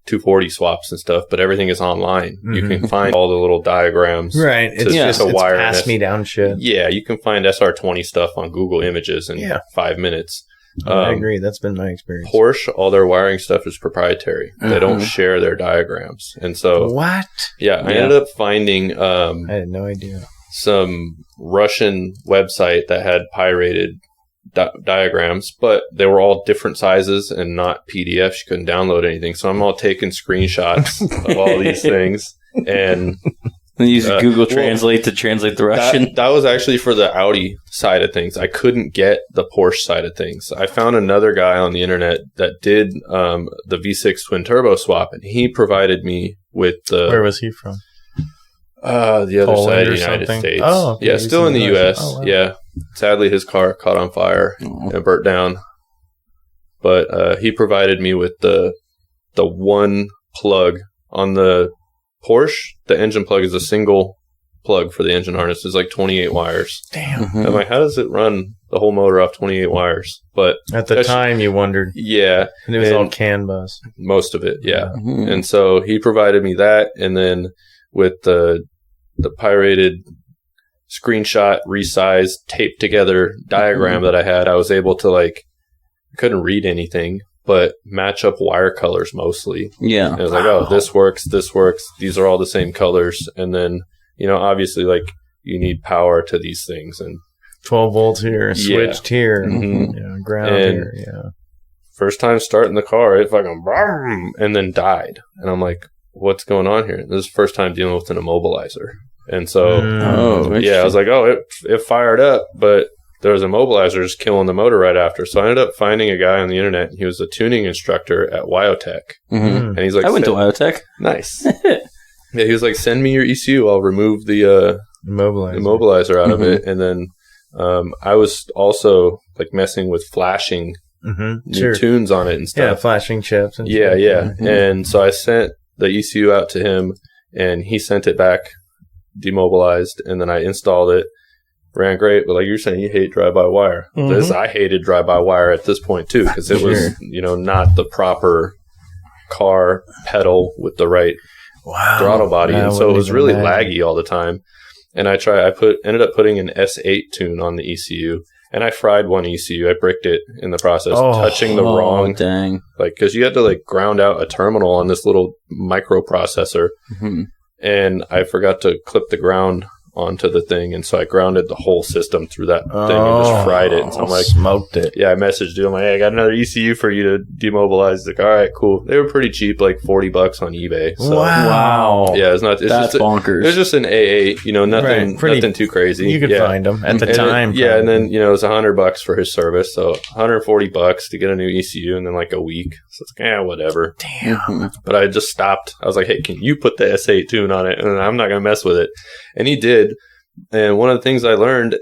240 swaps and stuff, but everything is online. You can find all the little diagrams. right. It's just to wire pass this. me down shit. Yeah, you can find SR20 stuff on Google Images in 5 minutes. I agree. That's been my experience. Porsche, all their wiring stuff is proprietary. They don't Mhm. share their diagrams. And so, What? I ended up finding I had no idea. some Russian website that had pirated diagrams, but they were all different sizes and not PDFs. You couldn't download anything. So I'm all taking screenshots of all these things. And And use Google Translate to translate the Russian. that was actually for the Audi side of things. I couldn't get the Porsche side of things. I found another guy on the internet that did the V6 twin turbo swap, and he provided me with the... Where was he from? The other Poland side of or the United something? States. Oh, okay. Yeah, He's still in the in U.S. Russia. Oh, wow. Yeah. Sadly, his car caught on fire and burnt down. But he provided me with the one plug on the Porsche. The engine plug is a single plug for the engine harness. It's like 28 wires. Damn. Mhm. I'm like, how does it run the whole motor off 28 wires? But At the time, you wondered. yeah, And it was And- all CAN bus. most of it, yeah. Mhm. And so he provided me that, and then with the pirated screenshot, resized, taped together diagram that I had, I was able to, like, I couldn't read anything, but match up wire colors mostly. Yeah. And I was like, oh, this works, these are all the same colors. And then, obviously, like, you need power to these things. And 12 volts here, switched here, Mhm. ground And- here. Yeah. first time starting the car, it fucking brum, and then died. And I'm like, what's going on here? This is the first time dealing with an immobilizer. And so, Oh, yeah, I was like, oh, it fired up, but there was immobilizers killing the motor right after. So I ended up finding a guy on the internet. He was a tuning instructor at Wyotech. Mhm. And he's like, I went to Biotech. nice. Yeah, he was like, send me your ECU. I'll remove the immobilizer out of it. And then I was also like messing with flashing new tunes on it and stuff. Yeah, flashing chips. And yeah, stuff. yeah. And so I sent the ECU out to him, and he sent it back demobilized, and then I installed it. Ran great, but like you're saying, you hate drive-by-wire. I hated drive-by-wire at this point too, because it was, not the proper car pedal with the right throttle body, and so it was really laggy all the time. And I ended up putting an S8 tune on the ECU, and I fried one ECU. I bricked it in the process, touching the wrong because you had to like ground out a terminal on this little microprocessor, and I forgot to clip the ground onto the thing, and so I grounded the whole system through that thing and just fried it. And so I'm like, smoked it. Yeah, I messaged him. I'm like, hey, I got another ECU for you to demobilize. He's like, all right, cool. They were pretty cheap, like $40 on eBay. So, wow. Yeah, it's not. It's That's just bonkers. It was just an A8, nothing too crazy. You could find them at the time. And then it was $100 for his service, so $140 to get a new ECU, and then like a week. So it's like, whatever. Damn. But I just stopped. I was like, hey, can you put the S8 tune on it? And I'm not gonna mess with it. And he did. And one of the things I learned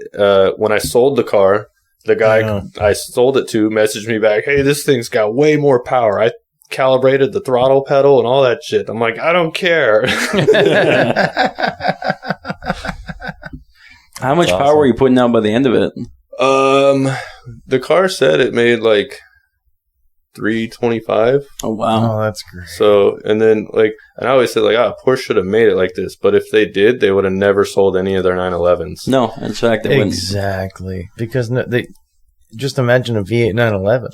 when I sold the car, the guy I sold it to messaged me back, hey, this thing's got way more power. I calibrated the throttle pedal and all that shit. I'm like, I don't care. How much power were you putting out by the end of it? The car said it made like 325. Oh, wow. Oh, that's great. So, and I always said, Porsche should have made it like this, but if they did, they would have never sold any of their 911s. No, in fact, they wouldn't. Exactly. Because they just imagine a V8 911.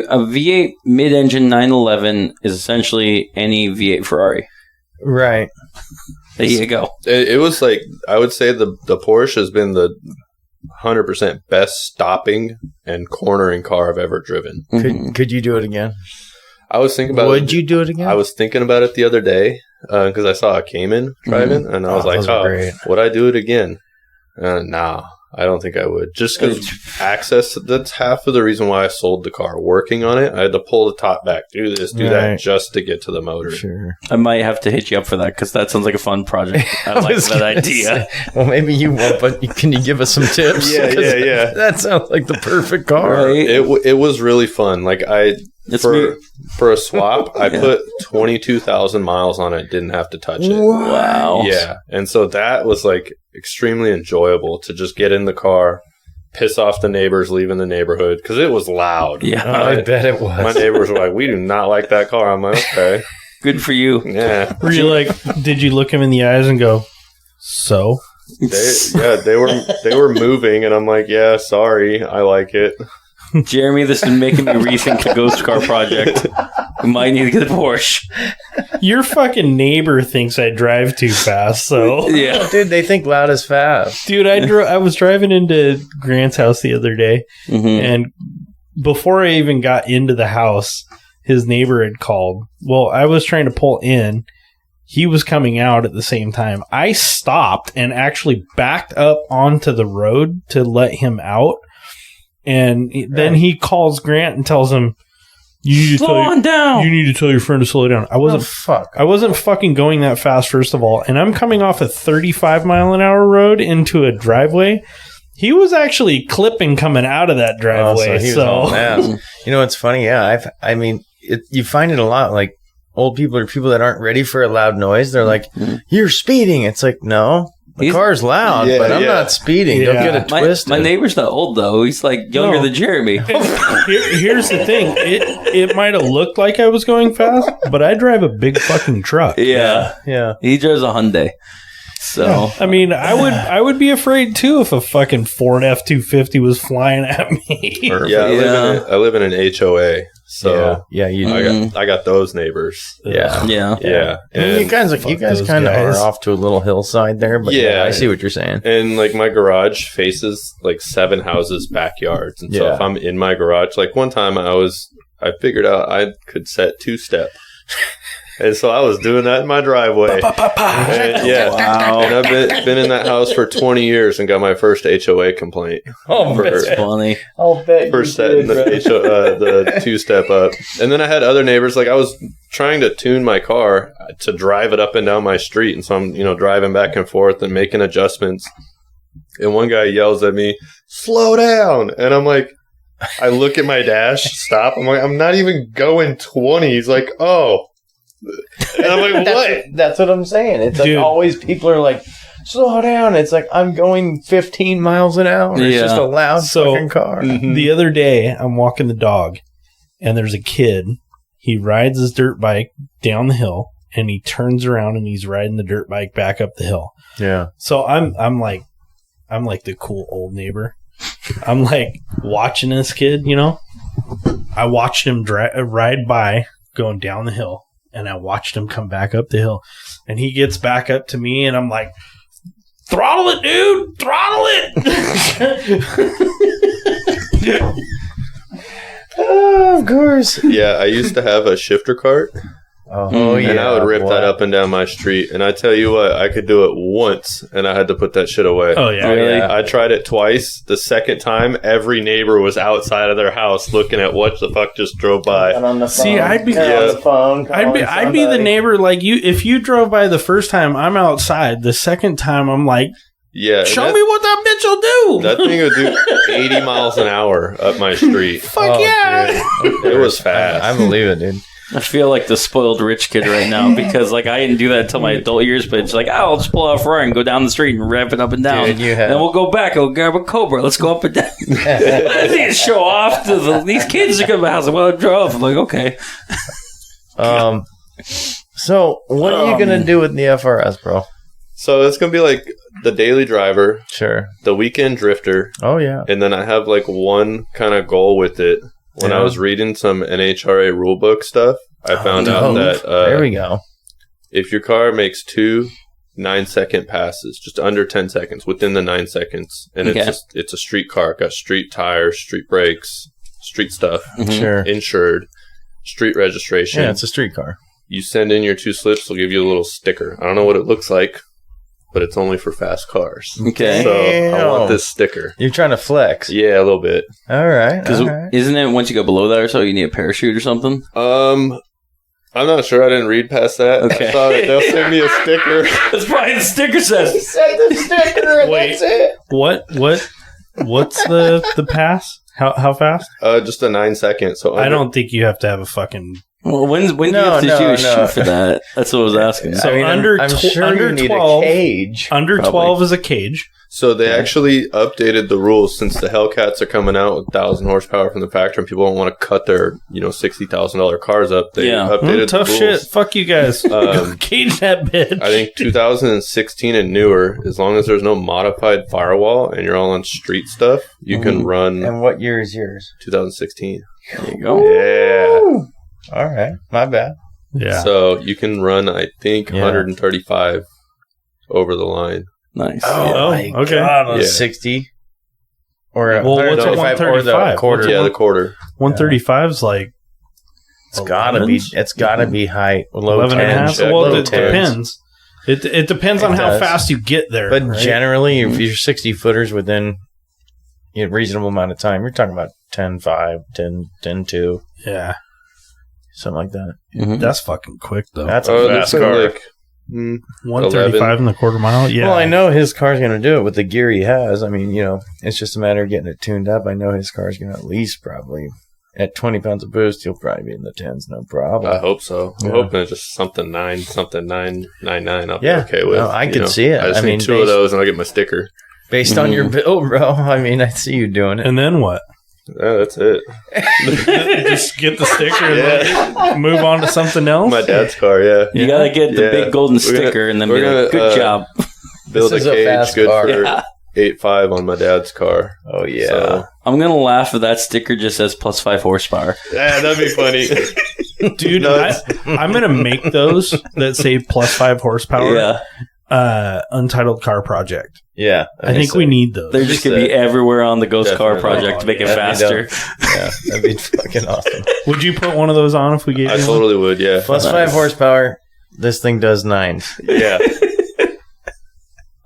A V8 mid-engine 911 is essentially any V8 Ferrari. Right. There you go. It was like, I would say the Porsche has been the 100% best stopping and cornering car I've ever driven. Could you do it again? I was thinking about Would you do it again? I was thinking about it the other day because I saw a Cayman driving, and I was like, would I do it again? Nah, I don't think I would. Just because access, that's half of the reason why I sold the car. Working on it, I had to pull the top back, do this, do that, just to get to the motor. Sure. I might have to hit you up for that because that sounds like a fun project. I like that idea. Well, maybe you won't, but can you give us some tips? Yeah. That sounds like the perfect car. Right? It was really fun. Like for a swap, I put 22,000 miles on it. Didn't have to touch it. Wow. Yeah, and so that was like extremely enjoyable to just get in the car, piss off the neighbors leaving the neighborhood because it was loud. Yeah, I bet it was. My neighbors were like, "We do not like that car." I'm like, "Okay, good for you." Yeah. Were you like? Did you look him in the eyes and go, "So"? They were moving, and I'm like, "Yeah, sorry, I like it." Jeremy, this is making me rethink the ghost car project. We might need to get a Porsche. Your fucking neighbor thinks I drive too fast, so yeah, dude, they think loud is fast. Dude, I was driving into Grant's house the other day, and before I even got into the house, his neighbor had called. Well, I was trying to pull in. He was coming out at the same time. I stopped and actually backed up onto the road to let him out. And then he calls Grant and tells him, "You need to slow down. You need to tell your friend to slow down." I wasn't fucking going that fast, first of all. And I'm coming off a 35-mile-an-hour road into a driveway. He was actually clipping coming out of that driveway. You know what's funny? Yeah, you find it a lot. Like old people or people that aren't ready for a loud noise. They're like, "You're speeding." It's like, no. The car's loud, but I'm not speeding. Don't get it twisted. My neighbor's not old, though. He's like younger than Jeremy. Here's the thing. It might have looked like I was going fast, but I drive a big fucking truck. Yeah. He drives a Hyundai. So I mean, I would be afraid too if a fucking Ford F-250 was flying at me. Yeah, I live in an HOA. So I got those neighbors. Yeah. And you guys kind of are off to a little hillside there, but I see what you're saying. And like my garage faces like 7 houses' backyards, and so if I'm in my garage, like one time I figured out I could set 2-step. And so I was doing that in my driveway. Wow. And I've been in that house for 20 years and got my first HOA complaint. That's funny. I'll bet for setting the 2-step up. And then I had other neighbors. Like I was trying to tune my car to drive it up and down my street. And so I'm, driving back and forth and making adjustments. And one guy yells at me, "Slow down." And I'm like, I look at my dash, stop. I'm like, I'm not even going 20. He's like, oh. And I'm like, what? That's what I'm saying. It's like Dude. always people are like, slow down. It's like, I'm going 15 miles an hour. It's just a loud fucking car. The other day, I'm walking the dog, and there's a kid. He rides his dirt bike down the hill, and he turns around and he's riding the dirt bike back up the hill. Yeah. So I'm like the cool old neighbor. I'm like watching this kid, you know. I watched him ride by going down the hill, and I watched him come back up the hill, and he gets back up to me, and I'm like, throttle it, dude, throttle it. Oh, of course. Yeah, I used to have a shifter cart. Oh, yeah. And I would rip that up and down my street. And I tell you what, I could do it once, and I had to put that shit away. Oh, yeah. Really? I tried it twice. The second time, every neighbor was outside of their house looking at what the fuck just drove by. On the phone. See, I'd be- on the phone. I'd be the neighbor like you. If you drove by the first time, I'm outside. The second time, I'm like, Yeah. and show that- me what that bitch will do. That thing would do 80 miles an hour up my street. Fuck yeah. It was fast. I believe it, dude. I feel like the spoiled rich kid right now because like I didn't do that until my adult years, but it's like, I'll just pull out a Ferrari and go down the street and rev it up and down. Dude, you have- Then we'll go back. I'll grab a Cobra. Let's go up and down. I need to show off to these kids that come to the house. Well, I drove. I'm like, okay. So, what are you going to do with the FRS, bro? So it's going to be like the daily driver, Sure. the weekend drifter, Oh, yeah. and then I have like one kind of goal with it. When I was reading some NHRA rulebook stuff, I found out that there we go. if your car makes 2 9-second passes, just under 10 seconds, within the 9 seconds, and Okay. it's a street car, got street tires, street brakes, street stuff, Sure. insured, street registration. Yeah, it's a street car. You send in your 2 slips, they'll give you a little sticker. I don't know what it looks like, but it's only for fast cars. Okay. So I want Damn. this sticker. You're trying to flex. Yeah, a little bit. All right. Because All right. isn't it once you go below that or so, you need a parachute or something? I'm not sure. I didn't read past that. Okay. I thought they'll send me a sticker. That's probably the sticker says. Set the sticker and Wait. that's it. What's the pass? How fast? Just a 9 second. So I don't think you have to have a fucking. Well, when do you No, have to no, do a no. shoot for that? That's what I was asking. So I mean, under I'm sure under you need 12 a cage. Under Probably. 12 is a cage. So they actually updated the rules since the Hellcats are coming out with 1,000 horsepower from the factory, and people don't want to cut their $60,000 cars up. They updated Tough the rules. shit. Fuck you guys. Cage that bitch. I think 2016 and newer, as long as there's no modified firewall and you're all on street stuff, you can run And what year is yours? 2016. There you go. Yeah. All right. My bad. Yeah. So you can run, I think, 135 over the line. Nice. Oh, my okay. God, on Yeah. 60. Or Well, what's a 135 or the 135? quarter. Yeah, the quarter. 135 is like It's gotta be. 11s? It's gotta be high. Low 11 and a half. 10s. check. Well, Low it 10s. depends. It depends on It how does. fast you get there. But right? generally, if you're 60 footers within a reasonable amount of time, you're talking about 10.5, 10.2, yeah, something like that. Mhm. that's fucking quick though. That's a Oh, fast that's car. like 135 in the quarter mile. Yeah. Well, I know his car's going to do it with the gear he has. I mean, it's just a matter of getting it tuned up. I know his car's going to at least probably, at 20 pounds of boost, he'll probably be in the 10s, no problem. I hope so. I'm Yeah. hoping it's just something 999. I'll Yeah. be okay with. No, I could see it. I just I mean, need 2 of those and I'll get my sticker. Based on your build, bro. I mean, I see you doing it. And then what? Yeah, that's it. Just get the sticker and move on to something else. My dad's car, yeah. You gotta get the Yeah. big golden We're gonna- sticker and then we're be like, gonna, good job. Build This is a a cage fast good car. for Yeah. 8.5 on my dad's car. Oh, yeah. So, I'm gonna laugh if that sticker just says +5 horsepower. yeah, that'd be funny. Dude, No, I'm gonna make those that say +5 horsepower. Yeah, Untitled car project. Yeah. I think we need those. they're just gonna be everywhere on the Ghost Car Definitely. project to make it That'd be faster. Yeah, that'd be fucking awesome. Would you put one of those on if we gave I you one? totally would, yeah. +5 horsepower. This thing does 9. Yeah.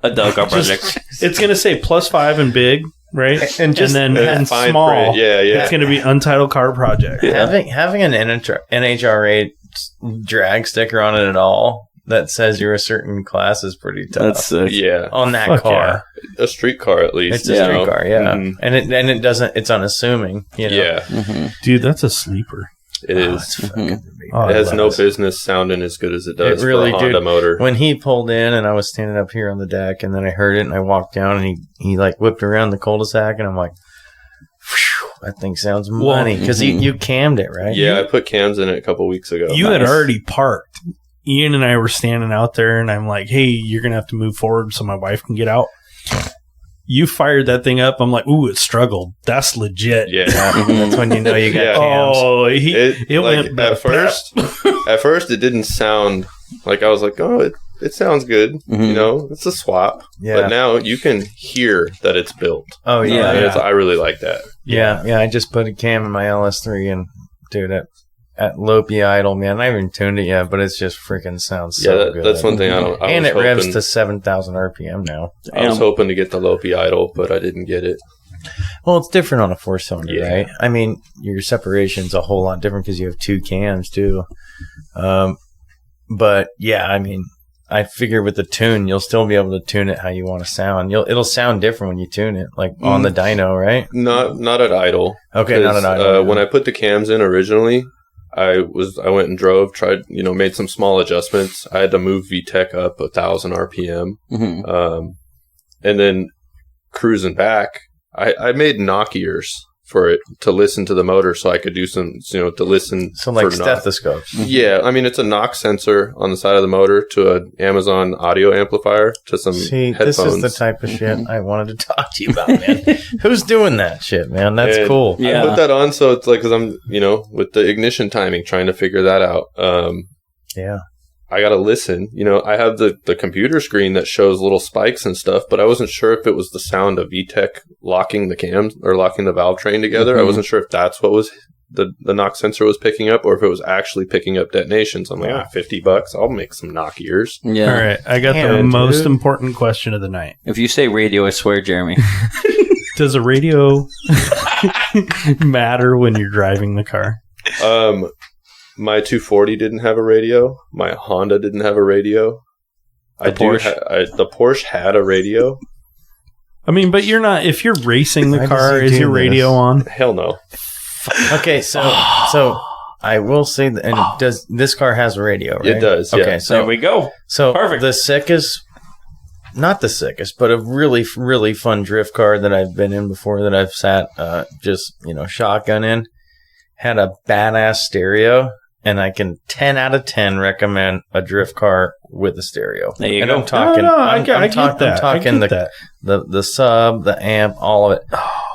A dog car project. It's gonna say +5 and big, right? And just then and fine small. print. Yeah, yeah. It's gonna be Untitled Car Project. Yeah. Having an NHRA drag sticker on it at all that says you're a certain class is pretty tough. That's sick. Yeah. On that Fuck car. A street car, at least. It's a street car, yeah. Mhm. And it doesn't, it's unassuming, you know? Yeah, Mm-hmm. Dude, that's a sleeper. it is. It's fucking Oh, It has I no love it. business sounding as good as it does It really, for a Honda dude. motor. When he pulled in and I was standing up here on the deck and then I heard it and I walked down and he like whipped around the cul-de-sac and I'm like, phew, that thing sounds money. Because you cammed it, right? Yeah, I put cams in it a couple weeks ago. You had already parked. Ian and I were standing out there, and I'm like, hey, you're going to have to move forward so my wife can get out. You fired that thing up. I'm like, ooh, it struggled. That's legit. Yeah. That's when you know you got Yeah. cams. Oh, it like, went at first. At first, it didn't sound like I was like, oh, it sounds good. Mhm. You know, it's a swap. Yeah. But now you can hear that it's built. Oh, Yeah. yeah. And I really like that. Yeah. I just put a cam in my LS3 and, dude, at low P idle, man. I haven't even tuned it yet, but it's just freaking sounds so good. That's one thing I And was it revs hoping- to 7,000 RPM now. I was hoping to get the Lopi idle, but I didn't get it. Well, it's different on a 4-cylinder, Yeah. right? I mean, your separation's a whole lot different because you have 2 cams, too. But, yeah, I mean, I figure with the tune, you'll still be able to tune it how you want to sound. It'll sound different when you tune it, like on the dyno, right? Not at idle. Okay, not at idle. When I put the cams in originally, I went and drove, tried, made some small adjustments. I had to move VTEC up 1,000 RPM. Mm-hmm. And then cruising back, I made knock ears for it to listen to the motor so I could do some, to listen. So like for knock. stethoscopes. Yeah, I mean, it's a knock sensor on the side of the motor to an Amazon audio amplifier to some See, headphones. this is the type of shit I wanted to talk to you about, man. Who's doing that shit, man? That's And cool. Yeah. I put that on so it's like, because I'm, with the ignition timing, trying to figure that out. Yeah. I got to listen. I have the computer screen that shows little spikes and stuff, but I wasn't sure if it was the sound of VTEC locking the cams or locking the valve train together. I wasn't sure if that's what was the knock sensor was picking up or if it was actually picking up detonations. I'm like, $50, I'll make some knock ears. Yeah. All right, I got the Damn, most dude. important question of the night. If you say radio, I swear, Jeremy. Does a radio matter when you're driving the car? My 240 didn't have a radio. My Honda didn't have a radio. The Porsche had a radio. I mean, but you're not. If you're racing the Why does car, he is do your radio this? on? Hell no. Okay, so I will say that, and does this car has a radio, right? It does, yeah. Okay, There so we go. Perfect. the sickest, not the sickest, but a really, really fun drift car that I've been in before that I've sat just, shotgun in, had a badass stereo, and I can 10 out of 10 recommend a drift car with a stereo. There you and go. I'm talking, I get that. I'm talking I get the sub, the amp, all of it.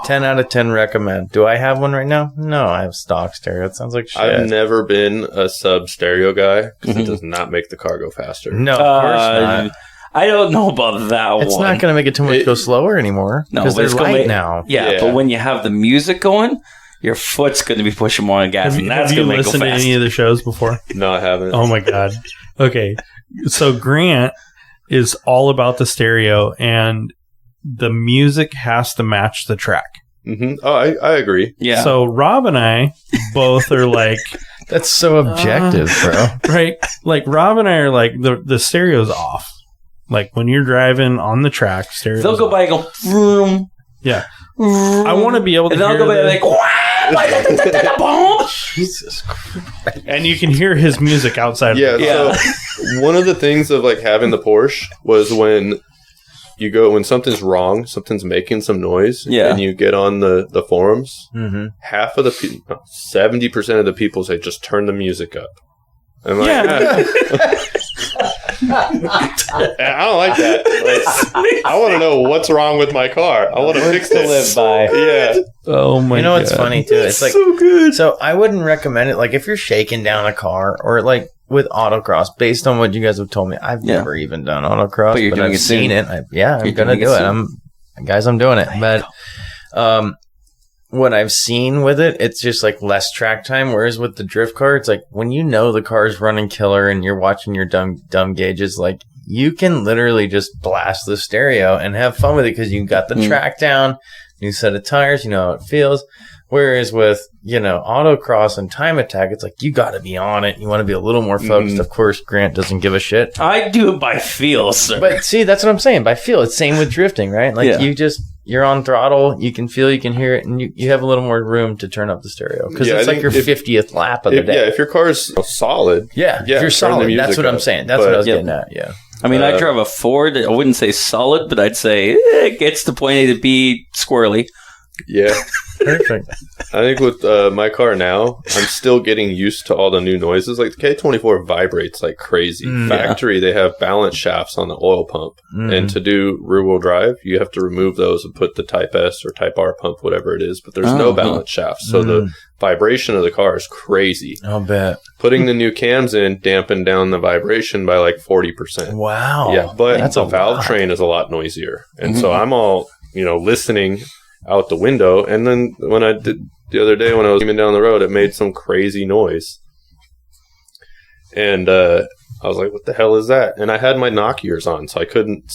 10 out of 10 recommend. Do I have one right now? No, I have stock stereo. It sounds like shit. I've never been a sub stereo guy because it does not make the car go faster. No, of course not. I don't know about that It's one. not going to make it too much go slower anymore. No, because but it's they're gonna light make- now. Yeah, Yeah. but when you have the music going, your foot's going to be pushing more on gas, and that's Have you going to make it go listened to fast. any of the shows before? No, I haven't. Oh my god. Okay. So Grant is all about the stereo and the music has to match the track. Oh, I agree. Yeah. So Rob and I both are like, That's so objective, bro. right? Like Rob and I are like, the stereo's off. Like when you're driving on the track, stereo. They'll go by and go, vroom, Yeah. vroom, I want to be able to and they'll hear go by the- like, wah, boom. Jesus Christ. and you can hear his music outside. Yeah, Of the Yeah. So one of the things of like having the Porsche was when something's wrong, something's making some noise, Yeah. and you get on the forums, Mm-hmm. half of the 70% of the people say just turn the music up. I'm like, I don't like that. Like, I want to know what's wrong with my car. I want to fix this. by. Yeah. Oh my god. You know what's funny too? It's like so good. so I wouldn't recommend it. Like if you're shaking down a car or like with autocross, based on what you guys have told me, I've Yeah. never even done autocross, But you're doing I've it soon. seen it. I'm You're gonna doing it do it. soon. I'm doing it. But what I've seen with it, it's just like less track time. Whereas with the drift car, it's like when you know the car's running killer and you're watching your dumb gauges, like you can literally just blast the stereo and have fun with it because you got the track down, new set of tires, you know how it feels. Whereas with, autocross and time attack, it's like you got to be on it. You want to be a little more focused. Of course, Grant doesn't give a shit. I do it by feel, sir. But see, that's what I'm saying. By feel, it's same with drifting, right? Like you're on throttle, you can feel, you can hear it, and you have a little more room to turn up the stereo because it's like your 50th lap of the day. Yeah, if your car's solid. If you're solid, that's what I'm saying. That's what I was getting at. Yeah. I mean, I drive a Ford. I wouldn't say solid, but I'd say it gets to point A to B squirrely. Yeah. Perfect. I think with my car now, I'm still getting used to all the new noises. Like the K24 vibrates like crazy. Factory, they have balance shafts on the oil pump. And to do rear-wheel drive, you have to remove those and put the Type S or Type R pump, whatever it is. But there's no balance shafts. So the vibration of the car is crazy. I'll bet. Putting the new cams in dampened down the vibration by like 40%. Wow. Yeah, but the valve train is a lot noisier. And so I'm all, listening out the window, and then when I did the other day when I was coming down the road, it made some crazy noise, and I was like, "What the hell is that?" And I had my knock ears on, so I couldn't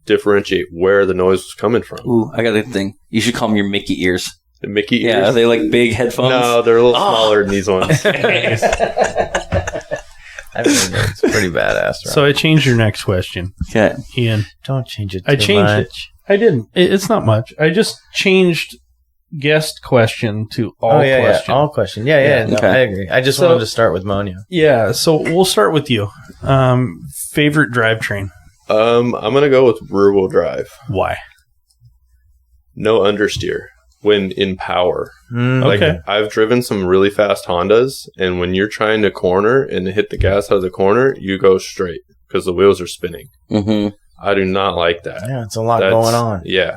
differentiate where the noise was coming from. Ooh, I got a thing. You should call them your Mickey ears. The Mickey ears? Yeah, are they like big headphones? No, they're a little smaller than these ones. I mean, it's pretty badass. Right? So I changed your next question. Okay, Ian. Don't change it. I changed it. I didn't. It's not much. I just changed guest question to all question. Yeah. All question. Yeah. No, okay. I agree. I just wanted to start with Monya. Yeah, so we'll start with you. Favorite drivetrain? I'm going to go with rear-wheel drive. Why? No understeer when in power. Okay. I've driven some really fast Hondas, and when you're trying to corner and hit the gas out of the corner, you go straight because the wheels are spinning. Mm-hmm. I do not like that. Yeah, it's a lot going on. Yeah.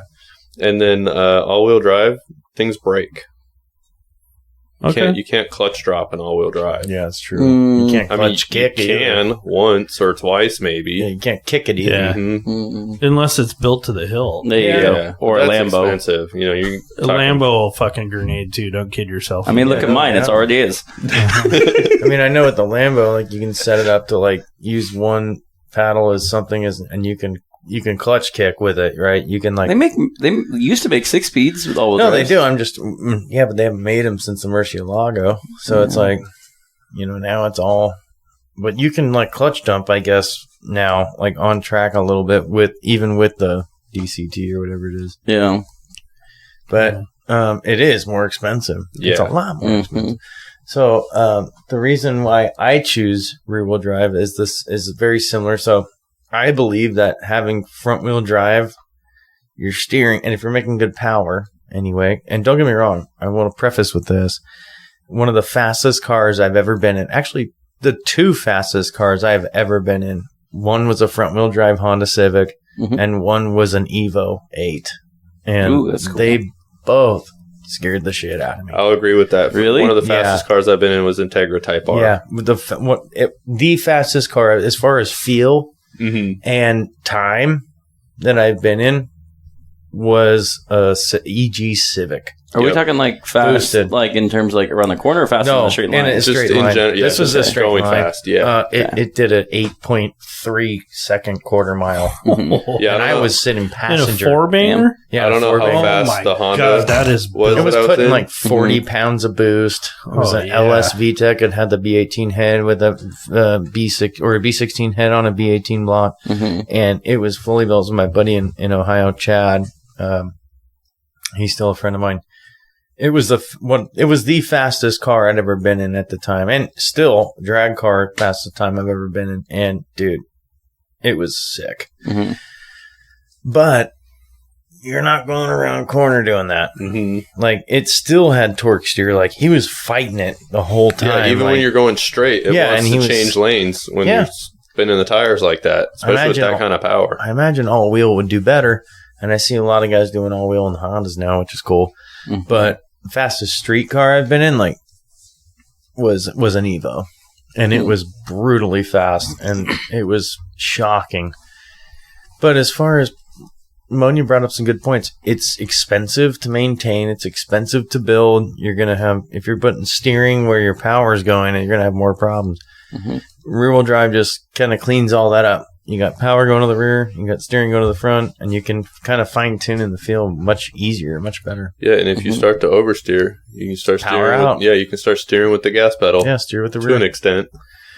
And then all-wheel drive, things break. You can't clutch drop an all-wheel drive. Yeah, that's true. You can't clutch kick. You can once or twice maybe. Yeah, you can't kick it either. Yeah. Unless it's built to the hill. There you go. Or a that's Lambo. Expensive. A Lambo will fucking grenade too. Don't kid yourself. I mean, look at mine. It's already is. I mean, I know with the Lambo, like you can set it up to like use one paddle as something and you can clutch kick with it, right? You can like they used to make 6 speeds with all-wheel No, drives. they do. I'm just but they haven't made them since the Murcielago, so it's like now it's all. But you can like clutch dump, I guess now, like on track a little bit with the DCT or whatever it is. Yeah, but it is more expensive. Yeah. It's a lot more expensive. So the reason why I choose rear-wheel drive is very similar. So I believe that having front-wheel drive, you're steering, and if you're making good power anyway, and don't get me wrong, I want to preface with this, one of the fastest cars I've ever been in, actually the 2 fastest cars I've ever been in, one was a front-wheel drive Honda Civic, and one was an Evo 8. And that's cool. They both scared the shit out of me. I'll agree with that. Really? One of the fastest cars I've been in was Integra Type R. Yeah, the fastest car as far as feel and time that I've been in was a EG Civic. Are we talking like fast, Boosted. like in terms of like around the corner or fast in the straight line? in a straight line. This was a straight going line. fast. Yeah, it did an 8.3 second quarter mile. Yeah, and I was sitting passenger. In a 4-banger? Yeah, I don't know how Oh fast my the Honda God, that is was. It was that I putting in. like 40 pounds of boost. It was an LS VTEC. It had the B18 head with a B6 or a B16 head on a B18 block, and it was fully built. With my buddy in Ohio, Chad. He's still a friend of mine. It was the fastest car I'd ever been in at the time, and still drag car fastest time I've ever been in. And dude, it was sick. But you're not going around a corner doing that. Like it still had torque steer. Like he was fighting it the whole time. Yeah, even when you're going straight, it wants to change lanes when you're spinning the tires like that, especially with that kind of power. I imagine all wheel would do better, and I see a lot of guys doing all wheel in the Hondas now, which is cool. But the fastest street car I've been in, like, was an Evo, and it was brutally fast, and it was shocking. But as far as Monya brought up some good points, it's expensive to maintain, it's expensive to build. You're gonna have, if you're putting steering where your power is going, you're gonna have more problems. Rear-wheel drive just kind of cleans all that up. You got power going to the rear. You got steering going to the front, and you can kind of fine tune in the feel much easier, much better. Yeah, and if you start to oversteer, you can start Power steering. out. You can start steering with the gas pedal. Yeah, steer with the to rear an extent.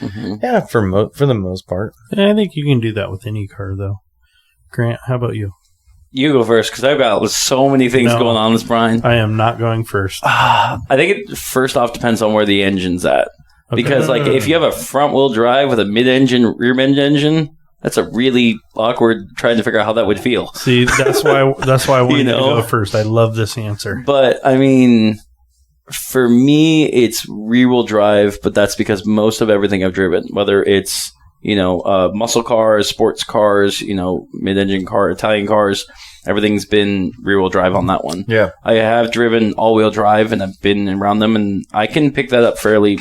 Yeah, for the most part. I think you can do that with any car, though. Grant, how about you? You go first, because I've got so many things going on with Brian. I am not going first. I think it first off depends on where the engine's at. Okay. Because if you have a front wheel drive with a mid-engine, rear-end engine, that's a really awkward trying to figure out how that would feel. See, that's why I wanted to go first. I love this answer. But I mean, for me, it's rear-wheel drive, but that's because most of everything I've driven, whether it's muscle cars, sports cars, mid-engine car, Italian cars, everything's been rear-wheel drive on that one. Yeah, I have driven all-wheel drive, and I've been around them, and I can pick that up fairly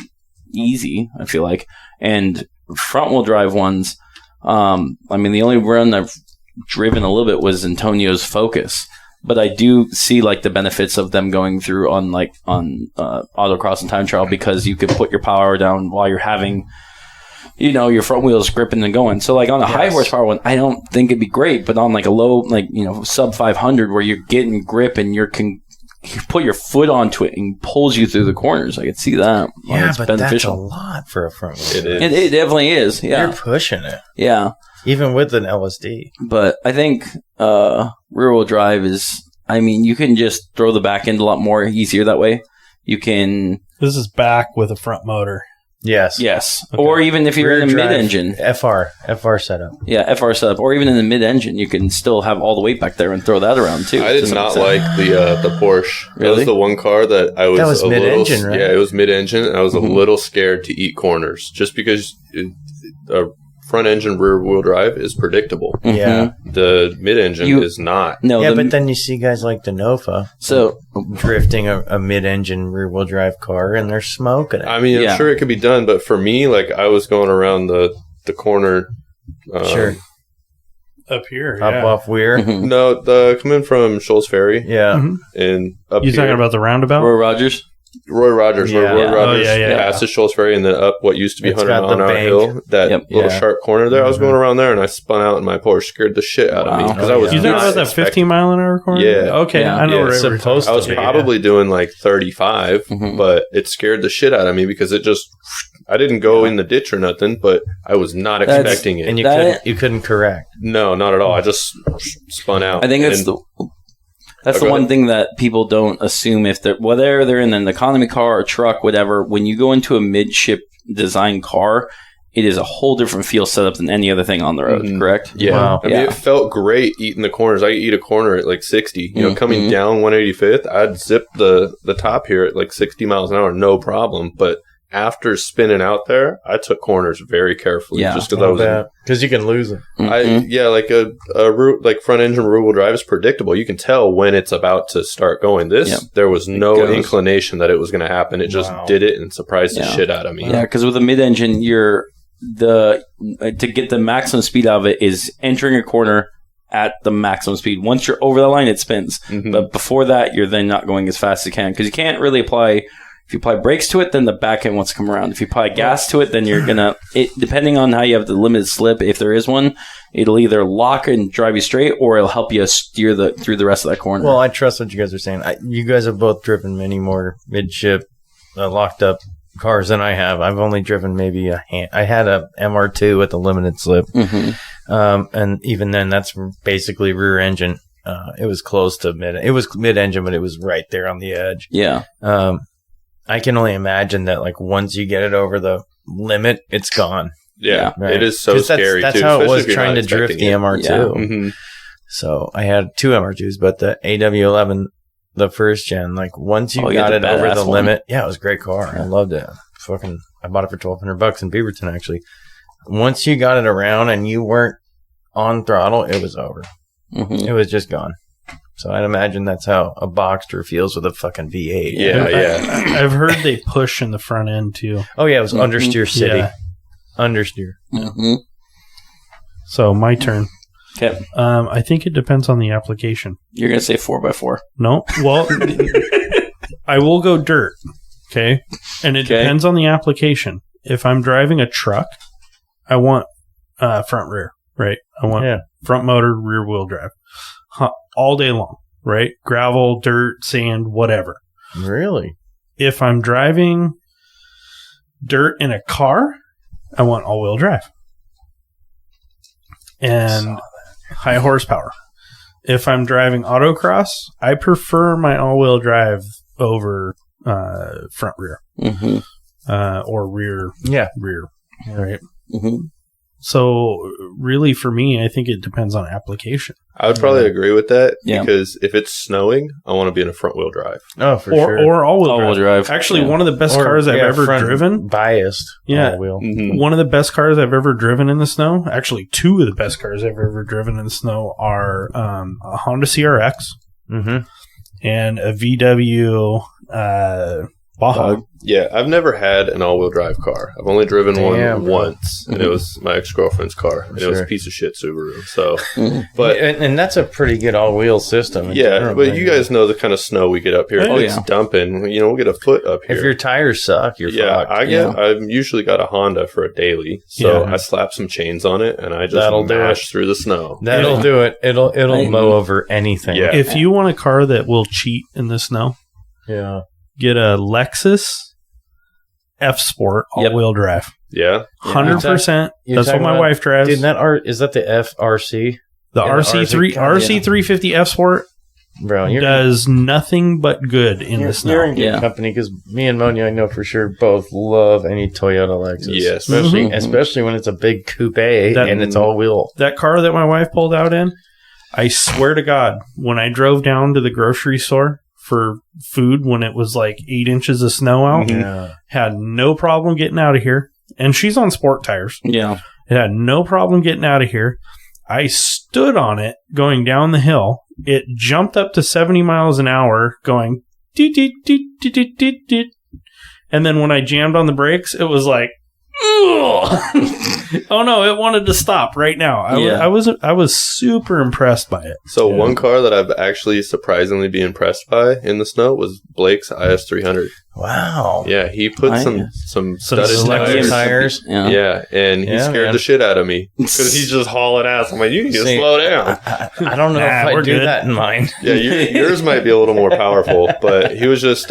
easy, I feel like. And front-wheel drive ones, the only run I've driven a little bit was Antonio's Focus, but I do see the benefits of them going through on autocross and time trial, because you could put your power down while you're having your front wheels gripping and going. So on a high horsepower one, I don't think it'd be great, but on a low sub 500 where you're getting grip and you put your foot onto it and pulls you through the corners, I could see that. Yeah, it's but beneficial. that's a lot for a front wheel. It is. It definitely is. Yeah, You're pushing it. Yeah, even with an LSD. But I think rear-wheel drive is. You can just throw the back end a lot more easier that way. You can. This is back with a front motor. Yes. Okay. Or even if you're rear in the drive, mid-engine. FR setup. Yeah, FR setup. Or even in the mid-engine, you can still have all the weight back there and throw that around, too. I did not like the Porsche. Really? That was the one car that I was That was mid-engine, right? Yeah, it was mid-engine, and I was a little scared to eat corners, just because a front-engine rear-wheel drive is predictable. Mm-hmm. Yeah. The mid-engine is not. No, but then you see guys like the Nova drifting a mid-engine rear-wheel drive car, and they're smoking it. I'm sure it could be done, but for me, I was going around the corner. Sure. Up here, Up off Weir. Mm-hmm. No, coming from Shoals Ferry. Yeah. Mm-hmm. And up You here. talking about the roundabout? Roy Rogers? Roy Rogers. Yeah. Roy Rogers yeah. passes Shoals Ferry and then up what used to be It's 100 got mile an the hour bank. hill. That little sharp corner there. I was Mm-hmm. going around there and I spun out and my Porsche scared the shit out of me. Because I was You talking not about that 15 mile an hour corner? Yeah. Okay, Yeah. I know where It's we're supposed talking I was about. probably doing 35, but it scared the shit out of me because it just, I didn't go in the ditch or nothing, but I was not expecting it. And you couldn't correct. No, not at all. I just spun out. I think that's the one thing that people don't assume, whether they're in an economy car or truck, whatever. When you go into a midship design car, it is a whole different feel setup than any other thing on the road. Correct? Yeah. Wow. It felt great eating the corners. I eat a corner at 60. Coming down 185th, I'd zip the top here at 60 miles an hour, no problem. But after spinning out there, I took corners very carefully, just because I was because you can lose them. A front engine rear wheel drive is predictable. You can tell when it's about to start going. There was no inclination that it was going to happen. It just did it and surprised the shit out of me. Yeah, because with a mid engine, to get the maximum speed out of it is entering a corner at the maximum speed. Once you're over the line, it spins. But before that, you're then not going as fast as you can, because you can't really apply. If you apply brakes to it, then the back end wants to come around. If you apply gas to it, then you're going to... Depending on how you have the limited slip, if there is one, it'll either lock and drive you straight, or it'll help you steer through the rest of that corner. Well, I trust what you guys are saying. You guys have both driven many more midship locked up cars than I have. I've only driven maybe I had a MR2 with a limited slip. And even then, that's basically rear engine. It was close to mid. It was mid-engine, but it was right there on the edge. Yeah. I can only imagine that once you get it over the limit, it's gone. Yeah, right? It is so scary. That's too, how it was if you're trying not to drift the expecting MR2. So I had two MR2s, but the AW11, the first gen, once you got it over the limit, it was a great car. I loved it. I bought it for $1,200 in Beaverton, actually. Once you got it around and you weren't on throttle, it was over. It was just gone. So I'd imagine that's how a Boxster feels with a fucking V8. Yeah. I've heard they push in the front end too. Oh yeah, it was understeer city. Yeah. Understeer. So my turn. Okay. I think it depends on the application. You're going to say 4x4. No. Well, I will go dirt. Okay. And it depends on the application. If I'm driving a truck, I want front rear. right? I want front motor, rear wheel drive all day long, right? Gravel, dirt, sand, whatever. Really? If I'm driving dirt in a car, I want all wheel drive and high horsepower. If I'm driving autocross, I prefer my all wheel drive over front rear or rear. Yeah. Rear. Right. Mm-hmm. So really, for me, I think it depends on application. I would probably agree with that because if it's snowing, I want to be in a front wheel drive. Oh, for sure. Or all wheel drive. Actually, one of the best cars I've ever driven. Biased. Yeah. All-wheel. Mm-hmm. One of the best cars I've ever driven in the snow. Actually, two of the best cars I've ever driven in the snow are a Honda CRX and a VW Baja. Yeah, I've never had an all-wheel drive car. I've only driven one once, and it was my ex-girlfriend's car. And it was a piece of shit Subaru. So, but and that's a pretty good all-wheel system. Yeah, but you guys know the kind of snow we get up here. If it's dumping, you know, we'll get a foot up here. If your tires suck, you're fucked. I've usually got a Honda for a daily, so I slap some chains on it, and I just mash through the snow. That'll do it. It'll mow over anything. Yeah. If you want a car that will cheat in the snow, get a Lexus F Sport all-wheel drive. Yeah. 100%. That's what my wife drives. Dude, is that the FRC? The RC350 F Sport Bro, does nothing but good in the snow. You're in good company because me and Monya, I know for sure, both love any Toyota Lexus. Yes. Especially when it's a big coupe and it's all-wheel. That car that my wife pulled out in, I swear to God, when I drove down to the grocery store for food when it was like 8 inches of snow out, had no problem getting out of here. And she's on sport tires. Yeah. It had no problem getting out of here. I stood on it going down the hill. It jumped up to 70 miles an hour going deet, deet, deet, deet, deet, deet, deet. And then when I jammed on the brakes, it was like, oh no, it wanted to stop right now. I was super impressed by it. So one car that I've actually surprisingly been impressed by in the snow was Blake's IS300. Wow. Yeah, he put some studded tires. Yeah, and he scared the shit out of me because he's just hauling ass. I'm like, you need to slow down. I don't know if I do that in mine. Yeah, yours might be a little more powerful, but he was just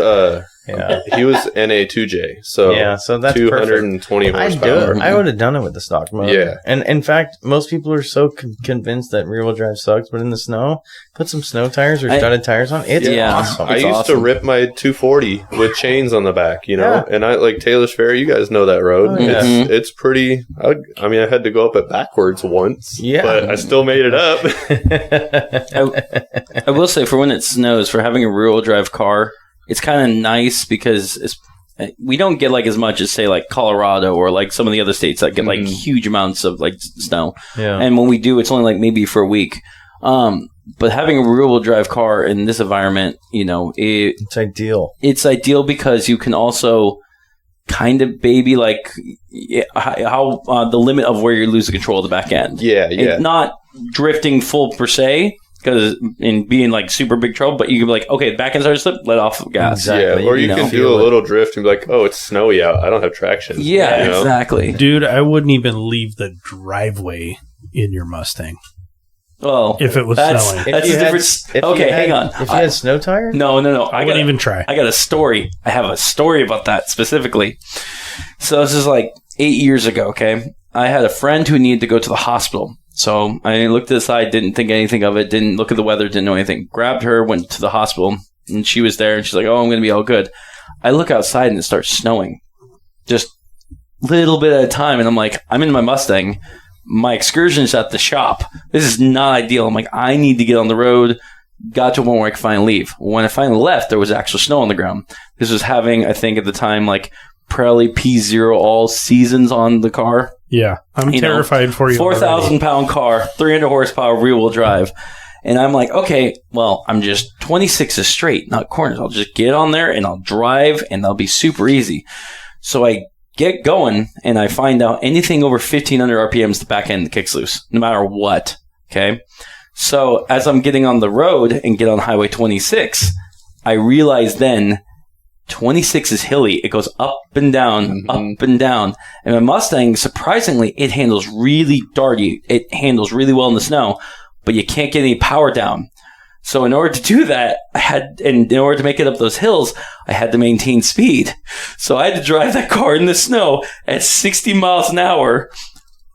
he was NA2J, so that's 220 horsepower. I would have done it with the stock motor. Yeah, and in fact, most people are so convinced that rear wheel drive sucks, but in the snow, put some snow tires or studded tires on. It's awesome. I used to rip my 240 with chains on the back, you know, and I like Taylor's Ferry. You guys know that road. It's pretty. I mean, I had to go up it backwards once, but I still made it up. I will say, for when it snows, for having a rear wheel drive car, it's kind of nice because we don't get like as much as say like Colorado or like some of the other states that get like huge amounts of like snow. Yeah. And when we do, it's only like maybe for a week. But having a rear wheel drive car in this environment, you know, it's ideal. It's ideal because you can also kind of baby like how the limit of where you lose the control of the back end. Yeah. It's not drifting full per se, because in being like super big trouble, but you can be like, okay, back end started to slip, let off the gas. Exactly. Yeah, or you can do a little drift and be like, oh, it's snowy out. I don't have traction. Yeah, exactly. Dude, I wouldn't even leave the driveway in your Mustang. Well, if it was snowing. That's a different... Okay, hang on. If you had snow tires? No. I wouldn't even try. I got a story. I have a story about that specifically. So this is like 8 years ago, okay? I had a friend who needed to go to the hospital. So I looked to the side, didn't think anything of it, didn't look at the weather, didn't know anything. Grabbed her, went to the hospital, and she was there, and she's like, oh, I'm going to be all good. I look outside, and it starts snowing. Just a little bit at a time, and I'm like, I'm in my Mustang. My excursion's at the shop. This is not ideal. I'm like, I need to get on the road. Got to a point where I could finally leave. When I finally left, there was actual snow on the ground. This was having, I think at the time, like Pirelli P0 all seasons on the car. Yeah, I'm terrified for you. 4,000 pound car, 300 horsepower, rear wheel drive. And I'm like, okay, well, I'm just 26 straight, not corners. I'll just get on there and I'll drive and that'll be super easy. So I get going and I find out anything over 1,500 RPMs, the back end kicks loose, no matter what. Okay. So as I'm getting on the road and get on Highway 26, I realize then 26 is hilly. It goes up and down, up and down. And my Mustang, surprisingly, it handles really darty. It handles really well in the snow, but you can't get any power down. So in order to do that, in order to make it up those hills, I had to maintain speed. So I had to drive that car in the snow at 60 miles an hour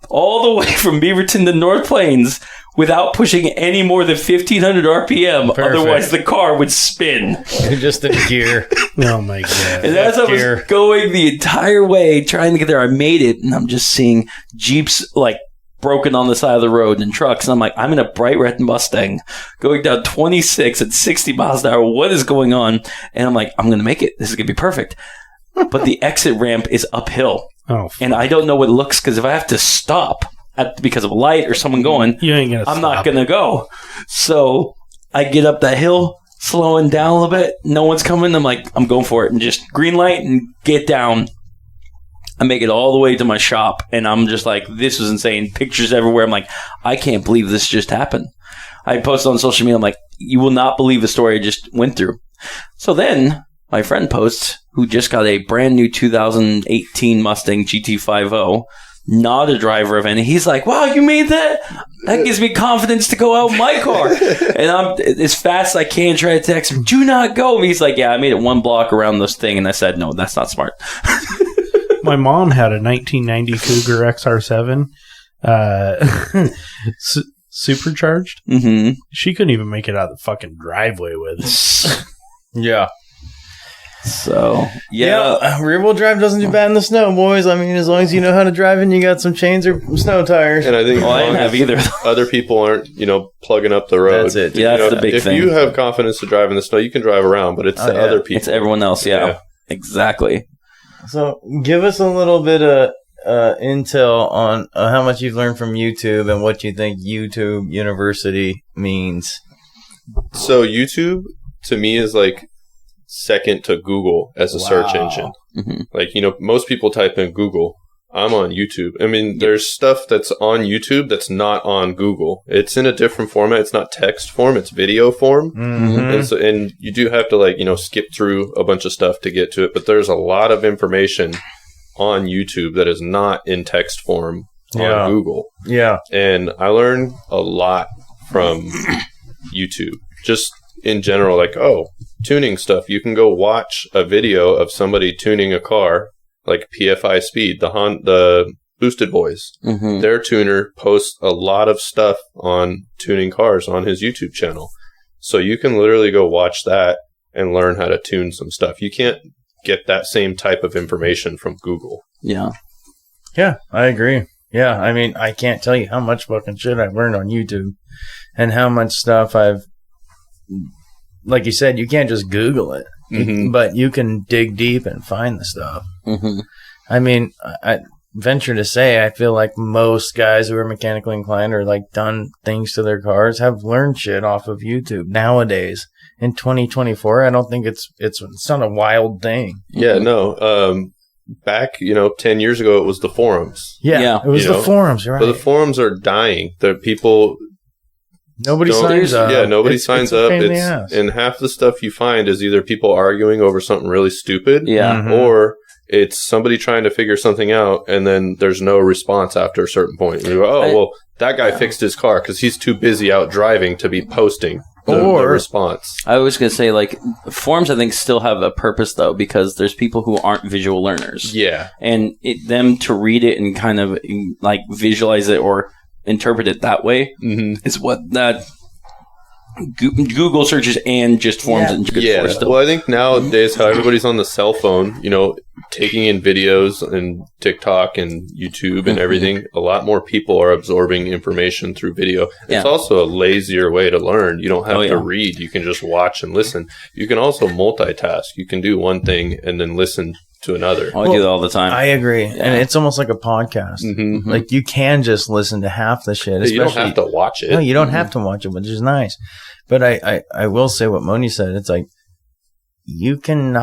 all the way from Beaverton to North Plains without pushing any more than 1,500 RPM. Perfect. Otherwise, the car would spin. You're just in gear. Oh, my God. And as I was going the entire way, trying to get there, I made it, and I'm just seeing Jeeps, like, broken on the side of the road and trucks. And I'm like, I'm in a bright red Mustang going down 26 at 60 miles an hour. What is going on? And I'm like, I'm going to make it. This is going to be perfect. But the exit ramp is uphill. Oh, and I don't know what it looks, because if I have to stop because of a light or someone going, I'm not going to go. So I get up that hill, slowing down a little bit. No one's coming. I'm like, I'm going for it. And just green light and get down. I make it all the way to my shop. And I'm just like, this was insane. Pictures everywhere. I'm like, I can't believe this just happened. I posted on social media. I'm like, you will not believe the story I just went through. So then my friend posts, who just got a brand new 2018 Mustang GT50, not a driver of any. He's like, wow, you made that? That gives me confidence to go out in my car. And I'm as fast as I can try to text him, do not go. And he's like, yeah, I made it one block around this thing. And I said, no, that's not smart. My mom had a 1990 Cougar XR7 supercharged. Mm-hmm. She couldn't even make it out of the fucking driveway with it. Yeah. So, yeah. Rear-wheel drive doesn't do bad in the snow, boys. I mean, as long as you know how to drive and you got some chains or snow tires. And I think I didn't have either. Other people aren't, plugging up the road. That's it. Yeah, that's the big thing. If you have confidence to drive in the snow, you can drive around, but it's other people. It's everyone else, yeah. Exactly. So, give us a little bit of intel on how much you've learned from YouTube and what you think YouTube University means. So, YouTube, to me, is like second to Google as a search engine. Mm-hmm. Like, most people type in Google. I'm on YouTube. I mean, there's stuff that's on YouTube that's not on Google. It's in a different format. It's not text form. It's video form. Mm-hmm. And you do have to skip through a bunch of stuff to get to it. But there's a lot of information on YouTube that is not in text form on Google. Yeah. And I learned a lot from YouTube. Just in general, tuning stuff. You can go watch a video of somebody tuning a car, like PFI Speed, the Boosted Boys. Mm-hmm. Their tuner posts a lot of stuff on tuning cars on his YouTube channel. So you can literally go watch that and learn how to tune some stuff. You can't get that same type of information from Google. Yeah. Yeah, I agree. Yeah, I mean, I can't tell you how much fucking shit I've learned on YouTube and how much stuff I've... Like you said, you can't just Google it, but you can dig deep and find the stuff. Mm-hmm. I mean, I venture to say, I feel like most guys who are mechanically inclined or done things to their cars have learned shit off of YouTube nowadays. In 2024, I don't think it's not a wild thing. Yeah, no. Back, 10 years ago, it was the forums. Yeah. It was the forums, right? But the forums are dying. The people... Nobody signs up. Yeah, nobody signs up. And half the stuff you find is either people arguing over something really stupid, or it's somebody trying to figure something out, and then there's no response after a certain point. And you go, that guy fixed his car because he's too busy out driving to be posting the response. I was going to say, forums, I think, still have a purpose, though, because there's people who aren't visual learners. Yeah. And them to read it and kind of, visualize it or interpret it that way is what that Google searches and just forms and good for still. Well, I think nowadays how everybody's on the cell phone, taking in videos and TikTok and YouTube and everything, a lot more people are absorbing information through video. It's also a lazier way to learn. You don't have to read. You can just watch and listen. You can also multitask. You can do one thing and then listen to another. I do that all the time. I agree. Yeah. And it's almost like a podcast. Mm-hmm. You can just listen to half the shit. You don't have to watch it. No, you don't have to watch it, which is nice. But I will say what Monya said. It's you can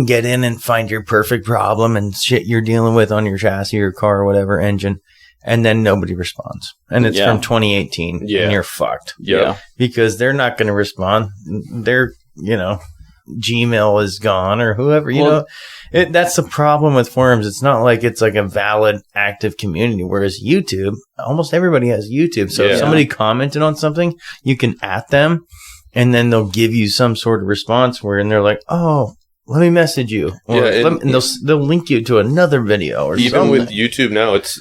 get in and find your perfect problem and shit you're dealing with on your chassis or car or whatever engine, and then nobody responds. And it's from 2018 and you're fucked. Yeah. Because they're not going to respond. They're, Gmail is gone or whoever, you know. That's the problem with forums. It's not like it's like a valid, active community. Whereas YouTube, almost everybody has YouTube. So if somebody commented on something, you can at them, and then they'll give you some sort of response and they're like, "Oh, let me message you," or and they'll link you to another video. Or even something. with YouTube now, it's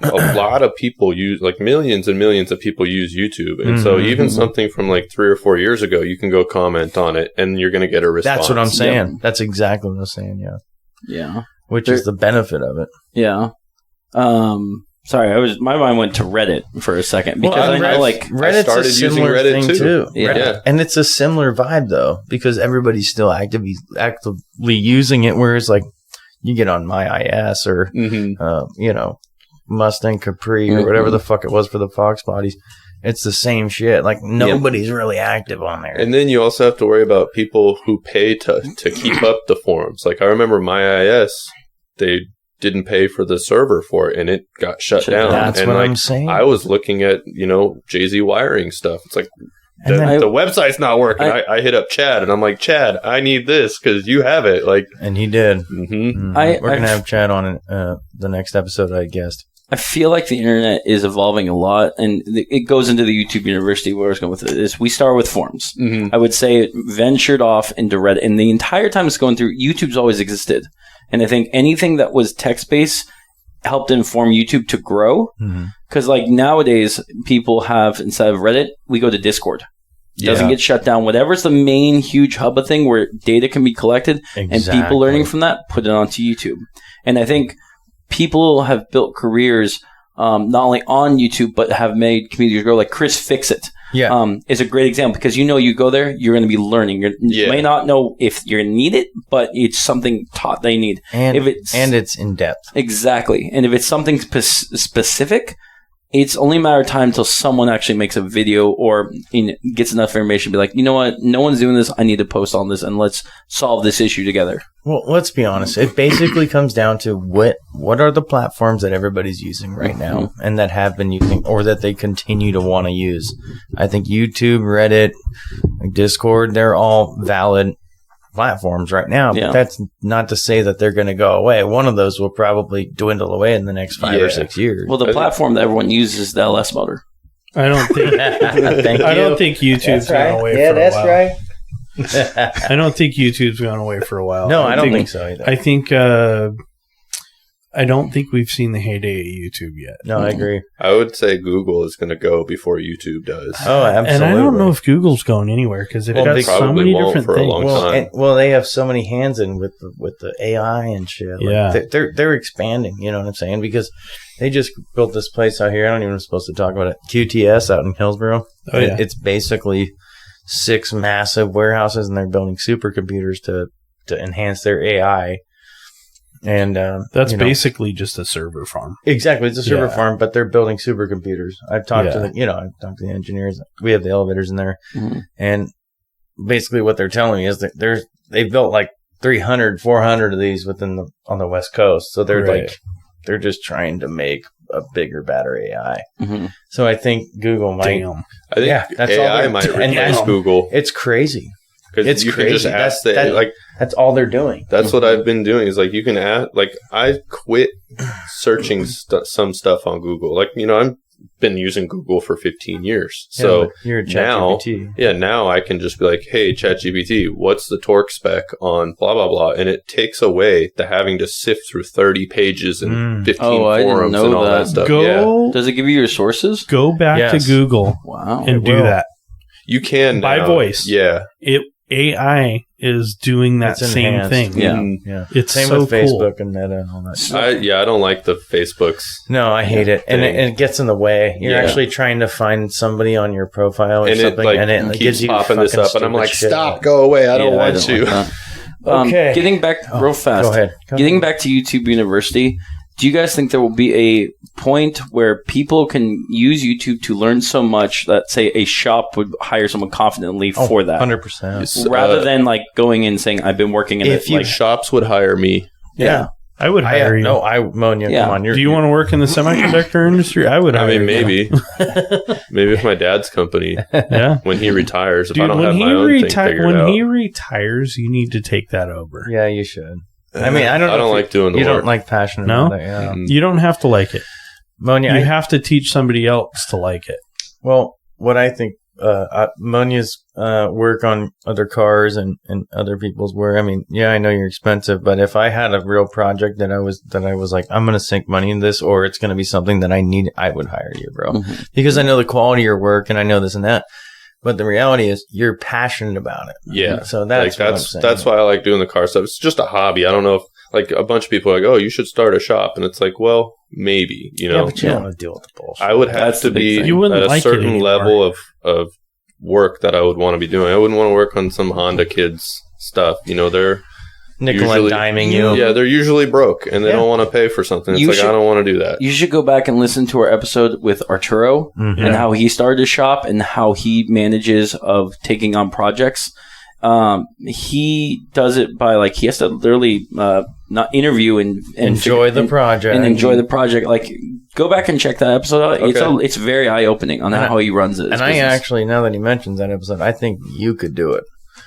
a lot of people use, like millions and millions of people use YouTube. And so even something from like 3 or 4 years ago, you can go comment on it and you're going to get a response. That's what I'm saying. Yeah. That's exactly what I'm saying. Yeah. Yeah. Which is the benefit of it. Yeah. Sorry, my mind went to Reddit for a second because I know like Reddit's started a similar using Reddit thing too. Yeah. And it's a similar vibe though, because everybody's still actively using it. Whereas like you get on My IS or, Mustang Capri or whatever the fuck it was for the Fox bodies. It's the same shit. Like nobody's really active on there. And then you also have to worry about people who pay to keep up the forums. Like I remember My IS, they didn't pay for the server for it and it got shut down. That's and what like, I'm saying. I was looking at, Jay-Z wiring stuff. It's like the website's not working. I hit up Chad and I'm like, Chad, I need this because you have it. Like, and he did. Mm-hmm. We're going to have Chad on the next episode, I guessed. I feel like the internet is evolving a lot, and it goes into the YouTube University where I was going with it. Is we start with forums. I would say it ventured off into Reddit, and the entire time it's going through, YouTube's always existed. And I think anything that was text-based helped inform YouTube to grow. Because like nowadays, people have, instead of Reddit, we go to Discord. It doesn't get shut down. Whatever's the main huge hub of thing where data can be collected and people learning from that, put it onto YouTube. And I think people have built careers not only on YouTube, but have made communities grow. Like Chris Fixit is a great example because you go there, you're going to be learning. You may not know if you're going to need it, but it's something taught they need. And it's in depth. Exactly. And if it's something specific, it's only a matter of time until someone actually makes a video or gets enough information to be like, you know what? No one's doing this. I need to post on this and let's solve this issue together. Well, let's be honest. It basically comes down to what are the platforms that everybody's using right now and that have been using or that they continue to want to use. I think YouTube, Reddit, Discord, they're all valid platforms right now. But that's not to say that they're going to go away. One of those will probably dwindle away in the next 5 or 6 years. Well, the platform that everyone uses is the LS motor. I don't think. I don't think YouTube's gone away for a while. Yeah, that's right. I don't think YouTube's gone away for a while. No, I don't think so either. I think I don't think we've seen the heyday of YouTube yet. No, I agree. I would say Google is going to go before YouTube does. Oh, absolutely. And I don't know if Google's going anywhere because they've got so many different for things. A long time. Well, they have so many hands in with the AI and shit. Like, they're expanding. You know what I'm saying? Because they just built this place out here. I don't even know if I'm supposed to talk about it. QTS out in Hillsboro. Oh, yeah. It's basically 6 massive warehouses, and they're building supercomputers to enhance their AI. And that's basically just a server farm. Exactly, it's a server farm, but they're building supercomputers. I've talked to the engineers. We have the elevators in there, and basically what they're telling me is that they've built like 300, 400 of these on the West Coast. So they're they're just trying to make a bigger, better AI. So I think Google might. I think that's AI might replace Google. It's crazy. Because you can just ask that's all they're doing. That's what I've been doing. Is like you can ask. Like I quit searching some stuff on Google. Like I've been using Google for 15 years. So you're a ChatGPT. Now I can just be like, hey, ChatGPT, what's the torque spec on blah blah blah, and it takes away the having to sift through 30 pages and 15 forums and all that stuff. Does it give you your sources? Go back to Google. Wow, and do that. You can by voice. Yeah. AI is doing that same thing. Yeah. It's same so with Facebook cool. and Meta and all that stuff. I don't like the Facebooks. No, I hate it. And it gets in the way. You're actually trying to find somebody on your profile or something. And it keeps gives you popping this up. And I'm like, stop, go away. I don't want you. Okay. Getting back real fast. Go ahead. Getting back to YouTube University, do you guys think there will be a point where people can use YouTube to learn so much that, say, a shop would hire someone confidently for that? 100%. Rather than like going in and saying, I've been working in shops would hire me. Yeah. I would hire you. Monya, Yeah. come on. Do you want to work in the semiconductor industry? I would. I hire mean, you. maybe. Maybe with my dad's company Yeah. when he retires, if Dude, I don't when have he my own thing figured when out. he retires, you need to take that over. Yeah, you should. I mean, I don't like doing the You work. don't like passionate No? about it, yeah. Mm. You don't have to like it. Monya, You have to teach somebody else to like it. well, what I think, Monya's work on other cars and other people's work. I mean, yeah, I know you're expensive, but if I had a real project that I was like, I'm going to sink money in this, or it's going to be something that I need, I would hire you, bro, Mhm. because I know the quality of your work and I know this and that. But the reality is, you're passionate about it. Yeah. So that's what I'm saying. that's why I like doing the car stuff. It's just a hobby. I don't know if like a bunch of people are like, oh, you should start a shop, and it's like, well, maybe, you Yeah, know. but you don't want to deal with the bullshit. I would have That's to the big be thing. You wouldn't at a like it certain anymore. level of work that I would want to be doing. I wouldn't want to work on some Honda kids stuff. You know, they're Nickel and usually- diming you. yeah, they're usually broke and they Yeah. don't want to pay for something. It's You like should- I don't want to do that. You should go back and listen to our episode with Arturo Mhm. and how he started his shop and how he manages of taking on projects. He does it by like he has to literally not interview and Enjoy the project. and enjoy the project. Like go back and check that episode out. Okay. It's very eye opening on And how he runs it. And I actually, now that he mentions that episode, I think you could do it.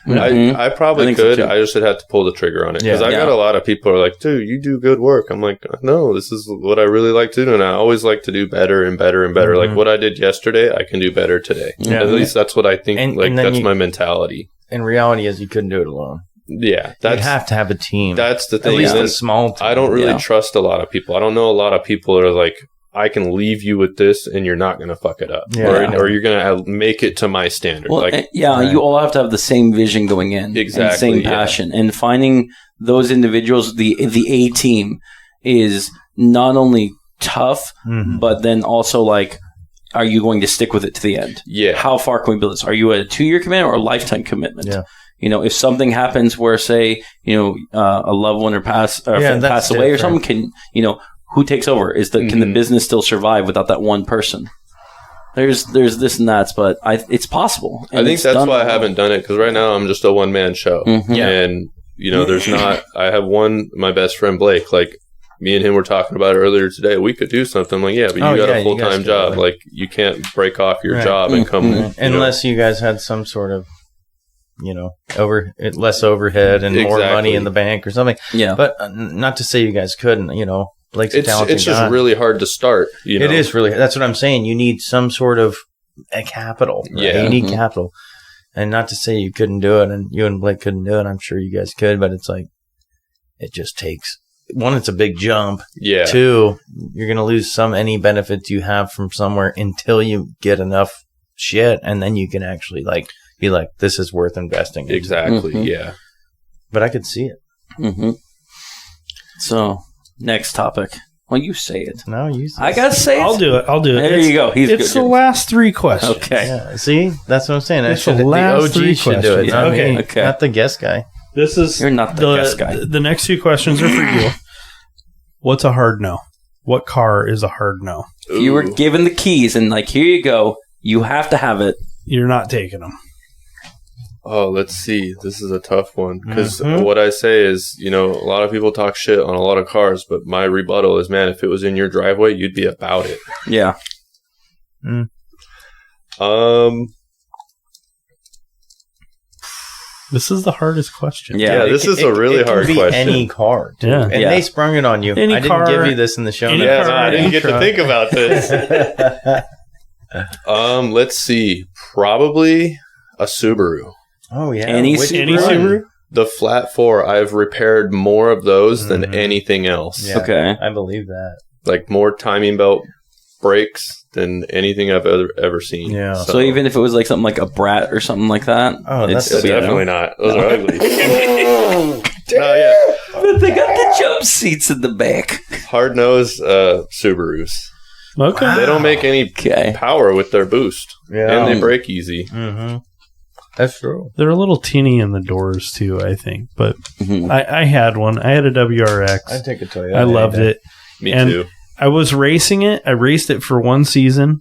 Mhm. I probably I think so, could. too. I just would have to pull the trigger on it because Yeah. I got Yeah. a lot of people who are like, "Dude, you do good work." I'm like, "No, this is what I really like to do, and I always like to do better and better and better. Mhm. Like what I did yesterday, I can do better today. Yeah. At least that's what I think. And like then that's you- my mentality. And reality is, you couldn't do it alone. Yeah, You that's have to have a team. that's the At thing. least And a then small team. I don't really Yeah. trust a lot of people. I don't know a lot of people that are like, I can leave you with this and you're not going to fuck it up. Yeah. Or you're going to make it to my standard. Well, like, yeah, Right. you all have to have the same vision going in, Exactly, and same yeah. passion, and finding those individuals. The A team is not only tough, Mhm. but then also like, are you going to stick with it to the end? yeah. How far can we build this? Are you a 2-year commitment or a lifetime commitment? Yeah. You know, if something happens where, say, a loved one or pass that's away or different. something, who takes over? Can the Mhm. business still survive without that one person? There's this and that, but it's possible. I think that's why I haven't done it because right now I'm just a one man show. Mhm. Yeah. And, there's not, I have my best friend Blake, like me and him were talking about it earlier today. We could do something like, yeah, but you Oh, got yeah, a you full guys time could, job. like- Like you can't break off your Right. job and come, Mhm. Unless you guys had some sort of, less overhead and more Exactly. money in the bank or something. Yeah. But not to say you guys couldn't, Blake's a talented it's guy. just really hard to start. It is really, that's what I'm saying. You need some sort of a capital. Right? Yeah. You need Mhm. capital. And not to say you couldn't do it and you and Blake couldn't do it. I'm sure you guys could, but it's like, it just takes, one, it's a big jump. Yeah. Two, you're going to lose any benefits you have from somewhere until you get enough shit. And then you can actually be like, this is worth investing into. Exactly. Mhm. Yeah. But I could see it. Mm-hmm. So, next topic. Well, you say it. No, you I got to say it. I'll do it. There you go. He's It's good. the last 3 questions. Okay. Yeah, see, that's what I'm saying. It's The the last OG 3 should do it. questions. Not Okay. me, Okay. not the guest guy. This is You're not the guest guy. The next 2 questions are for you. What's a hard no? What car is a hard no? If you were Ooh. given the keys and here you go, you have to have it. You're not taking them. Oh, let's see. This is a tough one because Mhm. what I say is, a lot of people talk shit on a lot of cars, but my rebuttal is, man, if it was in your driveway, you'd be about it. Yeah. This is the hardest question. Yeah. this is a really it can hard be question. Any car, too. Yeah. And Yeah. they sprung it on you. Any I didn't car- give you this in the show any notes. Yeah, car, no, I didn't any get to truck. think about this. Let's see. Probably a Subaru. Oh yeah, Any Which Any one? Subaru? The Flat 4, I've repaired more of those than Mhm. anything else. Yeah. Okay. I believe that. Like more timing belt breaks than anything I've ever seen. Yeah. So even if it was like something like a Brat or something like that, Oh, it'd that's still It's be, definitely not. Those are ugly. Oh, No, yeah. But they got the jump seats in the back. Hard nose Subarus. Okay. They don't make any Okay. power with their boost, Yeah. and they break easy. Mm-hmm. That's true. They're a little teeny in the doors, too, I think. But Mhm. I had one. I had a WRX. I'd take a Toyota. I loved it. Me And- too. I was racing it. I raced it for 1 season,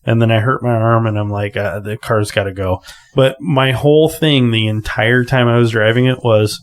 and then I hurt my arm, and I'm like, the car's got to go. But my whole thing, the entire time I was driving it, was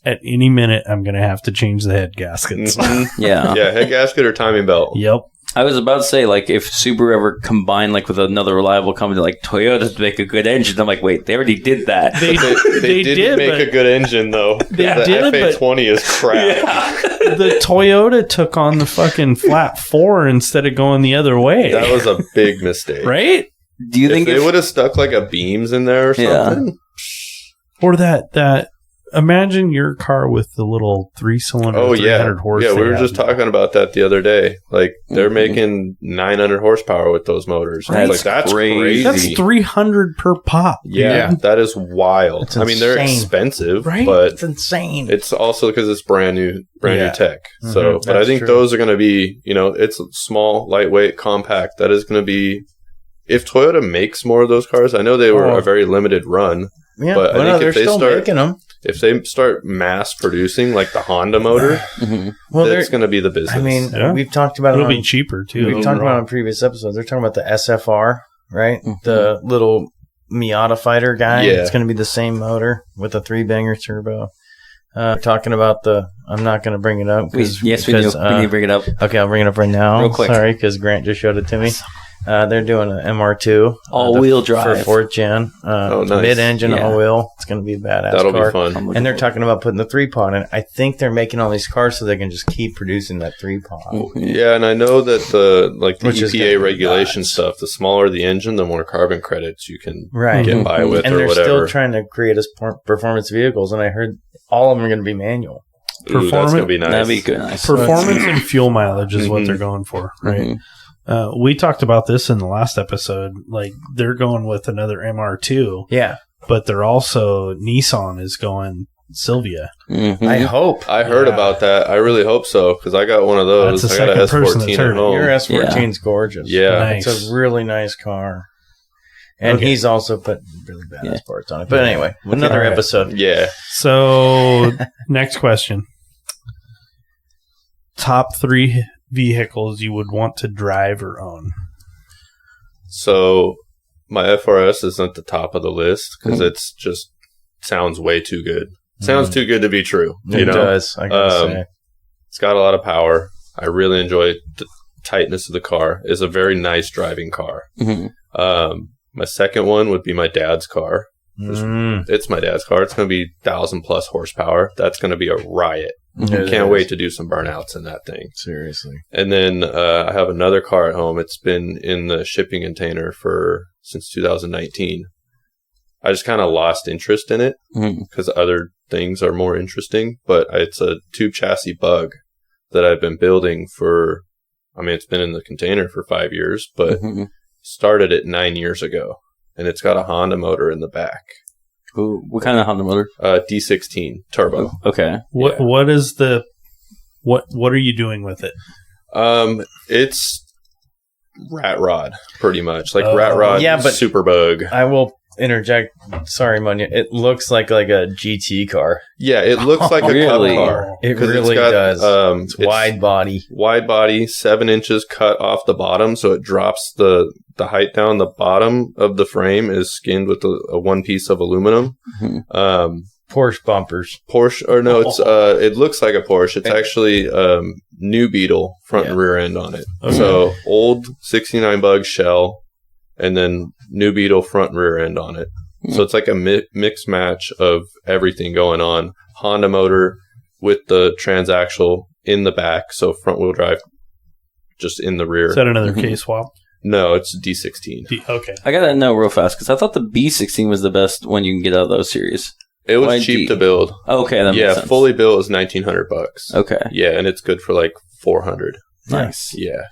at any minute I'm going to have to change the head gaskets. Yeah. Yeah, head gasket or timing belt. Yep. I was about to say, like, if Subaru ever combined, like, with another reliable company, like Toyota, to make a good engine, I'm like, wait, they already did that. They did make a good engine, though. They the did, FA20 is crap. Yeah. The Toyota took on the fucking flat 4 instead of going the other way. That was a big mistake. Right? Do you think they would have stuck, like, a beams in there or something? Or that imagine your car with the little 3-cylinder 300 horse. Yeah, we were just talking about that the other day. Like, they're making 900 horsepower with those motors. That's crazy. That's 300 per pop. Yeah, that is wild. It's I mean, they're insane. expensive, Right? but It's insane. it's also because it's brand new tech. So, but I that's think true. those are going to be, it's small, lightweight, compact. That is going to be, if Toyota makes more of those cars, I know they were a very limited run, Yeah, but I well, think they're if they still start making them. if they start mass producing like the Honda motor, Well, that's going to be the business. I mean, Yeah. we've talked about It'll it. be cheaper too. We've talked about it on previous episodes. They're talking about the SFR, right? The little Miata fighter guy. Yeah. It's going to be the same motor with a 3-banger turbo. Talking about I'm not going to bring it up. Yes, we do. We need to bring it up. Okay, I'll bring it up right now. Real quick. Sorry, because Grant just showed it to me. They're doing an MR2. All-wheel drive. For 4th gen. nice. Mid-engine, Yeah. all-wheel. It's going to be a badass that'll car. be fun. And they're talking about putting the 3-pod in. I think they're making all these cars so they can just keep producing that 3-pod. Yeah, and I know that the Which is gonna EPA be regulation nuts. stuff, the smaller the engine, the more carbon credits you can Right. get by with And or they're whatever. still trying to create a performance vehicles, and I heard all of them are going to be manual. Ooh, that's going to be nice. That'd be good. Nice. Performance and fuel mileage is what they're going for, right? We talked about this in the last episode. Like, they're going with another MR2, Yeah, but they're also Nissan is going Silvia. I hope. I heard about that. I really hope so because I got one of those. That's I the got a second person S14 that's at heard it. home. Your S14 is gorgeous. Yeah. Nice. It's a really nice car. And Okay. he's also put really badass parts on it. But anyway, another All right. episode. Yeah. So, next question. Top 3 vehicles you would want to drive or own. So my FRS isn't at the top of the list because it's just sounds way too good. Sounds too good to be true. It does, I gotta say. It's got a lot of power. I really enjoy the tightness of the car. It's a very nice driving car. My second one would be my dad's car. It's my dad's car. It's going to be 1,000+ horsepower. That's going to be a riot. Can't wait to do some burnouts in that thing. Seriously. And then I have another car at home. It's been in the shipping container since 2019. I just kind of lost interest in it because other things are more interesting. But it's a tube chassis Bug that I've been building it's been in the container for 5 years, but started it 9 years ago. And it's got a Honda motor in the back. Ooh, what kind of Honda motor? D16 turbo. Okay. What is the what are you doing with it? It's rat rod, pretty much. Like rat rod, but super bug. I will interject. Sorry, Monya. It looks like a GT car. Yeah, it looks like a Really? cup car. It 'Cause really it's got, does. It's it's wide body. Wide body, 7 inches cut off the bottom, so it drops the height down. The bottom of the frame is skinned with a one piece of aluminum. Porsche bumpers. Porsche, or no, it's it looks like a Porsche. It's actually New Beetle front and rear end on it. Okay. So old 69 Bug shell, and then New Beetle front and rear end on it. So it's like a mix match of everything going on. Honda motor with the transaxle in the back, so front wheel drive just in the rear. Is that another K swap? No, it's D16. Okay. I gotta know real fast because I thought the B16 was the best one you can get out of those series. It was Why cheap D? to build. Okay, that makes sense. Fully built is $1,900. Okay, Yeah, and it's good for like $400. nice. Yeah,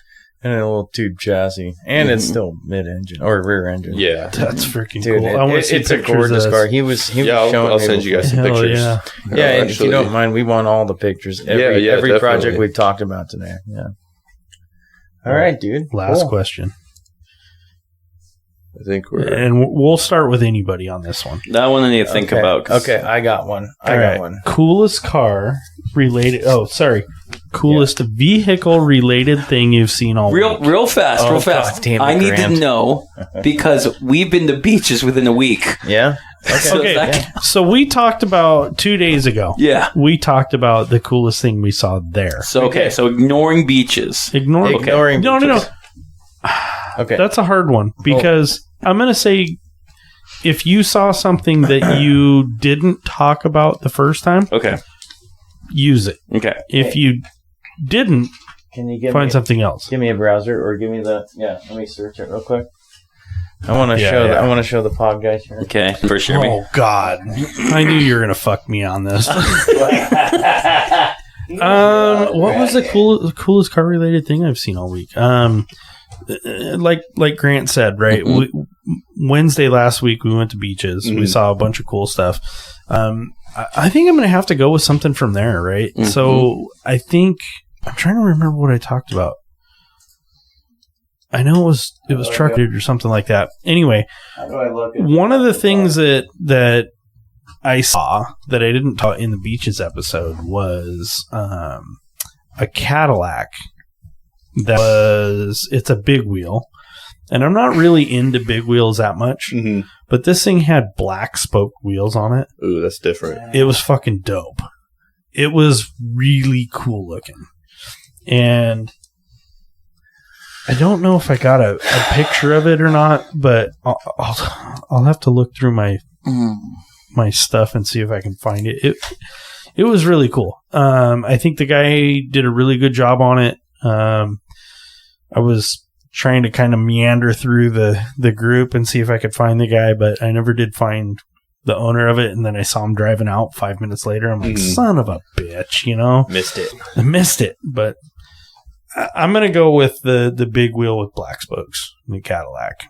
And a little tube chassis. And it's still mid-engine or rear engine. yeah. That's freaking Dude, cool. I want to see it's a pictures gorgeous of car. this. He was showing I'll me send you guys some Hell pictures. yeah. Yeah, and if you actually. don't mind, we want all the pictures. Every definitely. project we've talked about today. Yeah. All right, dude. Last Cool. question. I think we're And we'll start with anybody on this one. That one I need to think Okay. about. 'Cause Okay, I got one. I All got right. one. Coolest car related. Oh, sorry. Coolest vehicle related thing you've seen all week. Real fast. God damn it, I need Grant. to know because we've been to beaches within a week. Yeah. Okay. So we talked about 2 days ago. Yeah. We talked about the coolest thing we saw there. So so ignoring beaches. Ignoring beaches. No. Okay. That's a hard one because I'm going to say if you saw something that you didn't talk about the first time, use it. Okay. If you didn't, can you find something else? Give me a browser or give me the let me search it real quick. I want to show I want to show the pod guys here. Okay, for sure. Oh God, I knew you were gonna fuck me on this. What was the coolest car related thing I've seen all week? Like Grant said, right? Wednesday last week we went to beaches. We saw a bunch of cool stuff. I think I'm gonna have to go with something from there, right? So I think I'm trying to remember what I talked about. I know it was truck or something like that. Anyway, one of the things that I saw that I didn't talk in the beaches episode was a Cadillac it's a big wheel, and I'm not really into big wheels that much, but this thing had black spoke wheels on it. Ooh, that's different. It was fucking dope. It was really cool looking, and I don't know if I got a picture of it or not, but I'll have to look through my stuff and see if I can find it. It was really cool. I think the guy did a really good job on it. I was trying to kind of meander through the group and see if I could find the guy, but I never did find the owner of it. And then I saw him driving out 5 minutes later. I'm like, son of a bitch, Missed it. I missed it, but I'm going to go with the big wheel with black spokes, the Cadillac.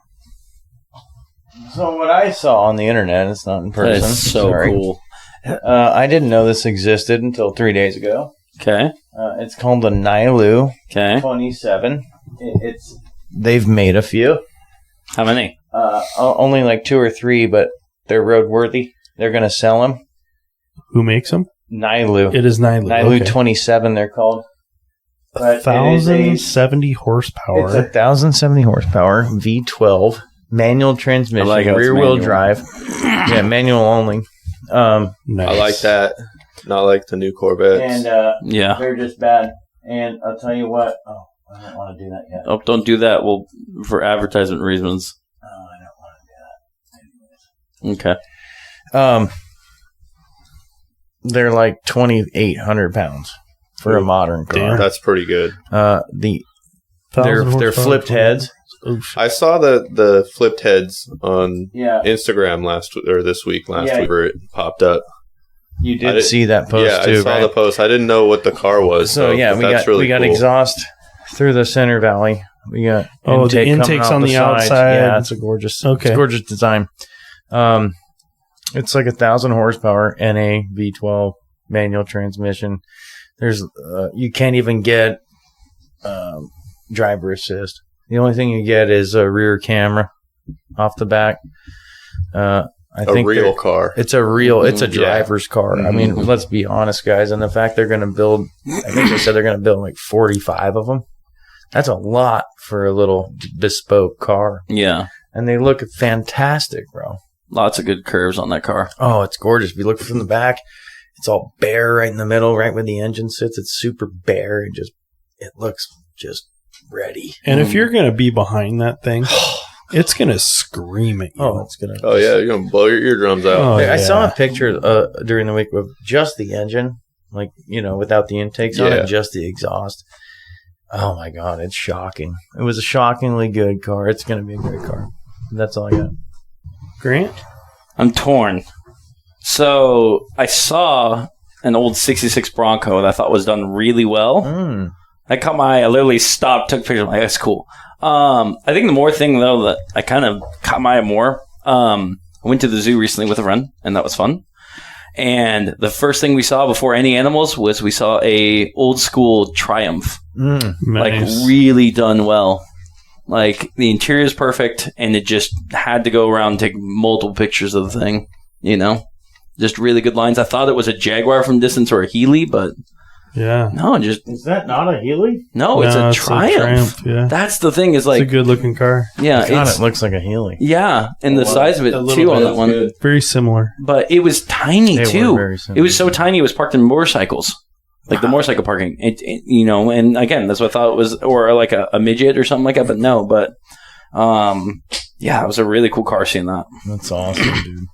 So what I saw on the internet, it's not in person. That's so cool. I didn't know this existed until 3 days ago. Okay. It's called the Nilu 27. They've made a few. How many? Only like 2 or 3, but they're roadworthy. They're going to sell them. Who makes them? Nilu. It is Nilu. Nilu 27, they're called. 1,070 horsepower. It's 1,070 horsepower, V12, manual transmission, rear-wheel drive. Yeah, manual only. Nice. I like that. Not like the new Corvettes. And they're just bad. And I'll tell you what. Oh, I don't want to do that yet. Oh, don't do that. Well, for advertisement reasons. Oh, I don't want to do that. Okay. They're like 2,800 pounds for a modern car. Damn. That's pretty good. They're flipped heads. Oof. I saw the flipped heads on Instagram last week where it popped up. You did see that post too, I saw the post. I didn't know what the car was. So we got cool. Exhaust through the center valley. We got the intakes on the outside. Yeah, it's a gorgeous, gorgeous design. It's like 1,000 horsepower NA V12 manual transmission. There's you can't even get driver assist. The only thing you get is a rear camera off the back. I think a real car. It's a driver's car. I mean, let's be honest, guys. And the fact they're going to build, I think they said they're going to build like 45 of them. That's a lot for a little bespoke car. Yeah. And they look fantastic, bro. Lots of good curves on that car. Oh, it's gorgeous. If you look from the back, it's all bare right in the middle, right where the engine sits. It's super bare and it looks just ready. And if you're going to be behind that thing, it's going to scream at you. Oh, yeah. You're going to blow your eardrums out. Oh, I saw a picture during the week of just the engine, like, without the intakes on it, just the exhaust. Oh, my God. It's shocking. It was a shockingly good car. It's going to be a great car. That's all I got. Grant? I'm torn. So I saw an old 66 Bronco that I thought was done really well. That caught my eye. I literally stopped, took pictures. I'm like, that's cool. I think the more thing, though, that I kind of caught my eye more, I went to the zoo recently with a friend, and that was fun. And the first thing we saw before any animals was we saw a old school Triumph. Nice. Like, really done well. Like, the interior is perfect, and it just had to go around and take multiple pictures of the thing, Just really good lines. I thought it was a Jaguar from distance or a Healy, but Yeah. No, just Is that not a Healy? no. It's a Triumph. Yeah. That's the thing. Is It's a like good looking car. yeah, God, it's it looks like a Healy. yeah, and the size of it A too little on bit that one. good. Very similar. But it was tiny They were too. very similar. It was so tiny. It was parked in motorcycles, like the motorcycle parking. It you know, and again, that's what I thought it was, or like a midget or something like that. But no, but yeah, it was a really cool car seeing that. That's awesome, dude.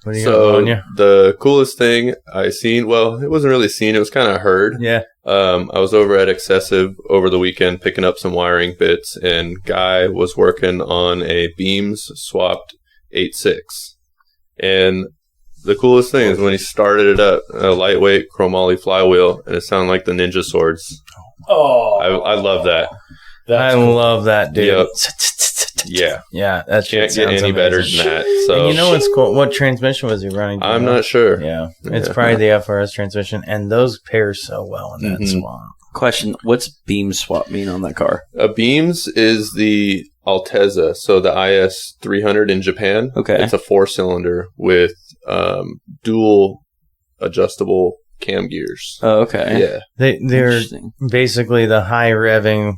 What do you got, So Monya? the coolest thing I seen, well, it wasn't really seen, it was kind of heard. Yeah. I was over at Excessive over the weekend picking up some wiring bits, and Guy was working on a Beams swapped 8.6. And the coolest thing is when he started it up, a lightweight chromoly flywheel, and it sounded like the Ninja Swords. Oh, I love that. I love that, dude. Yep. Yeah. Yeah, that shit Can't get sounds any better amazing. than that. So And you know what's cool? What transmission was he running? Do you I'm know? not sure. Yeah, it's Yeah. probably the FRS transmission, and those pair so well in that Mhm. swamp. Question: what's beam swap mean on that car? A Beams is the Altezza, so the IS 300 in Japan. Okay. It's a 4-cylinder with dual adjustable cam gears. Oh, okay. Yeah. They're Interesting. basically the high revving,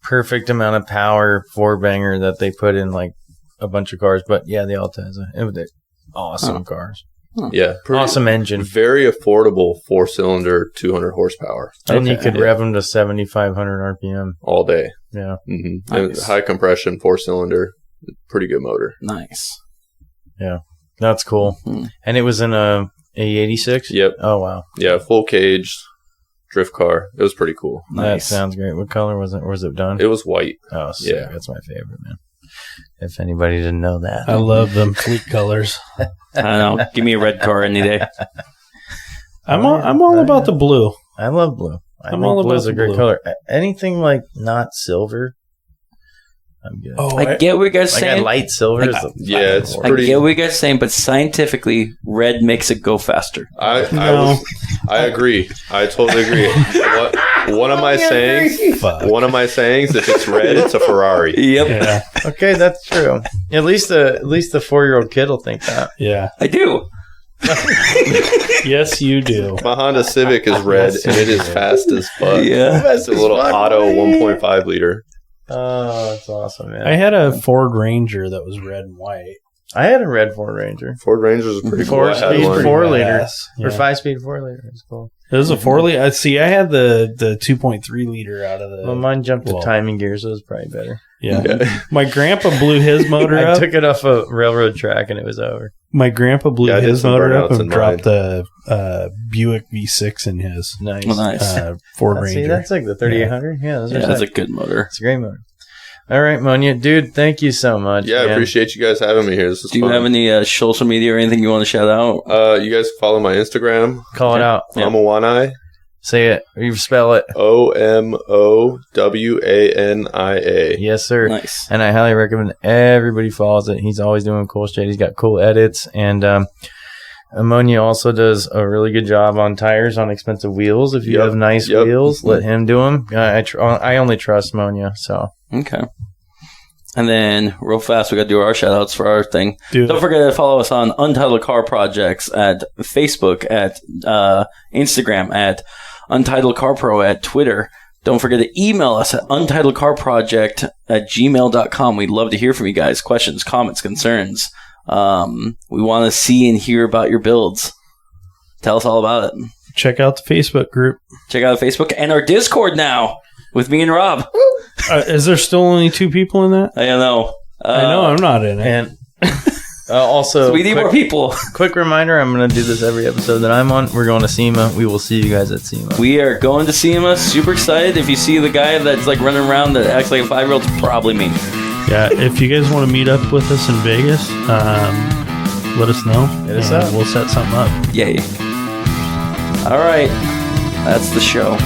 perfect amount of power 4-banger that they put in like a bunch of cars. But yeah, the Altezza, they're awesome cars, Yeah. Pretty- awesome engine, Very affordable 4-cylinder, 200 horsepower and you Okay. could rev them to 7,500 RPM. all day. Yeah, Nice. High compression 4-cylinder, pretty good motor. Nice. that's cool. Mhm. And it was in a 86. Yep. Oh wow, Yeah. Full cage drift car. It was pretty cool. Nice. that sounds great. What color was it? Or was it done? It was white. Oh, sick. Yeah. That's my favorite, man. If anybody didn't know that. I love them fleet colors. I don't know. Give me a red car any day. I'm all about the blue. I love blue. I I'm think all about blue's a the great blue. color. Anything like not silver, I'm good. Oh, I get what you guys like a saying. light silver. Like, is the yeah, fucking it's worst. I pretty- get what you guys saying, but scientifically, red makes it go faster. I agree. I totally agree. One of my sayings. fuck. One of my sayings: if it's red, it's a Ferrari. Yep, Yeah, Okay, that's true. At least the 4-year-old kid will think that. yeah. I do. Yes, you do. My Honda Civic is red, and it is fast as fuck. Yeah. It's a little auto 1.5 liter. Oh, that's awesome, man. I had a Ford Ranger that was red and white. I had a red Ford Ranger. Ford Rangers is pretty cool. I had 4-speed, one. 4-liter. Badass. Or Yeah. 5-speed 4-liter. It's cool. It was a 4-liter. See, I had the 2.3 liter out of the. Well, mine jumped to well, timing gears, so it was probably better. Yeah. Yeah. My grandpa blew his motor I up. took it off a railroad track and it was over. My grandpa blew Yeah, I did his some motor up burnouts and in dropped the Buick V6 in his Nice. Well, nice. Ford See, Ranger. that's like the 3800. Yeah, those are That's a sick. good motor. It's a great motor. All right, Monya. Dude, thank you so much. Yeah, I man. appreciate you guys having me here. This is Do you fun. have any social media or anything you want to shout out? You guys follow my Instagram, Call it out. Yeah. Omowanai, Say it. Or you spell it. OMOWANIA. Yes, sir. Nice. And I highly recommend everybody follows it. He's always doing cool shit. He's got cool edits. And Monya also does a really good job on tires on expensive wheels. If you Yep. have nice Yep. wheels, let him do them. I only trust Monya. So Okay. And then, real fast, we got to do our shout outs for our thing. Dude, Don't forget to follow us on Untitled Car Projects at Facebook, at Instagram, at Untitled Car Pro, at Twitter. Don't forget to email us at untitledcarproject@gmail.com. We'd love to hear from you guys. Questions, comments, concerns. We want to see and hear about your builds. Tell us all about it. check out the Facebook group. Check out Facebook and our Discord now with me and Rob. Is there still only 2 people in that? I don't know. I know I'm not in it. and also We need more people. quick reminder, I'm going to do this every episode that I'm on. We're going to SEMA. We will see you guys at SEMA. We are going to SEMA. Super excited. If you see the guy that's like running around that acts like a 5-year-old, it's probably me. Yeah, if you guys want to meet up with us in Vegas, let us know. Hit us and up. We'll set something up. Yay. All right. That's the show.